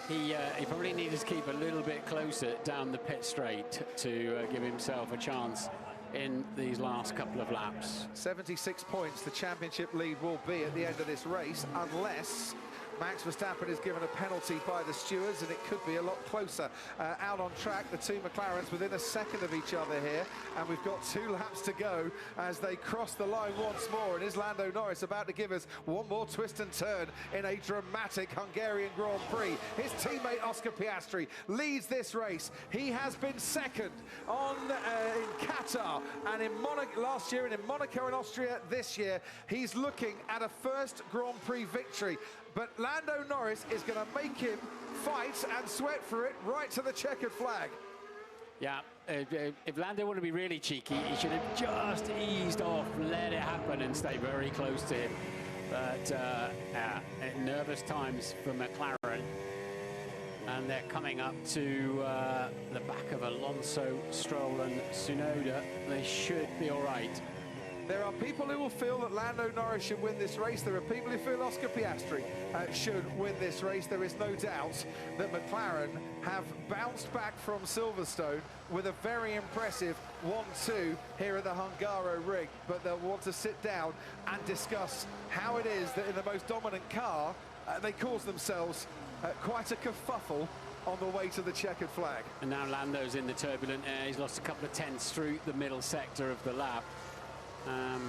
He probably needed to keep a little bit closer down the pit straight to give himself a chance in these last couple of laps. 76 points the championship lead will be at the end of this race, unless Max Verstappen is given a penalty by the stewards, and it could be a lot closer. Out on track, the 2 McLarens within a second of each other here, and we've got 2 laps to go as they cross the line once more. And is Lando Norris about to give us one more twist and turn in a dramatic Hungarian Grand Prix? His teammate Oscar Piastri leads this race. He has been second in Qatar and in last year, and in Monaco and Austria this year. He's looking at a first Grand Prix victory. But Lando Norris is going to make him fight and sweat for it right to the checkered flag. Yeah, if Lando wanted to be really cheeky, he should have just eased off, let it happen, and stay very close to him. But nervous times for McLaren. And they're coming up to the back of Alonso, Stroll and Tsunoda. They should be all right. There are people who will feel that Lando Norris should win this race. There are people who feel Oscar Piastri should win this race. There is no doubt that McLaren have bounced back from Silverstone with a very impressive 1-2 here at the Hungaroring. But they'll want to sit down and discuss how it is that in the most dominant car, they cause themselves quite a kerfuffle on the way to the checkered flag. And now Lando's in the turbulent air. He's lost a couple of tenths through the middle sector of the lap.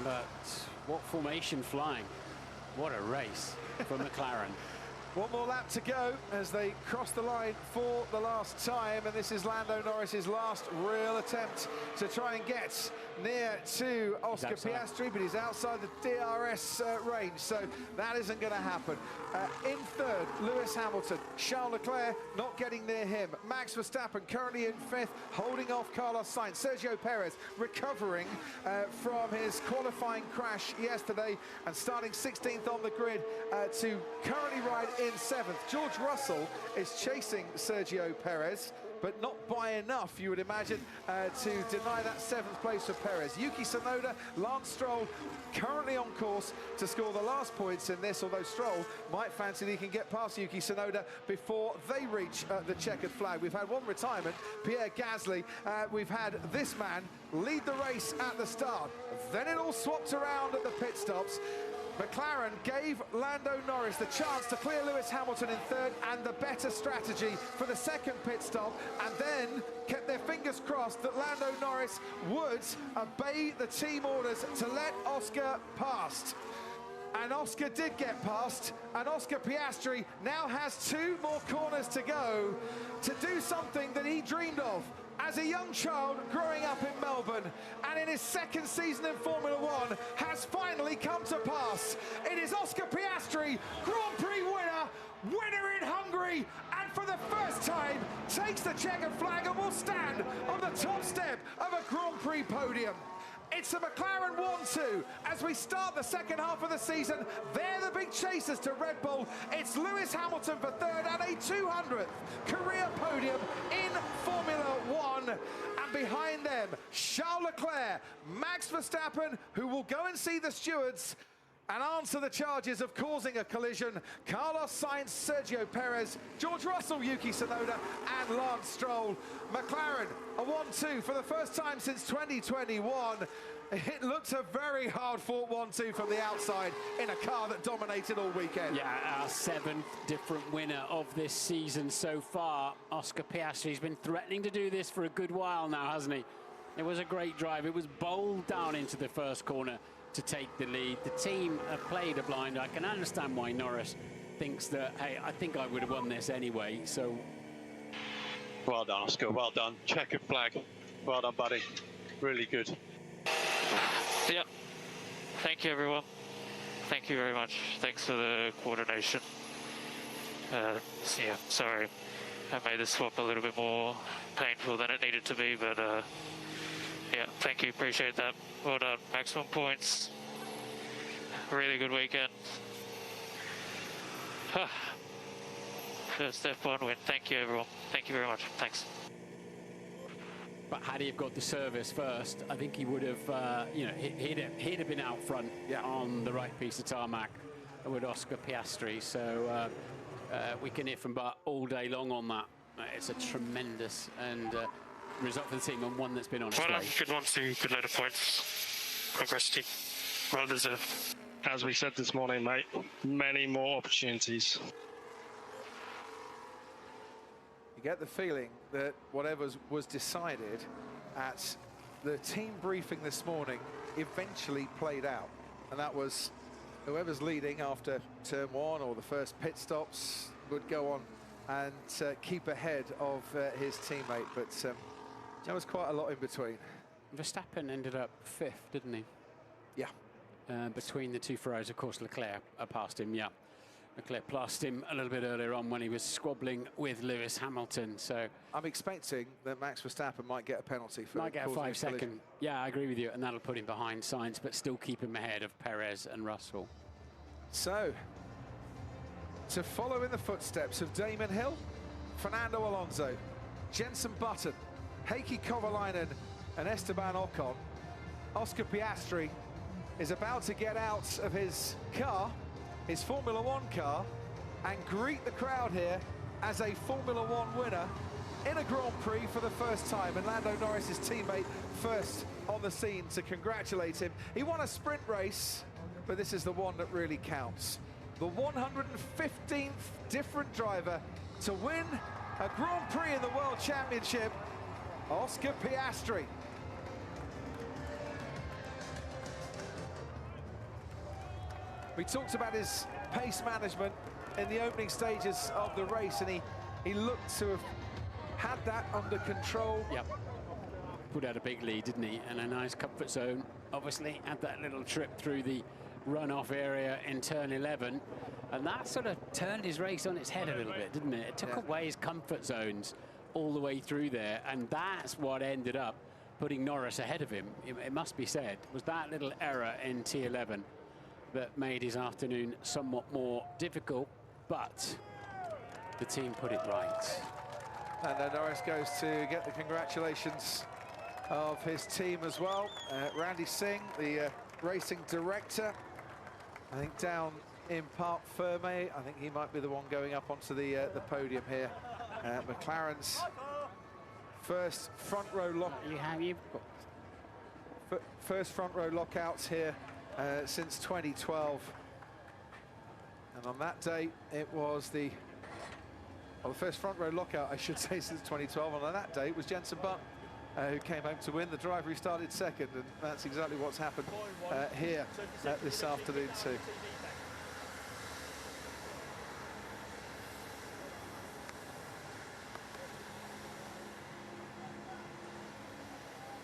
But what formation flying. What a race for McLaren. One more lap to go as they cross the line for the last time, and this is Lando Norris's last real attempt to try and get near to Oscar Piastri, but he's outside the DRS range, so that isn't going to happen. In third, Lewis Hamilton. Charles Leclerc not getting near him. Max Verstappen currently in fifth, holding off Carlos Sainz. Sergio Perez recovering from his qualifying crash yesterday and starting 16th on the grid to currently ride in seventh. George Russell is chasing Sergio Perez, but not by enough, you would imagine, to deny that seventh place for Perez. Yuki Tsunoda, Lance Stroll, currently on course to score the last points in this, although Stroll might fancy that he can get past Yuki Tsunoda before they reach the checkered flag. We've had one retirement, Pierre Gasly. We've had this man lead the race at the start. Then it all swapped around at the pit stops. McLaren gave Lando Norris the chance to clear Lewis Hamilton in third and the better strategy for the second pit stop, and then kept their fingers crossed that Lando Norris would obey the team orders to let Oscar past. And Oscar did get past, and Oscar Piastri now has 2 more corners to go to do something that he dreamed of as a young child growing up in Melbourne, and in his second season in Formula One has finally come to pass. It is Oscar Piastri, Grand Prix winner in Hungary, and for the first time takes the checkered flag and will stand on the top step of a Grand Prix podium. It's a McLaren 1-2 as we start the second half of the season. They're the big chasers to Red Bull. It's Lewis Hamilton for third and a 200th career podium in Formula One. And behind them, Charles Leclerc, Max Verstappen, who will go and see the stewards and answer the charges of causing a collision. Carlos Sainz, Sergio Perez, George Russell, Yuki Tsunoda, and Lance Stroll. McLaren, a 1-2 for the first time since 2021. It looked a very hard-fought 1-2 from the outside in a car that dominated all weekend. Yeah, our 7th different winner of this season so far. Oscar Piastri's been threatening to do this for a good while now, hasn't he? It was a great drive. It was bowled down into the first corner to take the lead. The team have played a blind. I can understand why Norris thinks that, hey, I think I would have won this anyway, so. Well done, Oscar, well done. Checkered flag. Well done, buddy. Really good. Yeah. Thank you, everyone. Thank you very much. Thanks for the coordination. Yeah, sorry. I made the swap a little bit more painful than it needed to be, but yeah, thank you, appreciate that. Well done, maximum points. Really good weekend. First F1 win. Thank you, everyone. Thank you very much. Thanks. But had he have got the service first, I think he would have, you know, he'd have been out front on the right piece of tarmac with Oscar Piastri. So we can hear from Bart all day long on that. It's a tremendous result for the team, and one that's been on its way. Good one, too. Good load of points. Congrats, team. Well deserved. As we said this morning, mate, many more opportunities. You get the feeling that whatever was decided at the team briefing this morning eventually played out. And that was whoever's leading after turn 1 or the first pit stops would go on and keep ahead of his teammate. But there was quite a lot in between. Verstappen ended up 5th, didn't he? Yeah. Between the two Ferraris, of course, Leclerc passed him, yeah. Leclerc passed him a little bit earlier on when he was squabbling with Lewis Hamilton. So I'm expecting that Max Verstappen might get a penalty for might get a 5-second. Yeah, I agree with you, and that'll put him behind Sainz, but still keep him ahead of Perez and Russell. So, to follow in the footsteps of Damon Hill, Fernando Alonso, Jenson Button, Heikki Kovalainen and Esteban Ocon, Oscar Piastri is about to get out of his car, his Formula One car, and greet the crowd here as a Formula One winner in a Grand Prix for the first time. And Lando Norris's teammate first on the scene to congratulate him. He won a sprint race, but this is the one that really counts. The 115th different driver to win a Grand Prix in the World Championship, Oscar Piastri. We talked about his pace management in the opening stages of the race, and he looked to have had that under control. Yep. Put out a big lead, didn't he? And a nice comfort zone. Obviously, had that little trip through the runoff area in turn 11. And that sort of turned his race on its head a little bit, didn't it? It took away his comfort zones all the way through there. And that's what ended up putting Norris ahead of him. It must be said, was that little error in T11 that made his afternoon somewhat more difficult. But the team put it right. And Norris goes to get the congratulations of his team as well. Randy Singh, the racing director, I think down in Parc Ferme. I think he might be the one going up onto the podium here. McLaren's first front row lock. First front row lockouts here since 2012. And on that day, it was the first front row lockout, I should say, since 2012. And on that day, it was Jenson Button who came home to win. The driver who started second, and that's exactly what's happened here this afternoon too.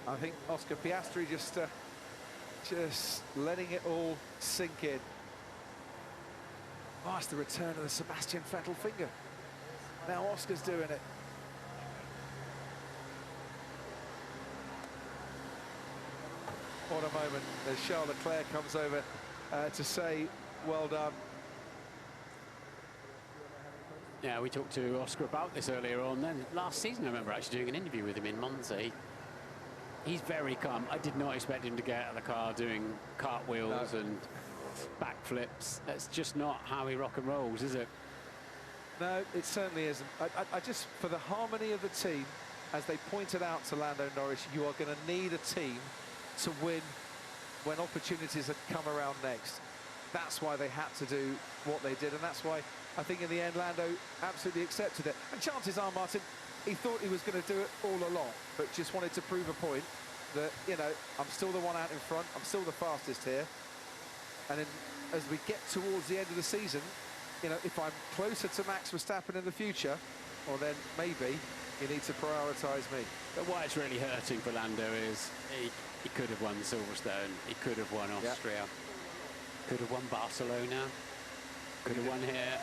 I think Oscar Piastri just letting it all sink in. Oh, it's the return of the Sebastian Vettel finger. Now Oscar's doing it. What a moment as Charles Leclerc comes over to say, well done. Yeah, we talked to Oscar about this earlier on. Then last season, I remember actually doing an interview with him in Monza. He's very calm. I did not expect him to get out of the car doing cartwheels and backflips. That's just not how he rock and rolls, is it? No, it certainly isn't. I just, for the harmony of the team, as they pointed out to Lando Norris, you are going to need a team to win when opportunities have come around next. That's why they had to do what they did, and that's why I think in the end Lando absolutely accepted it. And chances are, Martin, he thought he was going to do it all along, but just wanted to prove a point that, you know, I'm still the one out in front, I'm still the fastest here. And then as we get towards the end of the season, you know, if I'm closer to Max Verstappen in the future, well then maybe you need to prioritise me. But why it's really hurting for Lando is he could have won Silverstone, he could have won Austria, could have won Barcelona, could have won here.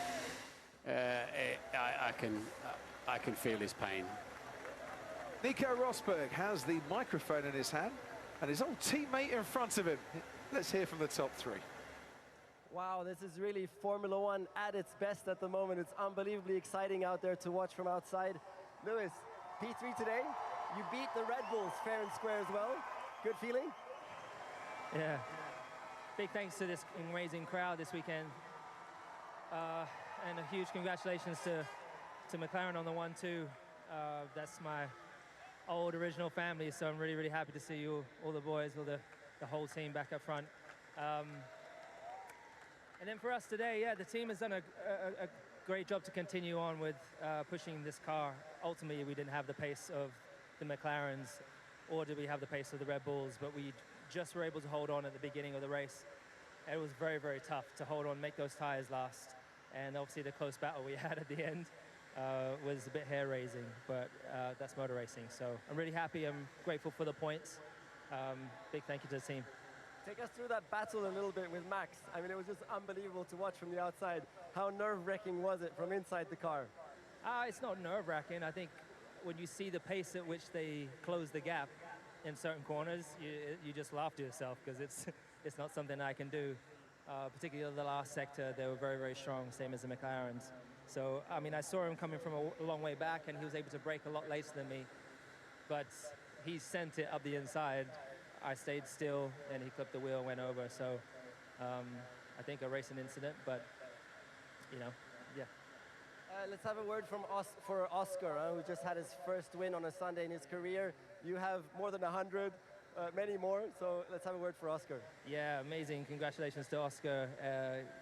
I can feel his pain. Nico Rosberg has the microphone in his hand and his old teammate in front of him. Let's hear from the top three. Wow, this is really Formula One at its best at the moment. It's unbelievably exciting out there to watch from outside. Lewis, P3 today, you beat the Red Bulls fair and square as well. Good feeling? Yeah. Big thanks to this amazing crowd this weekend. And a huge congratulations to McLaren on the 1-2. That's my old original family, so I'm really, really happy to see you, all the boys, all the whole team back up front. And then for us today, yeah, the team has done a great job to continue on with pushing this car. Ultimately, we didn't have the pace of the McLarens, or did we have the pace of the Red Bulls, but we just were able to hold on at the beginning of the race. It was very, very tough to hold on, make those tires last. And obviously the close battle we had at the end was a bit hair-raising, but that's motor racing. So I'm really happy, I'm grateful for the points. Big thank you to the team. Take us through that battle a little bit with Max. I mean, it was just unbelievable to watch from the outside. How nerve-wracking was it from inside the car? It's not nerve-wracking. I think when you see the pace at which they close the gap in certain corners, you just laugh to yourself because it's not something I can do. particularly the last sector, they were very, very strong, same as the McLarens. So, I mean, I saw him coming from a long way back, and he was able to brake a lot later than me. But he sent it up the inside. I stayed still, and he clipped the wheel, went over. So, I think a racing incident, but, you know, yeah. Let's have a word from for Oscar, who just had his first win on a Sunday in his career. You have more than 100, many more, so let's have a word for Oscar. Yeah, amazing. Congratulations to Oscar.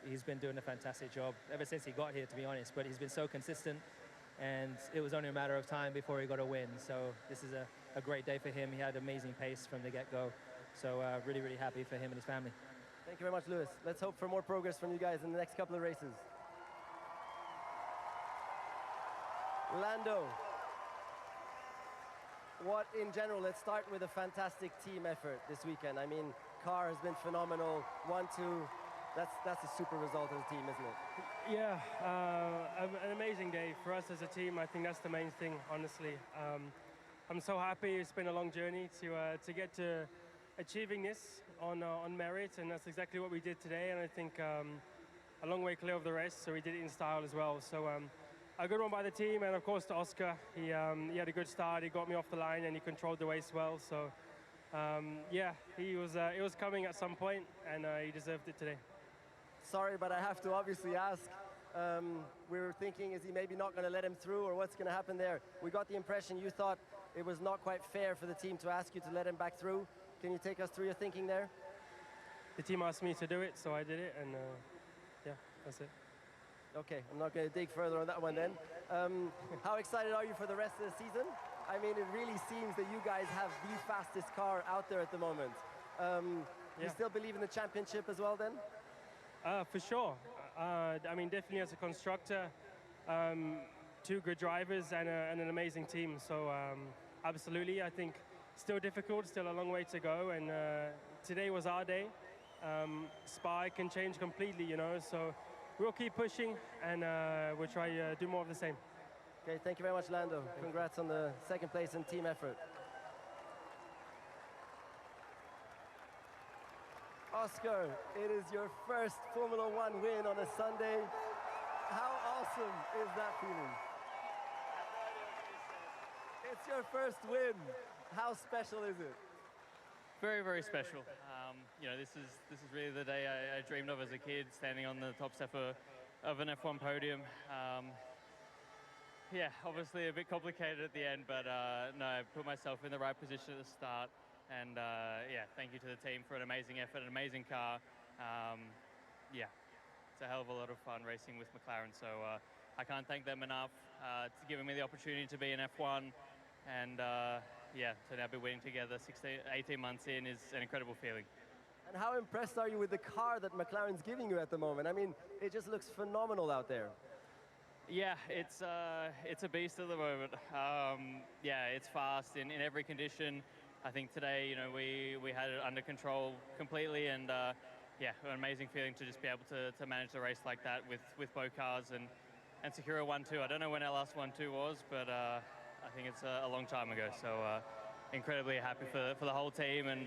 He's been doing a fantastic job ever since he got here, to be honest, but he's been so consistent, and it was only a matter of time before he got a win. So this is a great day for him. He had amazing pace from the get-go, so really, really happy for him and his family. Thank you very much, Lewis. Let's hope for more progress from you guys in the next couple of races. Lando, what in general, let's start with a fantastic team effort this weekend. I mean, car has been phenomenal, 1-2, that's a super result as a team, isn't it? Yeah, an amazing day for us as a team. I think that's the main thing, honestly. I'm so happy. It's been a long journey to get to achieving this on merit, and that's exactly what we did today. And I think a long way clear of the rest, so we did it in style as well. So a good one by the team, and of course to Oscar. He had a good start. He got me off the line, and he controlled the race well. So yeah, it was coming at some point, and he deserved it today. Sorry, but I have to obviously ask. We were thinking, is he maybe not going to let him through, or what's going to happen there? We got the impression you thought it was not quite fair for the team to ask you to let him back through. Can you take us through your thinking there? The team asked me to do it, so I did it, and yeah, that's it. Okay, I'm not going to dig further on that one then. How excited are you for the rest of the season? I mean, it really seems that you guys have the fastest car out there at the moment. You still believe in the championship as well then? For sure. I mean, definitely as a constructor, 2 good drivers and an amazing team. So absolutely, I think still difficult, still a long way to go. And today was our day. Spa can change completely, you know, so we'll keep pushing, and we'll try to do more of the same. Okay, thank you very much, Lando. Congrats on the second place and team effort. Oscar, it is your first Formula One win on a Sunday. How awesome is that feeling? It's your first win. How special is it? Very, very special. You know, this is really the day I dreamed of as a kid, standing on the top step of an F1 podium. Yeah, obviously a bit complicated at the end, but no, I put myself in the right position at the start. And yeah, thank you to the team for an amazing effort, an amazing car. Yeah, it's a hell of a lot of fun racing with McLaren, so I can't thank them enough for giving me the opportunity to be in F1. And yeah, to now be winning together 18 months in is an incredible feeling. And how impressed are you with the car that McLaren's giving you at the moment? I mean, it just looks phenomenal out there. Yeah, it's a beast at the moment. Yeah, it's fast in every condition. I think today, you know, we had it under control completely, and yeah, an amazing feeling to just be able to manage the race like that with both cars and secure a 1-2. I don't know when our last 1-2 was, but I think it's a long time ago. So incredibly happy for the whole team, and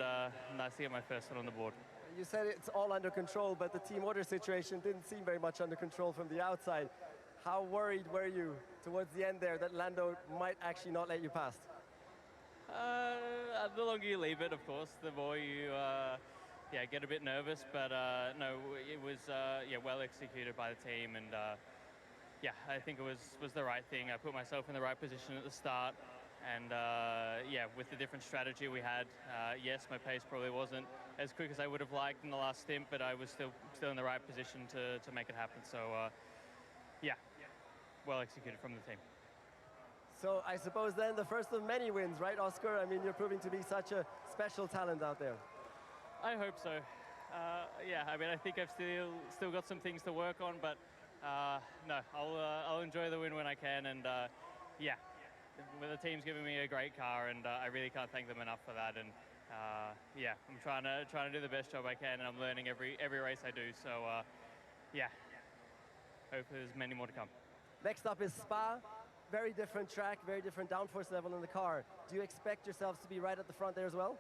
nice to get my first one on the board. You said it's all under control, but the team order situation didn't seem very much under control from the outside. How worried were you towards the end there that Lando might actually not let you past? The longer you leave it, of course, the more you yeah, get a bit nervous. But no, it was yeah, well executed by the team, and yeah, I think it was the right thing. I put myself in the right position at the start, and yeah, with the different strategy we had, yes, my pace probably wasn't as quick as I would have liked in the last stint, but I was still in the right position to make it happen. So yeah, well executed from the team. So I suppose then the first of many wins, right, Oscar? I mean, you're proving to be such a special talent out there. I hope so. Yeah, I mean, I think I've still got some things to work on, but no, I'll enjoy the win when I can, and yeah, the team's giving me a great car, and I really can't thank them enough for that. And yeah, I'm trying to do the best job I can, and I'm learning every race I do. So yeah, hope there's many more to come. Next up is Spa. Very different track, very different downforce level in the car. Do you expect yourselves to be right at the front there as well?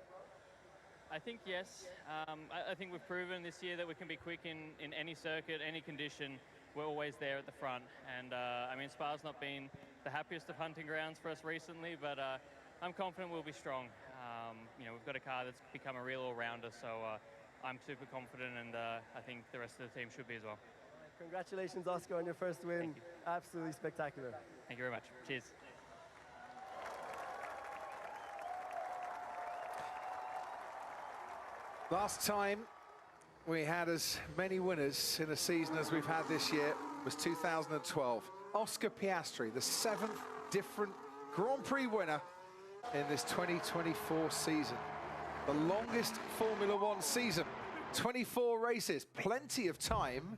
I think yes. I think we've proven this year that we can be quick in any circuit, any condition. We're always there at the front. And I mean, Spa's not been the happiest of hunting grounds for us recently, but I'm confident we'll be strong. You know, we've got a car that's become a real all-rounder, so I'm super confident, and I think the rest of the team should be as well. Congratulations, Oscar, on your first win. Absolutely spectacular. Thank you very much. Cheers. Last time we had as many winners in a season as we've had this year was 2012. Oscar Piastri, the 7th different Grand Prix winner in this 2024 season. The longest Formula One season, 24 races, plenty of time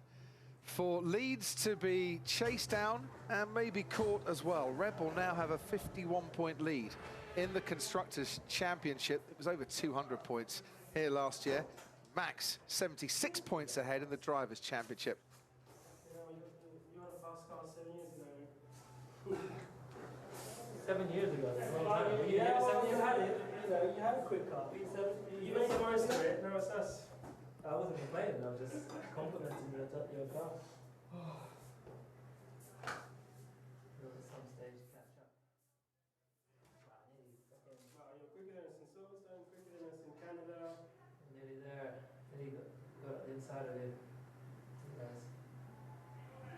for leads to be chased down and maybe caught as well. Red Bull now have a 51-point lead in the Constructors' Championship. It was over 200 points here last year. Max, 76 points ahead in the Drivers' Championship. You had a fast car 7 years ago. 7 years ago. Yeah, well, you had it. You had a quick car. You made the most of it. Now it's us. I wasn't complaining. I was just complimenting your car. At some stage, catch up. Wow, you're quicker than us in Silverstone, quicker than us in Canada. Nearly there. Nearly got the inside of it. Guys.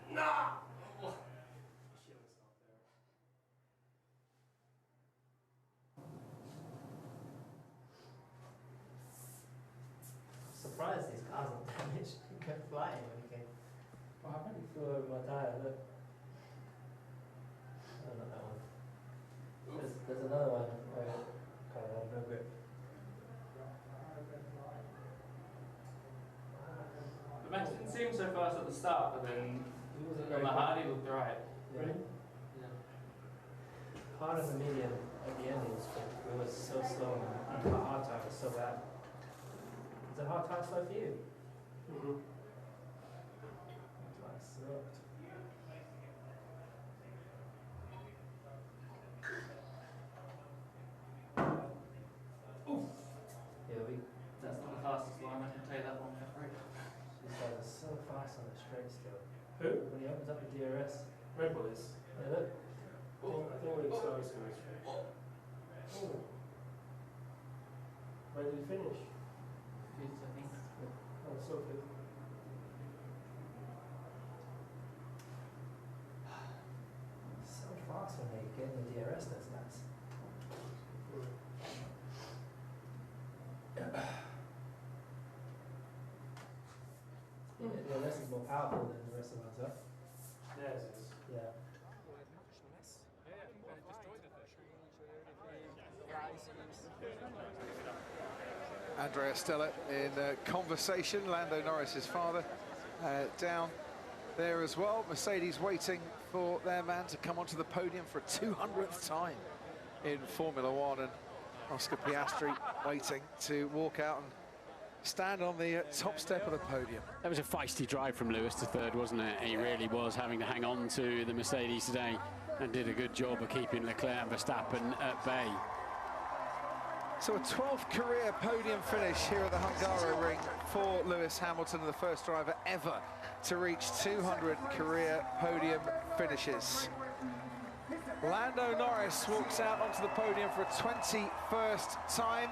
Nah! Surprised these cars aren't damaged. You kept flying when you came. What happened? You flew over my tyre, look. Oh, not that one. There's another one where I have no grip. The Max didn't seem so fast at the start, but then on the hard he looked right. Yeah. Yeah. Hard and the medium at the end it was so slow and the hard tyre was so bad. Is it hard time slow for you? Mm-hmm. That's why it sucked. Oof. Yeah, That's not the fastest line, I can tell you that one for free. These guys are so fast on the straight still. Who? When he opens up the DRS. Red Bull is. Yeah, look. I think we're slowest going straight. Oh. Where did he finish? Fifth, I think. Oh, so good. So fast when they get in the DRS, those guys. The DRS is more powerful than the rest of us, huh? Yes, it is. Yeah. Andrea Stella in conversation, Lando Norris's father, down there as well. Mercedes waiting for their man to come onto the podium for a 200th time in Formula One, and Oscar Piastri waiting to walk out and stand on the top step of the podium. That was a feisty drive from Lewis to third, wasn't it? He really was having to hang on to the Mercedes today and did a good job of keeping Leclerc and Verstappen at bay. So a 12th career podium finish here at the Hungaroring for Lewis Hamilton, the first driver ever to reach 200 career podium finishes. Lando Norris walks out onto the podium for a 21st time.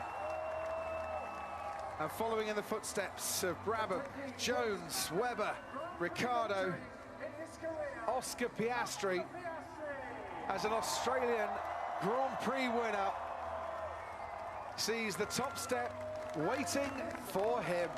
And following in the footsteps of Brabham, Jones, Webber, Ricciardo, Oscar Piastri as an Australian Grand Prix winner sees the top step waiting for him.